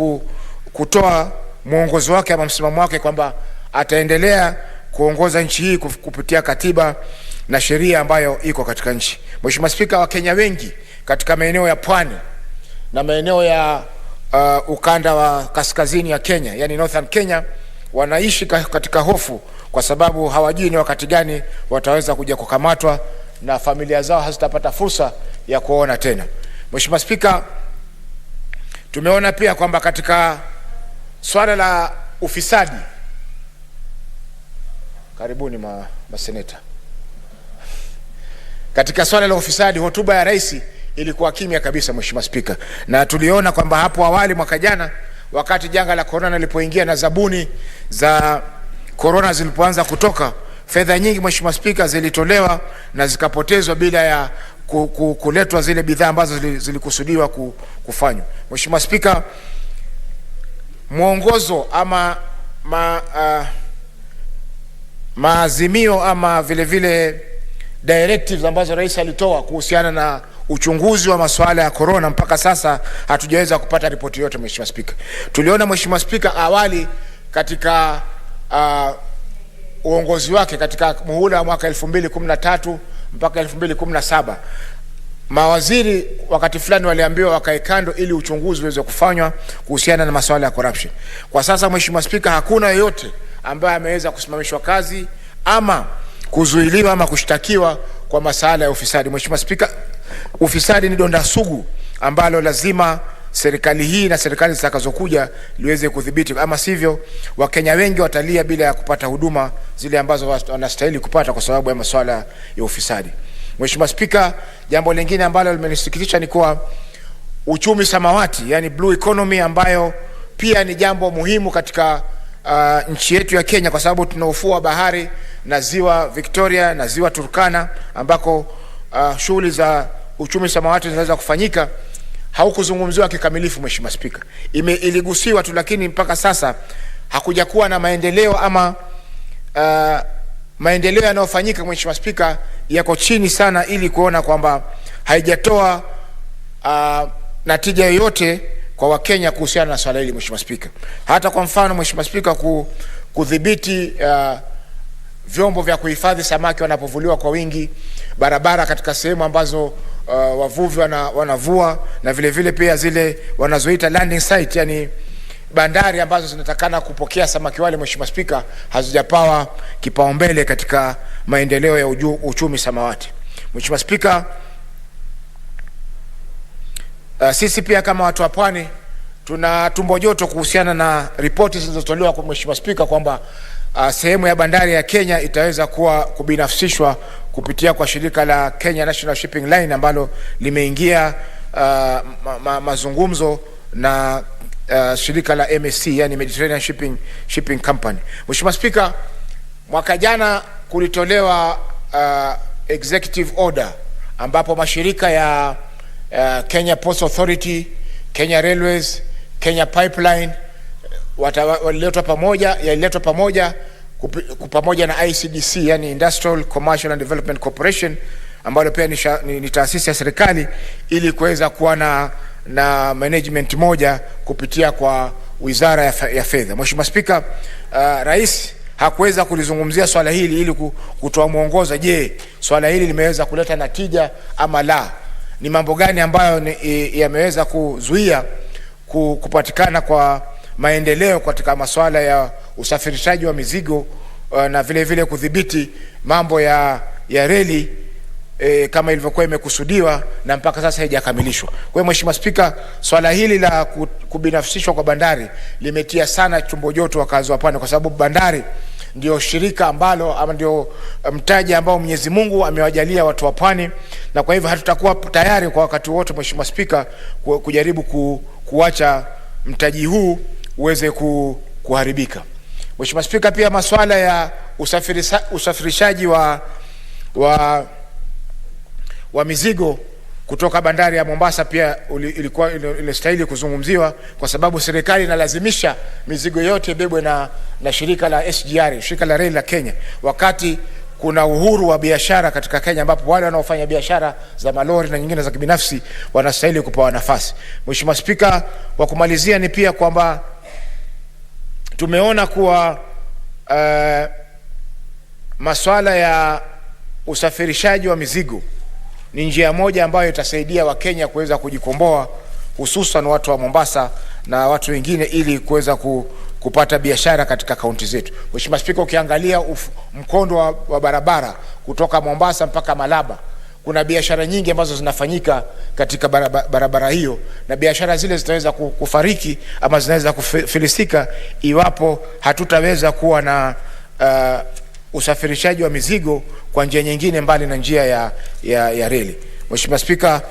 kutoa mwongozo wake ama msimamo wake kwamba ataendelea kuongoza nchi hii kupitia katiba na sheria ambayo iko katika nchi. Mheshimiwa Spika, Wakenya wengi katika maeneo ya pwani na maeneo ya ukanda wa kaskazini ya Kenya, yani Northern Kenya, wanaishi katika hofu kwa sababu hawajui ni wakati gani wataweza kuja kukamatwa na familia zao hazitapata fursa ya kuona tena. Mheshimiwa Spika, tumeona pia kwamba katika swala la ufisadi, karibuni maseneta, katika swala la ufisadi hotuba ya rais ilikuwa kimya kabisa Mheshimiwa Spika, na tuliona kwamba hapo awali mwaka jana wakati janga la corona lilipoingia na zabuni za corona zilipoanza kutoka, fedha nyingi Mheshimiwa Spika zilitolewa na zikapotezwa bila ya kuletwa zile bidhaa ambazo zilikusudiwa kufanywa. Mheshimiwa Spika, mwongozo ama maazimio ama vile vile directives ambazo rais alitoa kuhusiana na uchunguzi wa masuala ya corona, mpaka sasa hatujaweza kupata ripoti yote Mheshimiwa Spika. Tuliona Mheshimiwa Spika awali katika uongozi wake katika muhula wa mwaka 2013 mpaka 2017 mawaziri wakati fulani waliambiwa wakae kando ili uchunguzi uweze kufanywa kuhusiana na masuala ya corruption. Kwa sasa Mheshimiwa Spika, hakuna yeyote ambaye ameweza kusimamishwa kazi ama kuzuiliwa ama kushtakiwa kwa masuala ya ufisadi. Mheshimiwa Spika, ufisadi ni donda sugu ambalo lazima serikali hii na serikali zitakazokuja liweze kudhibiti, ama sivyo Wakenya wengi watalia bila ya kupata huduma zile ambazo wanastahili kupata kwa sababu ya masuala ya ufisadi. Mheshimiwa Spika, jambo lingine ambalo limenisikitisha ni kwa uchumi samawati, yani blue economy, ambayo pia ni jambo muhimu katika nchi yetu ya Kenya kwa sababu tuna ufuo wa bahari na ziwa Victoria na ziwa Turkana ambako shughuli za uchumi samawati zinaweza kufanyika. Haukuzungumziwa kikamilifu Mheshimiwa Spika. Iligusiwa tu, lakini mpaka sasa hakuja kuwa na maendeleo ama maendeleo yanayofanyika Mheshimiwa Spika yako chini sana ili kuona kwamba haijatoa natija yoyote kwa Wakenya kuhusiana na swala hili Mheshimiwa Spika. Hata kwa mfano Mheshimiwa Spika, kudhibiti vyombo vya kuhifadhi samaki wanapovuliwa kwa wingi, barabara katika sehemu ambazo wavuvi wanavua, na vile vile pia zile wanazoita landing site, yani bandari ambazo zinatakana kupokea samaki wale Mheshimiwa Spika, hazijapawa kipaumbele katika maendeleo ya uchumi samawati. Mheshimiwa Spika, sisi pia kama watu wa pwani tuna tumbo joto kuhusiana na ripoti zilizotolewa kwa Mheshimiwa Spika kwamba sehemu ya bandari ya Kenya itaweza kubinafsishwa kupitia kwa shirika la Kenya National Shipping Line ambalo limeingia mazungumzo na shirika la MSC, yani Mediterranean Shipping Company. Mheshimiwa Spika, Mwaka jana kulitolewa executive order ambapo mashirika ya Kenya Ports Authority, Kenya Railways, Kenya Pipeline waliletwa pamoja pamoja na ICDC, yani Industrial Commercial and Development Corporation, ambayo pia ni taasisi ya serikali, ili kuweza kuwa na management moja kupitia kwa Wizara ya Fedha. Mheshimiwa Spika, Rais hakuweza kulizungumzia swala hili ili kutoa mwongozo, je, swala hili limeweza kuleta natija ama la? Ni mambo gani ambayo yameweza kuzuia kupatikana kwa maendeleo katika masuala ya usafirishaji wa mizigo na vile vile kudhibiti mambo ya reli kama ilivyokuwa imekusudiwa na mpaka sasa haijakamilishwa. Kwa hiyo Mheshimiwa Spika, swala hili la kubinafsishwa kwa bandari limetia sana tumbo joto wakazi wa Pwani, kwa sababu bandari ndio shirika ambalo ama ndio mtaji ambao Mwenyezi Mungu amewajalia watu wa Pwani, na kwa hivyo hatutakuwa tayari kwa wakati wote Mheshimiwa Spika kujaribu kuacha mtaji huu uweze kuharibika. Mheshimiwa Spika, pia masuala ya usafirishaji wa mizigo kutoka bandari ya Mombasa pia ilikuwa inastahili kuzungumziwa, kwa sababu serikali inalazimisha mizigo yote bebwe na shirika la SGR, shirika la reli la Kenya, wakati kuna uhuru wa biashara katika Kenya, ambapo wale wanaofanya biashara za malori na nyingine za kibinafsi wanastahili kupewa nafasi. Mheshimiwa Spika, kwa kumalizia ni pia kwamba tumeona kuwa masuala ya usafirishaji wa mizigo ni njia moja ambayo itasaidia Wakenya kuweza kujikomboa, hususan watu wa Mombasa na watu wengine, ili kuweza kupata biashara katika kaunti zetu. Mheshimiwa Spika, ukiangalia mkondo wa barabara kutoka Mombasa mpaka Malaba, kuna biashara nyingi ambazo zinafanyika katika barabara hiyo, na biashara zile zitaweza kufariki ama zinaweza kufilisika iwapo hatutaweza kuwa na usafirishaji wa mizigo kwa njia nyingine mbali na njia ya reli. Mheshimiwa Spika,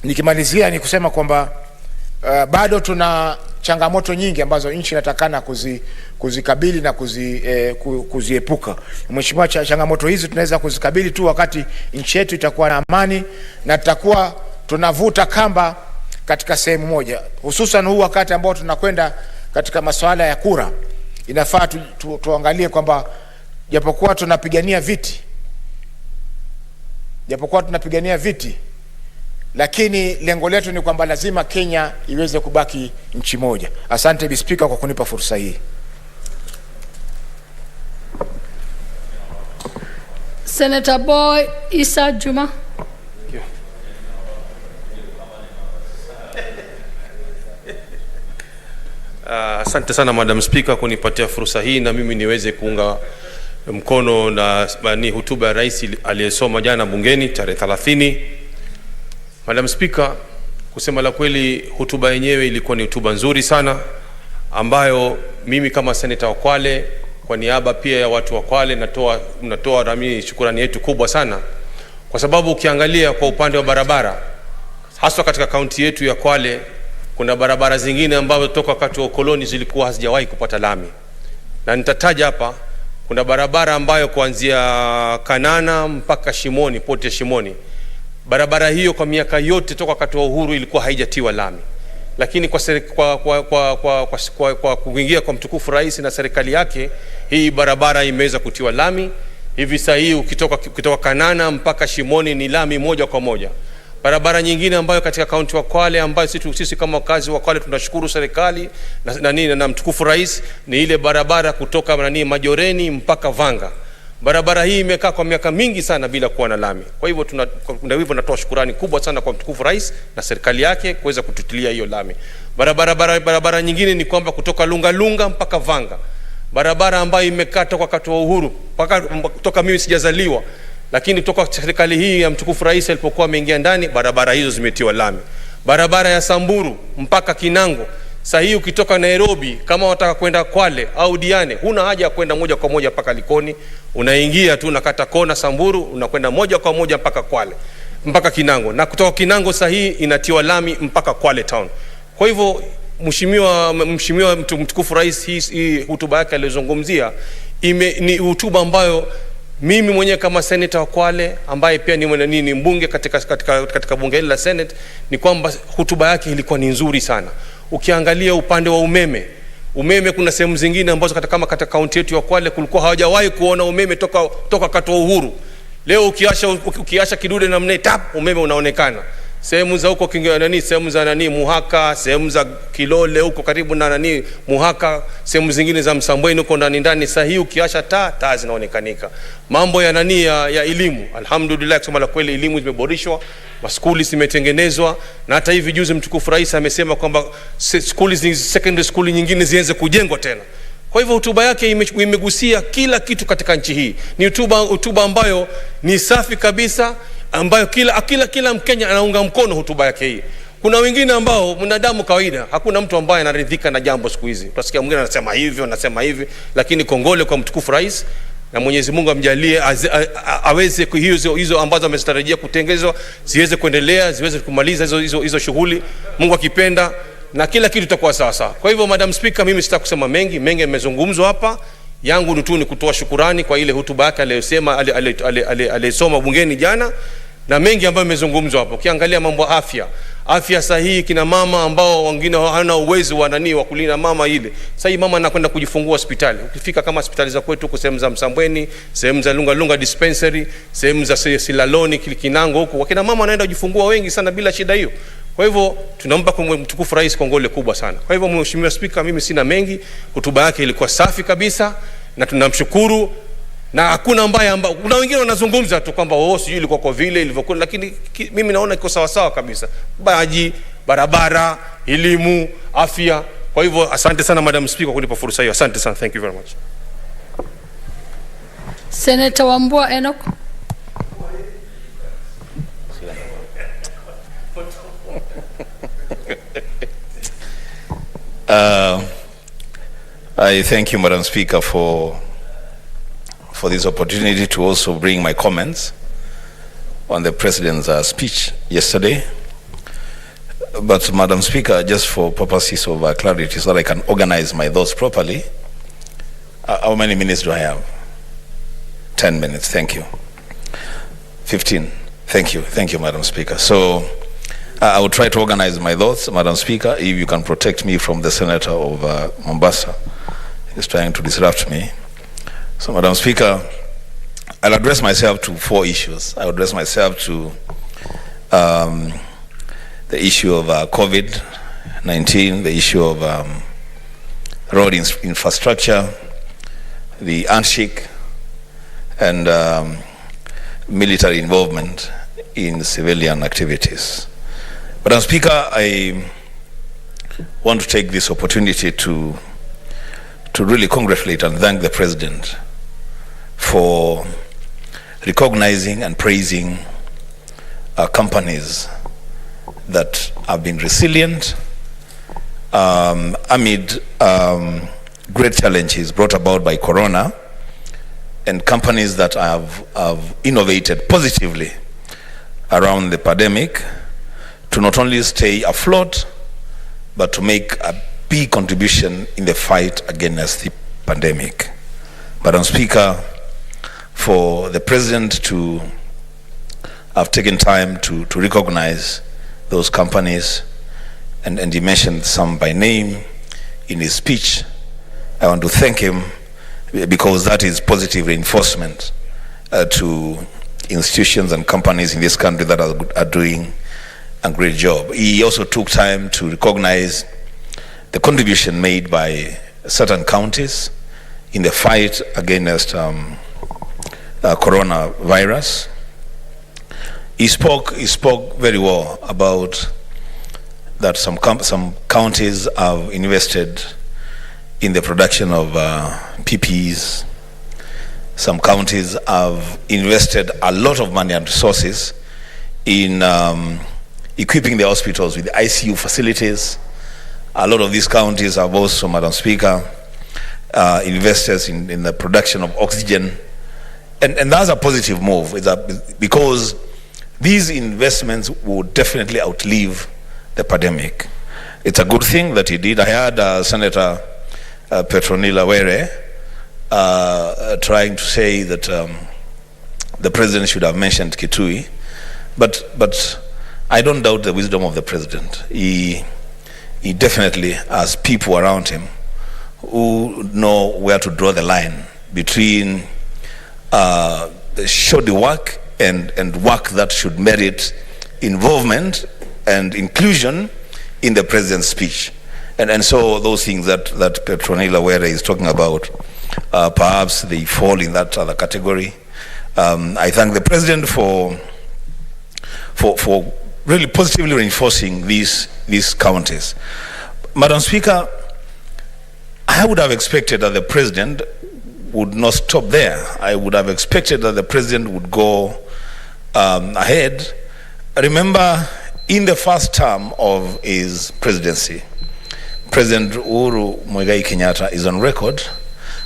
nikimalizia ni kusema kwamba bado tuna changamoto nyingi ambazo nchi inatakana kuzikabili na kuziepuka. Mheshimiwa, changamoto hizi tunaweza kuzikabili tu wakati nchi yetu itakuwa na amani na tutakuwa tunavuta kamba katika sehemu moja, hususan huu wakati ambao tunakwenda katika masuala ya kura. Inafaa tuangalie kwamba japokuwa tunapigania viti, lakini lengo letu ni kwamba lazima Kenya iweze kubaki nchi moja. Asante Bi Spika kwa kunipa fursa hii. Senator Boy Isa Juma. Asante sana Madam Speaker kunipatia fursa hii na mimi niweze kuunga mkono na hotuba ya Rais aliyesoma jana bungeni tarehe 30. Madam Speaker, kusema la kweli hotuba yenyewe ilikuwa ni hotuba nzuri sana, ambayo mimi kama seneta wa Kwale kwa niaba pia ya watu wa Kwale natoa nami shukrani yetu kubwa sana, kwa sababu ukiangalia kwa upande wa barabara, hasa katika kaunti yetu ya Kwale, kuna barabara zingine ambazo toka wakati wa ukoloni zilikuwa hazijawahi kupata lami. Na nitataja hapa, kuna barabara ambayo kuanzia Kanana mpaka Shimoni, Port Shimoni. Barabara hiyo kwa miaka yote toka wakati wa uhuru ilikuwa haijatiwa lami. Lakini kwa kuingia kwa mtukufu Rais na serikali yake, hii barabara imeweza kutiwa lami. Hivi sasa hii ukitoka Kanana mpaka Shimoni ni lami moja kwa moja. Barabara nyingine ambayo katika kaunti wa Kwale ambayo sisi kama wakazi wa Kwale tunashukuru serikali na mtukufu Rais ni ile barabara kutoka Majoreni mpaka Vanga. Barabara hii imekaa kwa miaka mingi sana bila kuwa na lami. Kwa hivyo natoa shukrani kubwa sana kwa mtukufu Rais na serikali yake kuweza kututilia hiyo lami. Barabara nyingine ni kwamba kutoka Lunga mpaka Vanga, barabara ambayo imekaa toka wakati wa uhuru toka mimi sijazaliwa, lakini toka serikali hii ya mtukufu Rais alipokuwa ameingia ndani, barabara hizo zimetiwa lami. Barabara ya Samburu mpaka Kinango, sasa hii ukitoka Nairobi kama wataka kwenda Kwale au Diani, huna haja ya kwenda moja kwa moja mpaka Likoni, unaingia tu unakata kona Samburu, unakwenda moja kwa moja mpaka Kwale, mpaka Kinango, na kutoka Kinango sasa hii inatiwa lami mpaka Kwale town. Kwa hivyo Mheshimiwa mtukufu rais, hii hotuba yake aliyozungumzia ni hotuba ambayo mimi mwenyewe kama senator wa Kwale ambaye pia ni mbunge katika bunge hili la Senate, ni kwamba hotuba yake ilikuwa ni nzuri sana. Ukiangalia upande wa umeme, kuna sehemu zingine ambazo kama katika kaunti yetu ya Kwale kulikuwa hawajawahi kuona umeme toka katoa uhuru. Leo ukiasha kidude na mne tap, umeme unaonekana. Sehemu za huko sehemu za Muhaka, sehemu za Kilole huko karibu na Muhaka, sehemu zingine za Msambweni huko ndani sahihi ukiasha taa zinaonekanika. Mambo ya ya elimu, alhamdulillah, kusema la kweli elimu zimeboreshwa, maskuli zimetengenezwa, na hata hivi juzi mtukufu rais amesema kwamba secondary school nyingine zianze kujengwa tena. Kwa hivyo hotuba yake imegusia kila kitu katika nchi hii. Ni hotuba ambayo ni safi kabisa, ambayo kila Mkenya anaunga mkono hotuba yake hii. Kuna wengine ambao mwanadamu kawaida, hakuna mtu ambaye anaridhika na jambo siku hizi. Utasikia mwingine anasema hivi, lakini kongole kwa mtukufu rais, na Mwenyezi Mungu amjalie aweze hizo ambazo amezitarajia kutengezwa ziweze kuendelea, ziweze kumaliza hizo shughuli, Mungu akipenda, na kila kitu itakuwa sawa sawa. Kwa hivyo Madam Speaker, mimi sitaki kusema mengi yamezungumzwa hapa. Yangu tu ni kutoa shukurani kwa ile hotuba yake aliyosema aliyesoma bungeni jana, na mengi ambayo yamezungumzwa hapo. Ukiangalia mambo ya afya sahihi, kina mama ambao wengine hawana uwezo wa kulinda mama ile. Sasa hii mama anakwenda kujifungua hospitali. Ukifika kama hospitali za kwetu huko sehemu za Msambweni, sehemu za Lunga dispensary, sehemu za Silaloni, Kinango huko, wakina mama wanaenda kujifungua wengi sana bila shida hiyo. Kwa hivyo tunampa kwa mtukufu rais kongole kubwa sana. Kwa hivyo Mheshimiwa Speaker, mimi sina mengi. Hotuba yake ilikuwa safi kabisa na tunamshukuru, na hakuna kuna wengine wanazungumza tu kwamba sijui ilikuwa kwa vile ilivyokuwa, lakini mimi naona iko sawa sawa kabisa. Maji, barabara, elimu, afya. Kwa hivyo asante sana Madam Speaker kunipa fursa hiyo. Asante sana. Thank you very much. Senator Wambua Enoch. I thank you, Madam Speaker, for this opportunity to also bring my comments on the President's speech yesterday. But, Madam Speaker, just for purposes of clarity, so that I can organize my thoughts properly, how many minutes do I have? 10 minutes, thank you. 15, thank you, Madam Speaker. So, I will try to organize my thoughts, Madam Speaker, if you can protect me from the Senator of Mombasa. He's trying to disrupt me. So, Madam Speaker, I'll address myself to 4 issues. I'll address myself to the issue of COVID-19, the issue of road infrastructure, the handshake, and military involvement in civilian activities. Madam Speaker, I want to take this opportunity to really congratulate and thank the President for recognizing and praising companies that have been resilient amid great challenges brought about by Corona, and companies that have innovated positively around the pandemic to not only stay afloat, but to make a big contribution in the fight against the pandemic. Madam Speaker, for the President to have taken time to recognize those companies, and he mentioned some by name in his speech, I want to thank him, because that is positive reinforcement to institutions and companies in this country that are doing a great job. He also took time to recognize the contribution made by certain counties in the fight against coronavirus. He spoke very well about that some counties have invested in the production of PPEs. Some counties have invested a lot of money and resources in equipping the hospitals with ICU facilities. A lot of these counties have also, Madam Speaker, invested in the production of oxygen. And that's a positive move, because these investments will definitely outlive the pandemic. It's a good thing that he did. I heard Senator Petronila Were trying to say that the president should have mentioned Kitui, but I don't doubt the wisdom of the president. He definitely has people around him who know where to draw the line between shoddy work and work that should merit involvement and inclusion in the president's speech. And so those things that Petronila Were is talking about, perhaps they fall in that other category. I thank the president for really positively reinforcing these counties. Madam Speaker, I would have expected that the president would not stop there. I would have expected that the president would go ahead. Remember, in the first term of his presidency, President Uhuru Muigai Kenyatta is on record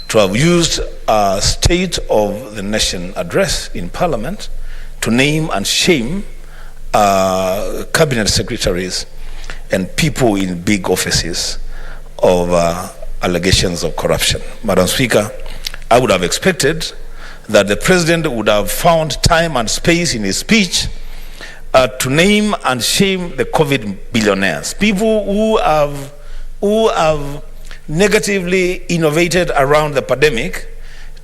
to have used a State of the Nation address in Parliament to name and shame cabinet secretaries and people in big offices of allegations of corruption. Madam Speaker, I would have expected that the president would have found time and space in his speech to name and shame the COVID billionaires, people who have negatively innovated around the pandemic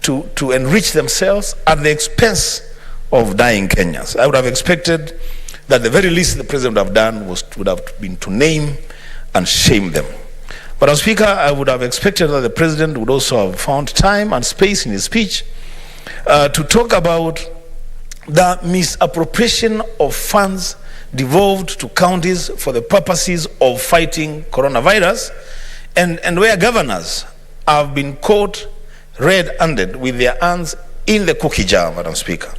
to enrich themselves at the expense of dying Kenyans. I would have expected that the very least the president would have done would have been to name and shame them. But as Speaker, I would have expected that the president would also have found time and space in his speech to talk about the misappropriation of funds devolved to counties for the purposes of fighting coronavirus, and where governors have been caught red-handed with their hands in the cookie jar, Madam Speaker,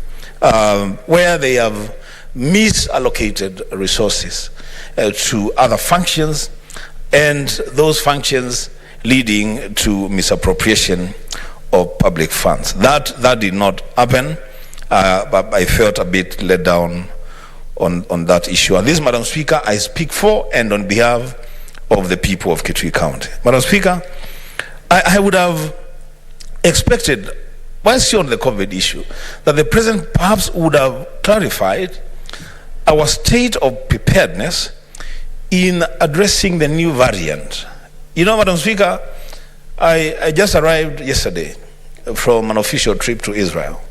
where they have misallocated resources to other functions, and those functions leading to misappropriation of public funds. That did not happen, but I felt a bit let down on that issue. And this, Madam Speaker, I speak for and on behalf of the people of Kitui County. Madam Speaker, I would have expected, whilst on the COVID issue, that the president perhaps would have clarified our state of preparedness in addressing the new variant. You know, Madam Speaker, I just arrived yesterday from an official trip to Israel,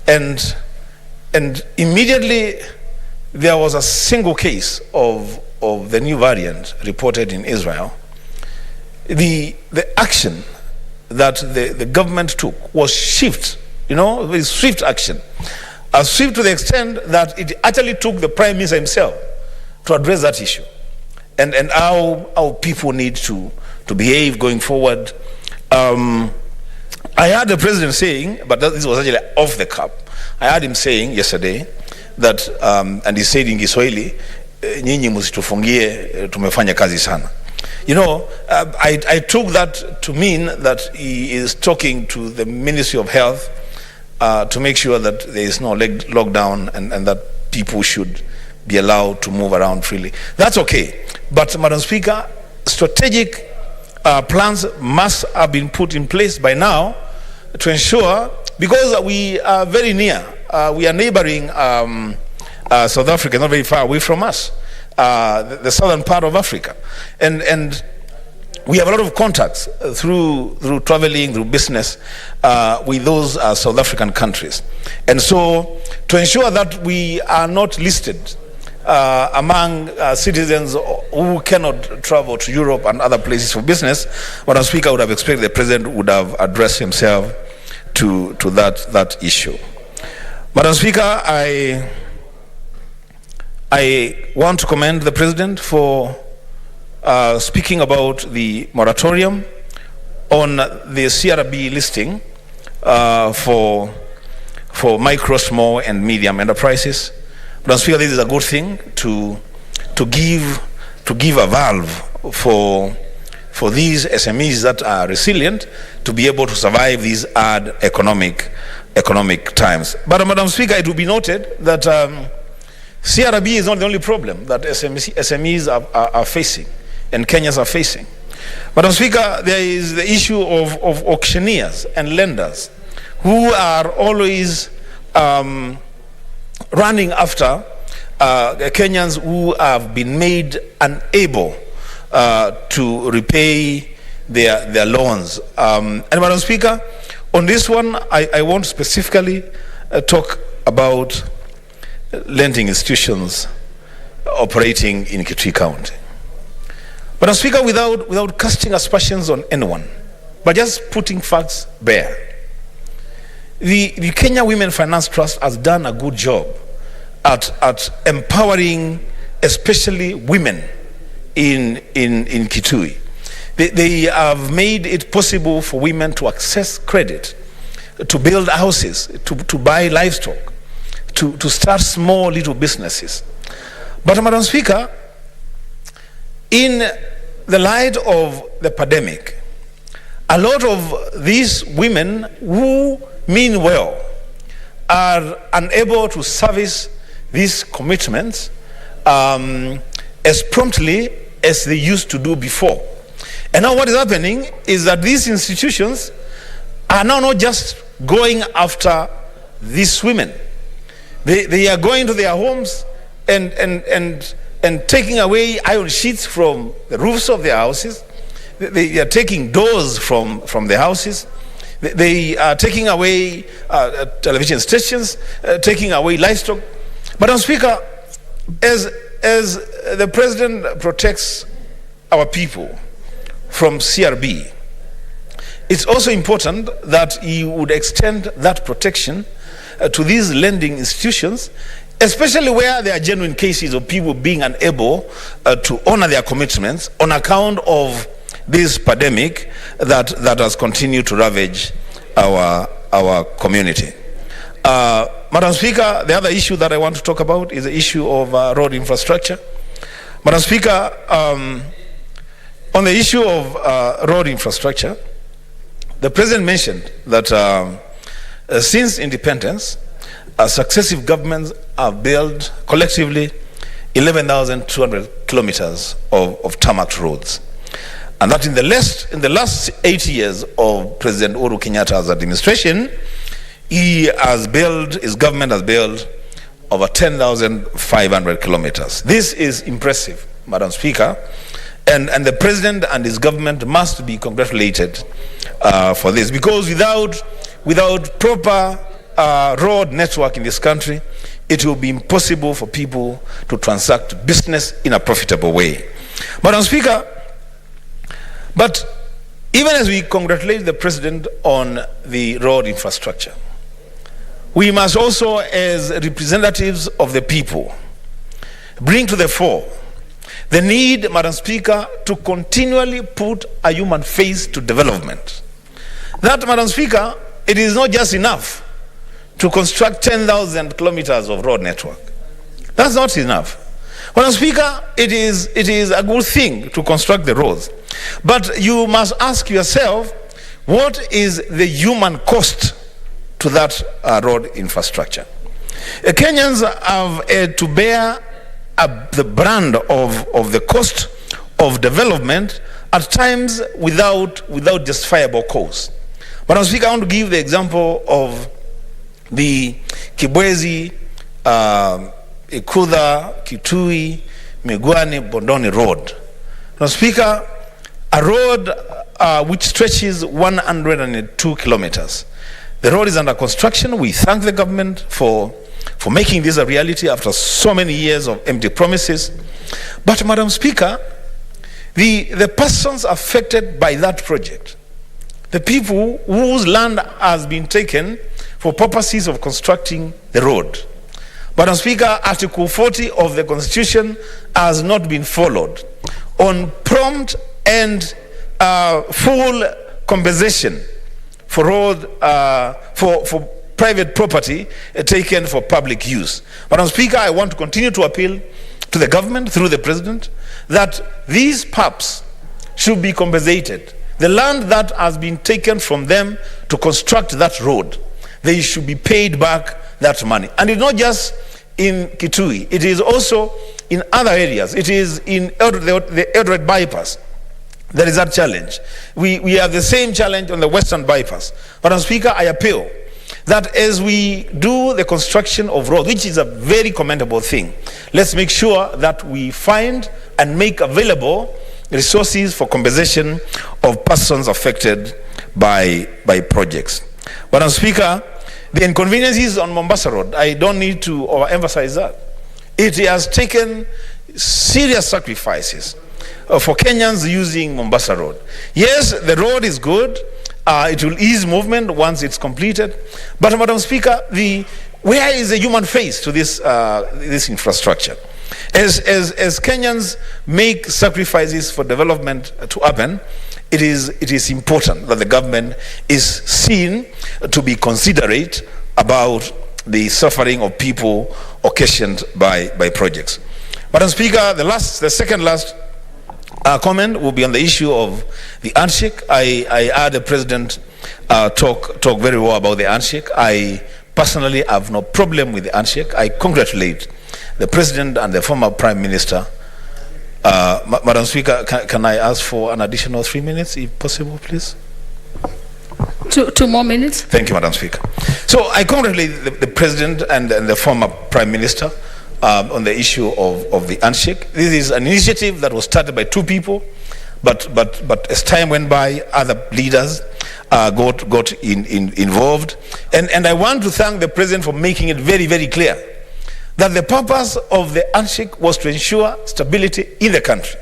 and immediately there was a single case of the new variant reported in Israel. The action that the government took was swift, very swift action. Swift to the extent that it actually took the Prime Minister himself to address that issue, and how people need to behave going forward. I heard the president saying, but this was actually off the cup, I heard him saying yesterday that, and he said in Kiswahili, nyinyi msitufungie, tumefanya kazi sana. I took that to mean that he is talking to the Ministry of Health to make sure that there is no lockdown and that people should be allowed to move around freely. That's okay. But, Madam Speaker, strategic plans must have been put in place by now to ensure, because we are very near, we are neighboring South Africa, not very far away from us, the southern part of Africa. And we have a lot of contacts through traveling, through business with those South African countries. And so to ensure that we are not listed among citizens who cannot travel to Europe and other places for business, Madam Speaker, I would have expected the president would have addressed himself to that issue. Madam Speaker, I want to commend the president for speaking about the moratorium on the CRB listing for micro, small, and medium enterprises. Madam Speaker, this is a good thing to give a valve for these SMEs that are resilient to be able to survive these hard economic times. But Madam Speaker, it will be noted that CRB is not the only problem that SMEs are facing. and Kenyans are facing. Madam Speaker, there is the issue of auctioneers and lenders who are always running after Kenyans who have been made unable to repay their loans. And Madam Speaker, on this one, I want to specifically talk about lending institutions operating in Kitui County. Madam Speaker, without casting aspersions on anyone, but just putting facts bare, the Kenya Women Finance Trust has done a good job at empowering especially women in Kitui. They have made it possible for women to access credit, to build houses, to buy livestock, to start small little businesses. But Madam Speaker, in the light of the pandemic, a lot of these women who mean well are unable to service these commitments as promptly as they used to do before. And now what is happening is that these institutions are now not just going after these women. They are going to their homes and taking away iron sheets from the roofs of their houses. They are taking doors from the houses. They are taking away television stations, taking away livestock. But Madam Speaker, as the President protects our people from CRB, it's also important that he would extend that protection to these lending institutions, especially where there are genuine cases of people being unable to honor their commitments on account of this pandemic that has continued to ravage our community. Madam Speaker, the other issue that I want to talk about is the issue of road infrastructure. Madam Speaker, on the issue of road infrastructure, the President mentioned that since independence, successive governments have built collectively 11,200 kilometers of tarmac roads. And that in the last 8 years of President Uhuru Kenyatta's administration, his government has built over 10,500 kilometers. This is impressive, Madam Speaker, and the President and his government must be congratulated for this, because without proper road network in this country, it will be impossible for people to transact business in a profitable way. Madam Speaker, but even as we congratulate the President on the road infrastructure, we must also, as representatives of the people, bring to the fore the need, Madam Speaker, to continually put a human face to development. That, Madam Speaker, it is not just enough to construct 10,000 kilometers of road network. That's not enough. Madam Speaker, it is a good thing to construct the roads, but you must ask yourself, what is the human cost to that road infrastructure? Kenyans have to bear the brand of the cost of development at times without justifiable cause. Madam Speaker, I want to give the example of the Kibwezi, Ikudha, Kitui, Migwani, Bondoni Road. Madam Speaker, a road which stretches 102 kilometers. The road is under construction. We thank the government for making this a reality after so many years of empty promises. But Madam Speaker, the persons affected by that project, the people whose land has been taken for purposes of constructing the road, Madam Speaker, Article 40 of the Constitution has not been followed on prompt and full compensation for road for private property taken for public use. Madam Speaker, I want to continue to appeal to the government through the President that these PAPs should be compensated. The land that has been taken from them to construct that road, they should be paid back that money. And it's not just in Kitui, it is also in other areas. It is in the Eldoret bypass. There is that challenge. We have the same challenge on the Western bypass. Madam Speaker, I appeal that as we do the construction of roads, which is a very commendable thing, let's make sure that we find and make available resources for compensation of persons affected by projects. Madam Speaker, the inconveniences on Mombasa Road, I don't need to overemphasize that. It has taken serious sacrifices for Kenyans using Mombasa Road. Yes, the road is good. It will ease movement once it's completed. But Madam Speaker, where is the human face to this infrastructure? As Kenyans make sacrifices for development to happen, it is important that the government is seen to be considerate about the suffering of people occasioned by projects. Madam Speaker, the second last comment will be on the issue of the handshake. I heard the President talk very well about the handshake. I personally have no problem with the handshake. I congratulate the President and the former Prime Minister. Madam Speaker, can I ask for an additional 3 minutes, if possible, please? 2 more minutes. Thank you, Madam Speaker. So I congratulate the President and the former Prime Minister on the issue of the handshake. This is an initiative that was started by 2 people, but as time went by, other leaders got involved. And I want to thank the President for making it very, very clear that the purpose of the handshake was to ensure stability in the country.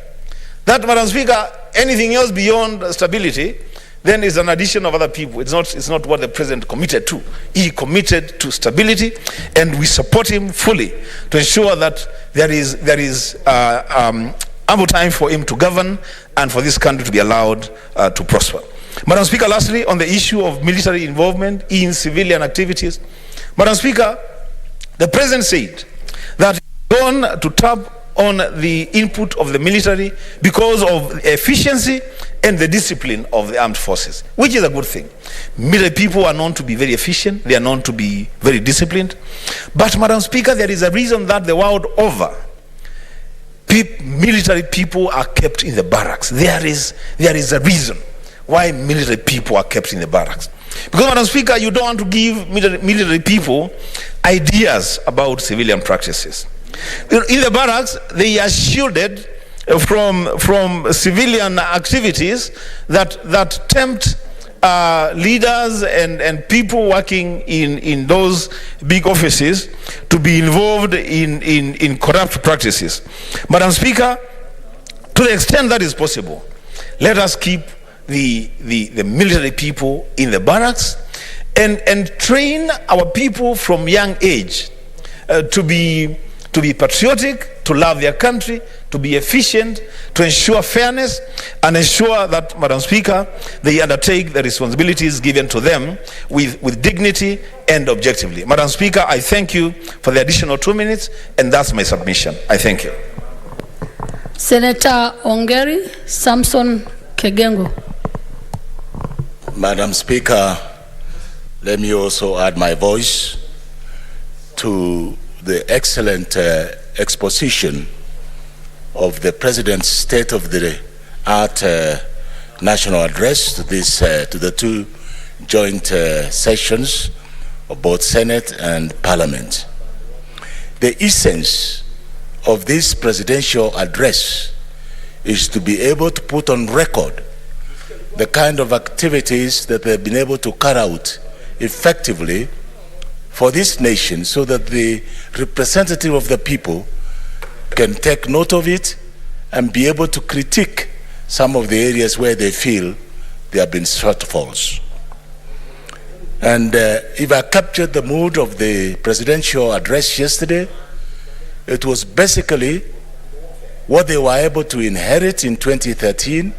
That, Madam Speaker, anything else beyond stability then is an addition of other people. It's not what the President committed to. He committed to stability, and we support him fully to ensure that there is ample time for him to govern and for this country to be allowed to prosper. Madam Speaker, lastly, on the issue of military involvement in civilian activities, Madam Speaker, the President said that he's going to tap on the input of the military because of the efficiency and the discipline of the armed forces, which is a good thing. Military people are known to be very efficient. They are known to be very disciplined. But, Madam Speaker, there is a reason that the world over, military people are kept in the barracks. There is a reason why military people are kept in the barracks. Because, Madam Speaker, you don't want to give military people ideas about civilian practices. In the barracks, they are shielded from civilian activities that tempt leaders and people working in those big offices to be involved in corrupt practices. Madam Speaker, to the extent that is possible, let us keep the military people in the barracks and train our people from young age to be patriotic, to love their country, to be efficient, to ensure fairness, and ensure that, Madam Speaker, they undertake the responsibilities given to them with dignity and objectively. Madam Speaker, I thank you for the additional 2 minutes, and that's my submission. I thank you. Senator Ongeri Samson Kegengo. Madam Speaker, let me also add my voice to the excellent exposition of the President's State of the Art National Address to the 2 joint sessions of both Senate and Parliament. The essence of this presidential address is to be able to put on record the kind of activities that they've been able to carry out effectively for this nation, so that the representative of the people can take note of it and be able to critique some of the areas where they feel there have been shortfalls. And if I captured the mood of the presidential address yesterday, it was basically what they were able to inherit in 2013,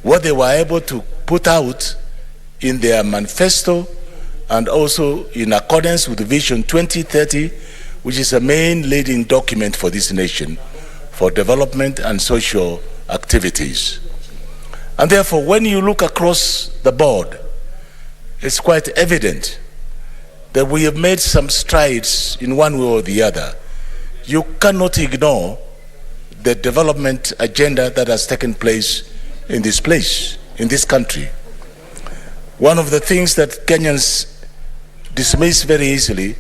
what they were able to put out in their manifesto, and also in accordance with Vision 2030, which is a main leading document for this nation for development and social activities. And therefore, when you look across the board, it's quite evident that we have made some strides in one way or the other. you cannot ignore the development agenda that has taken place in this country. One of the things that Kenyans dismiss very easily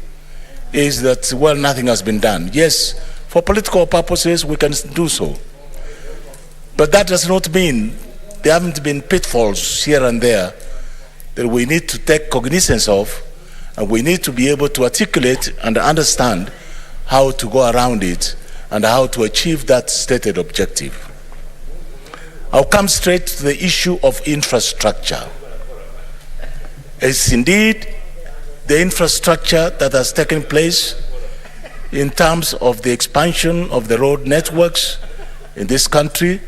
is that, well, nothing has been done. Yes, for political purposes, we can do so. But that does not mean there haven't been pitfalls here and there that we need to take cognizance of, and we need to be able to articulate and understand how to go around it and how to achieve that stated objective. I'll come straight to the issue of infrastructure. It's indeed the infrastructure that has taken place in terms of the expansion of the road networks in this country,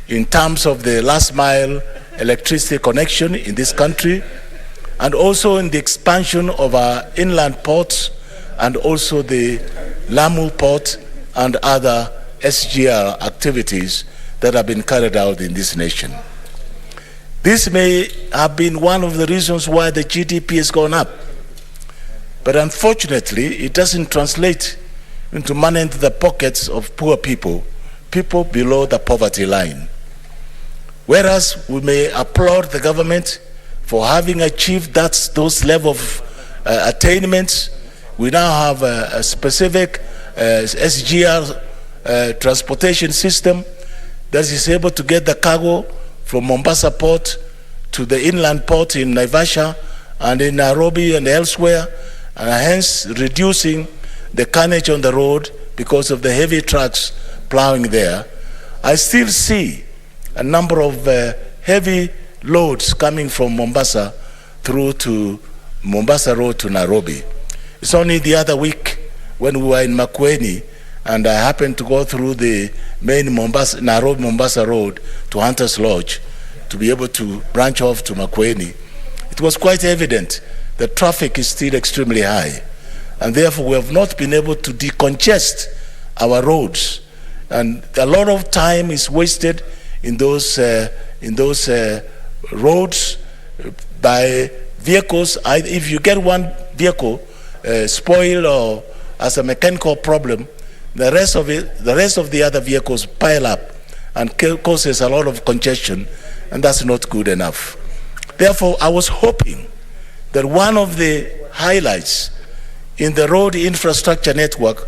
in terms of the last mile electricity connection in this country, and also in the expansion of our inland ports and also the Lamu port and other SGR activities that have been carried out in this nation. This may have been one of the reasons why the GDP has gone up. But unfortunately, it doesn't translate into money into the pockets of poor people, people below the poverty line. Whereas we may applaud the government for having achieved those level of attainments, we now have a specific SGR transportation system that is able to get the cargo from Mombasa port to the inland port in Naivasha and in Nairobi and elsewhere, and hence reducing the carnage on the road because of the heavy trucks plowing there. I still see a number of heavy loads coming from Mombasa through to Mombasa Road to Nairobi. It's only the other week when we were in Makueni and I happened to go through the main Nairobi-Mombasa Road to Hunter's Lodge to be able to branch off to Makueni. It was quite evident that traffic is still extremely high, and therefore we have not been able to decongest our roads, and a lot of time is wasted in those roads by vehicles. If you get one vehicle spoiled or as a mechanical problem, the rest of the other vehicles pile up and causes a lot of congestion, and that's not good enough. Therefore, I was hoping that one of the highlights in the road infrastructure network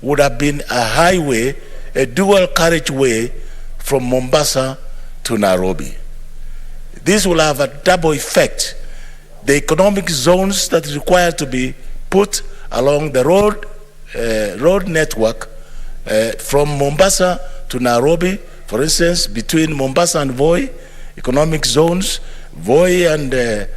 would have been a highway, a dual carriageway from Mombasa to Nairobi. This will have a double effect. The economic zones that require to be put along the road network from Mombasa to Nairobi, for instance, between Mombasa and Voi, economic zones, Voi and the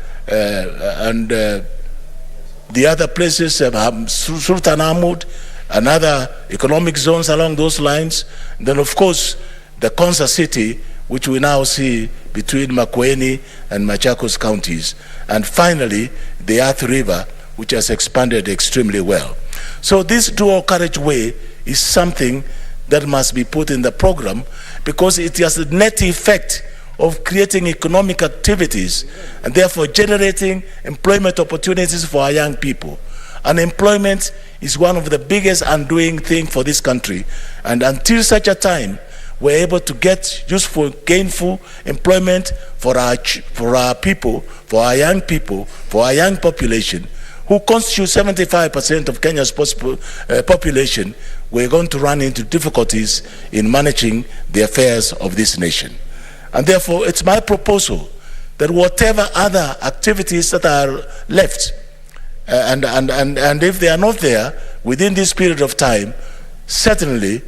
other places, Sultan Ahmud, and other economic zones along those lines. Then, of course, the Konza City, which we now see between Makueni and Machakos counties. And finally, the Earth River, which has expanded extremely well. So this dual carriageway is something that must be put in the program because it has a net effect of creating economic activities and therefore generating employment opportunities for our young people. Unemployment is one of the biggest undoing things for this country, and until such a time we're able to get useful, gainful employment for our people, for our young people, for our young population, who constitute 75% of Kenya's population, we're going to run into difficulties in managing the affairs of this nation. And therefore, it's my proposal that whatever other activities that are left, and if they are not there within this period of time, certainly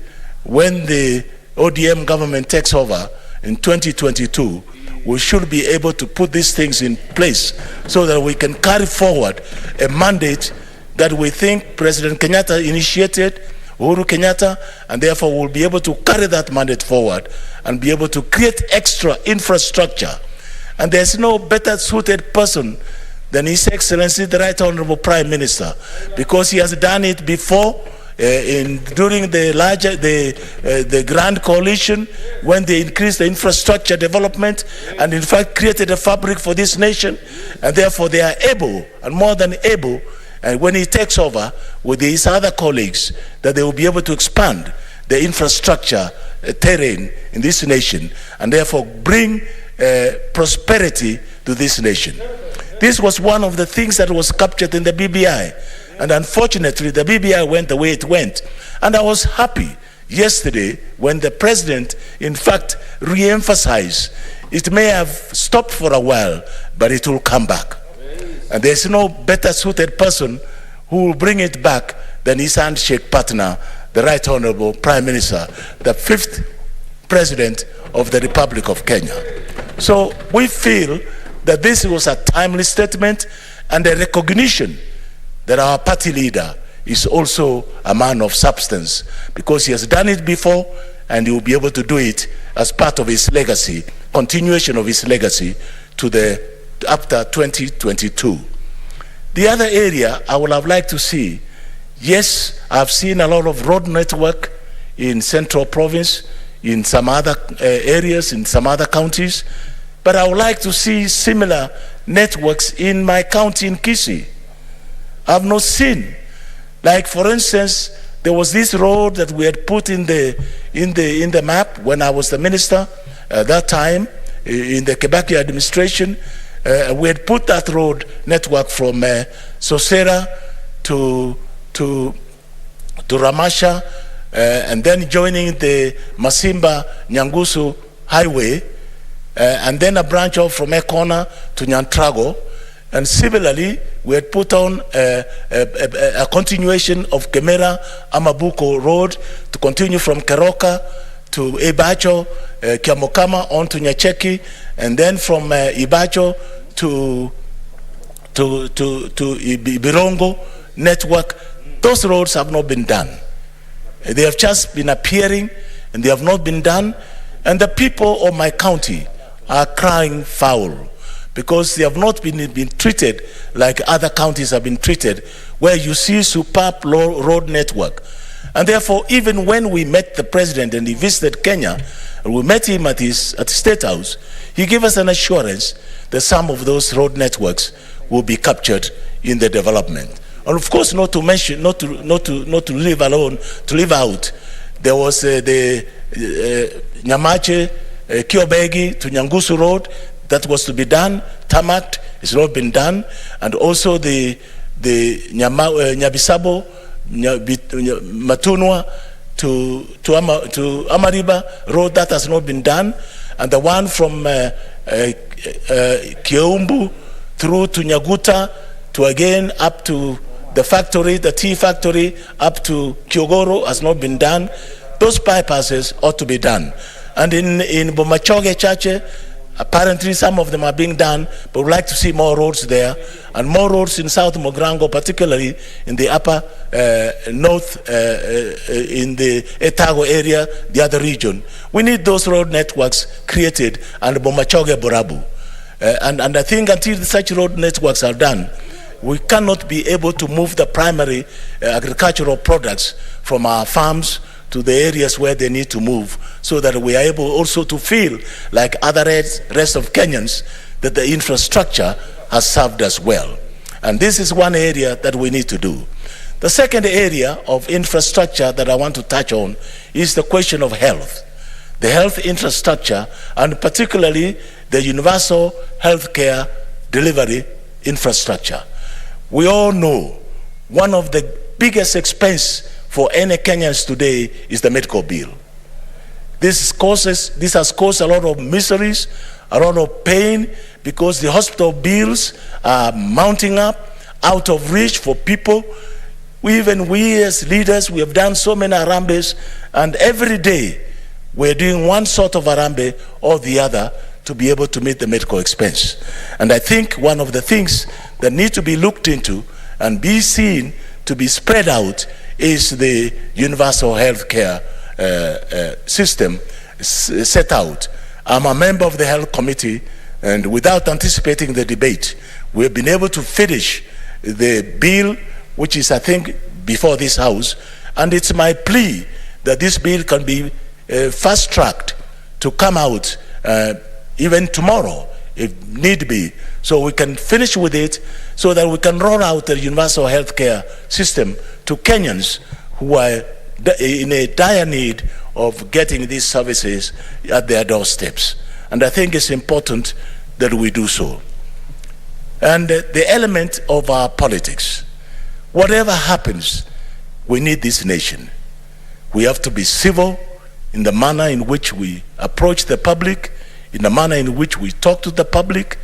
when the ODM government takes over in 2022, we should be able to put these things in place so that we can carry forward a mandate that we think President Kenyatta initiated, Uhuru Kenyatta, and therefore we'll be able to carry that mandate forward and be able to create extra infrastructure. And there's no better suited person than His Excellency the Right Honorable Prime Minister, because he has done it before during the Grand Coalition, when they increased the infrastructure development and in fact created a fabric for this nation, and therefore they are able and more than able and when he takes over with his other colleagues, that they will be able to expand the infrastructure terrain in this nation and therefore bring prosperity to this nation. This was one of the things that was captured in the BBI, and unfortunately the BBI went the way it went. And I was happy yesterday when the president in fact re-emphasized it may have stopped for a while, but it will come back. And there's no better suited person who will bring it back than his handshake partner, the Right Honorable Prime Minister, the 5th President of the Republic of Kenya. So we feel that this was a timely statement and a recognition that our party leader is also a man of substance, because he has done it before and he will be able to do it as part of his legacy, continuation of his legacy to the after 2022. The other area I would have liked to see, yes, I've seen a lot of road network in Central Province, in some other areas, in some other counties, but I would like to see similar networks in my county in Kisii. I've not seen. Like, for instance, there was this road that we had put in the map when I was the minister at that time in the Kibaki administration. We had put that road network from Sosera to Ramasha, and then joining the Masimba Nyangusu highway, and then a branch off from Ekona to Nyantrago. And similarly, we had put on a continuation of Kemera Amabuko Road to continue from Keroka to Ibacho, Kiamokama on to Nyacheki, and then from Ibacho to Ibirongo network. Those roads have not been done. They have just been appearing and they have not been done. And the people of my county are crying foul, because they have not been treated like other counties have been treated, where you see superb road network. And therefore, even when we met the president and he visited Kenya, and we met him at the State House, he gave us an assurance that some of those road networks will be captured in the development. And of course, not to mention, not to leave alone, to leave out, there was the Nyamache, Kiobegi to Nyangusu Road, that was to be done. Tamak has not been done, and also the Nyabisabo, Matunwa to Amariba Road, that has not been done, and the one from Kiumbu through to Nyaguta to again up to the factory, the tea factory, up to Kyogoro has not been done. Those bypasses ought to be done. And in Bomachoge Chache, apparently some of them are being done, but we'd like to see more roads there, and more roads in South Mogrango, particularly in the upper north, in the Etago area, the other region. We need those road networks created, and Bomachoge Borabu. And I think until such road networks are done, we cannot be able to move the primary agricultural products from our farms to the areas where they need to move, so that we are able also to feel like other rest of Kenyans that the infrastructure has served us well. And this is one area that we need to do. The second area of infrastructure that I want to touch on is the question of health. The health infrastructure, and particularly the universal health care delivery infrastructure. We all know one of the biggest expense for any Kenyans today is the medical bill. This has caused a lot of miseries, a lot of pain, because the hospital bills are mounting up, out of reach for people. We as leaders, we have done so many harambes, and every day we're doing one sort of harambe or the other to be able to meet the medical expense. And I think one of the things that need to be looked into and be seen to be spread out is the universal health care system set out. I'm a member of the health committee, and without anticipating the debate, we've been able to finish the bill, which is, I think, before this House, and it's my plea that this bill can be fast-tracked to come out even tomorrow if need be, so we can finish with it, so that we can roll out the universal health care system to Kenyans who are in a dire need of getting these services at their doorsteps. And I think it's important that we do so. And the element of our politics, whatever happens, we need this nation. We have to be civil in the manner in which we approach the public, in the manner in which we talk to the public.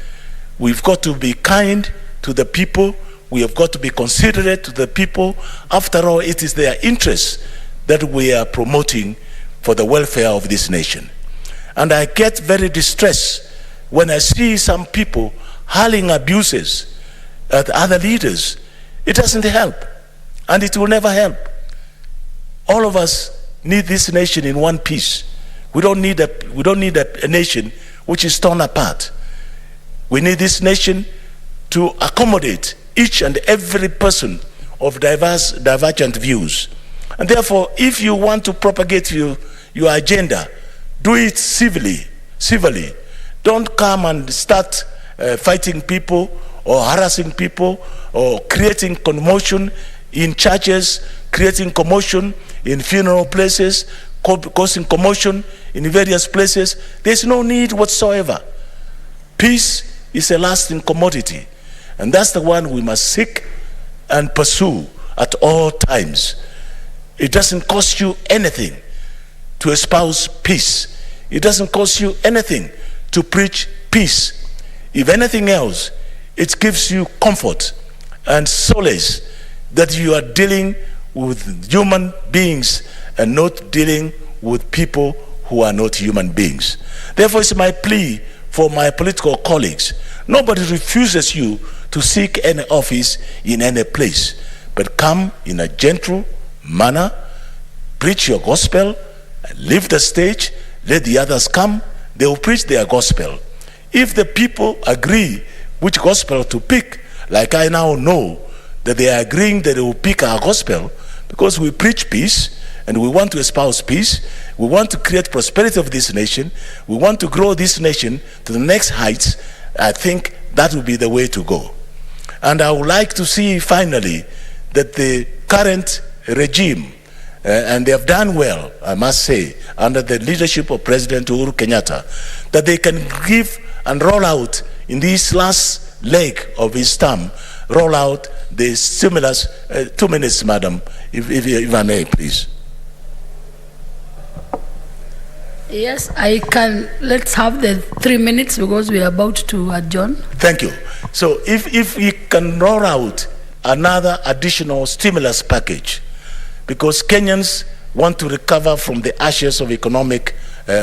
We've got to be kind to the people. We have got to be considerate to the people. After all, it is their interests that we are promoting for the welfare of this nation. And I get very distressed when I see some people hurling abuses at other leaders. It doesn't help, and it will never help. All of us need this nation in one piece. We don't need a nation which is torn apart. We need this nation to accommodate each and every person of divergent views. And therefore, if you want to propagate your agenda, do it civilly. Don't come and start fighting people or harassing people or creating commotion in churches, creating commotion in funeral places, causing commotion in various places. There's no need whatsoever. Peace is a lasting commodity, and that's the one we must seek and pursue at all times. It doesn't cost you anything to espouse peace. It doesn't cost you anything to preach peace. If anything else, it gives you comfort and solace that you are dealing with human beings and not dealing with people who are not human beings. Therefore, it's my plea for my political colleagues. Nobody refuses you to seek any office in any place, but come in a gentle manner, preach your gospel, leave the stage, let the others come, they will preach their gospel. If the people agree which gospel to pick, like I now know that they are agreeing that they will pick our gospel, because we preach peace and we want to espouse peace, we want to create prosperity of this nation, we want to grow this nation to the next heights, I think that will be the way to go. And I would like to see finally that the current regime, and they have done well, I must say, under the leadership of President Uhuru Kenyatta, that they can give and roll out in this last leg of his term, roll out the stimulus. 2 minutes, madam, if I may, please. Yes, I can. Let's have the 3 minutes because we are about to adjourn. Thank you. So if we can roll out another additional stimulus package, because Kenyans want to recover from the ashes of economic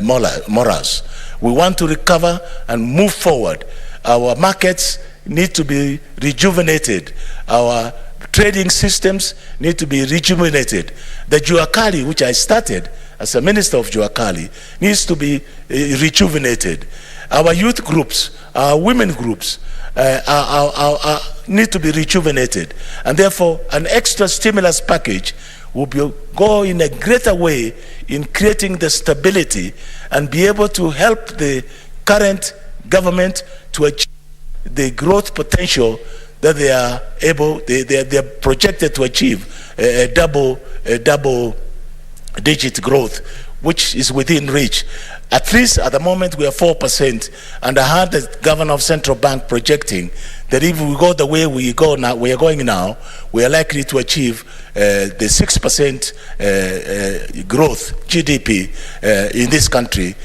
morass. We want to recover and move forward. Our markets need to be rejuvenated. Our trading systems need to be rejuvenated. The Juakali, which I started as a minister of Juakali, needs to be rejuvenated. Our youth groups, our women groups need to be rejuvenated. And therefore, an extra stimulus package will go in a greater way in creating the stability and be able to help the current government to achieve the growth potential that they are projected to achieve, a double digit growth, which is within reach. At least at the moment we are 4%, and I heard the governor of Central Bank projecting that if we go the way we are going now, we are likely to achieve the 6% growth GDP in this country,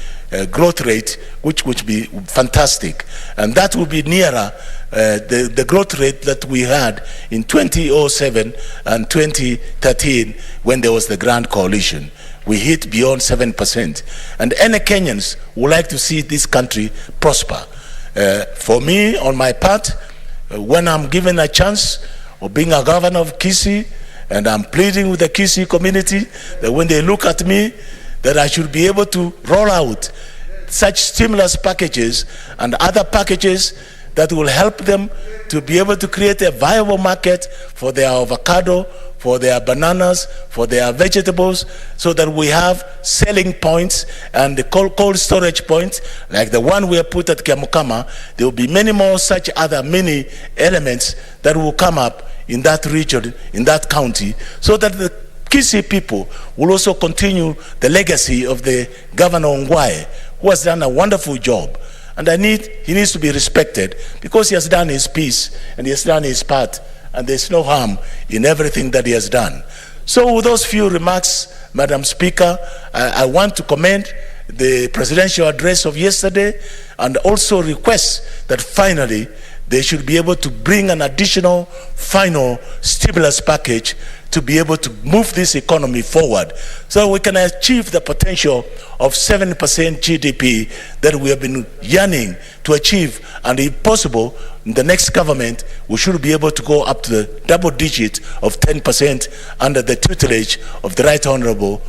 growth rate, which would be fantastic, and that will be nearer the growth rate that we had in 2007 and 2013 when there was the Grand Coalition. We hit beyond 7%, and any Kenyans would like to see this country prosper. For me, on my part, when I'm given a chance of being a governor of Kisii, and I'm pleading with the Kisii community that when they look at me, that I should be able to roll out such stimulus packages and other packages that will help them to be able to create a viable market for their avocado, for their bananas, for their vegetables, so that we have selling points and the cold storage points like the one we have put at Kiamukama. There will be many more such other many elements that will come up in that region, in that county, so that the Kisii people will also continue the legacy of the Governor Ongwae, who has done a wonderful job. And he needs to be respected because he has done his piece and he has done his part, and there's no harm in everything that he has done. So with those few remarks, Madam Speaker, I want to commend the presidential address of yesterday and also request that finally they should be able to bring an additional final stimulus package to be able to move this economy forward so we can achieve the potential of 7% GDP that we have been yearning to achieve. And if possible, in the next government, we should be able to go up to the double digit of 10% under the tutelage of the Right Honorable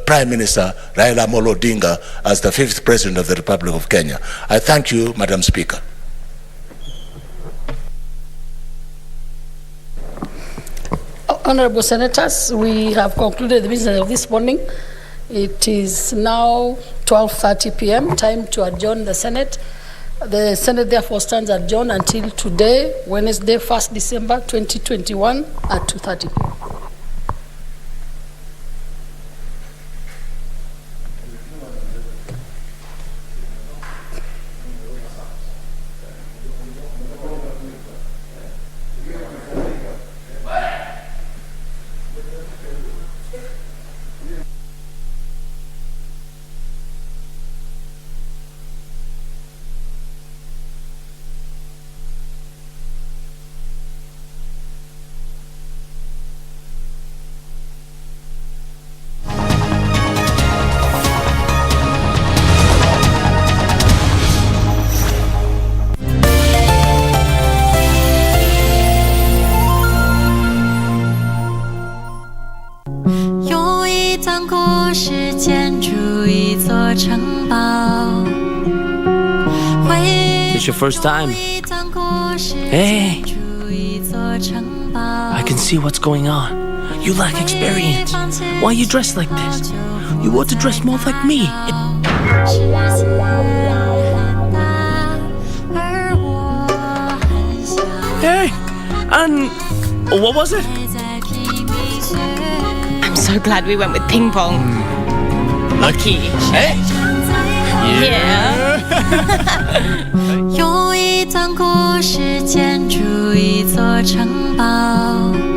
Prime Minister Raila Amolo Odinga as the 5th President of the Republic of Kenya. I thank you, Madam Speaker. Honorable Senators, we have concluded the business of this morning. It is now 12:30 p.m. Time to adjourn the Senate. The Senate therefore stands adjourned until today, Wednesday, 1st December 2021 at 2:30 p.m. It's your first time. Hey, I can see what's going on. You lack experience. Why are you dressed like this? You ought to dress more like me. Hey, and what was it? I'm so glad we went with ping pong. Lucky. Hey. Yeah. 用一段故事建筑一座城堡。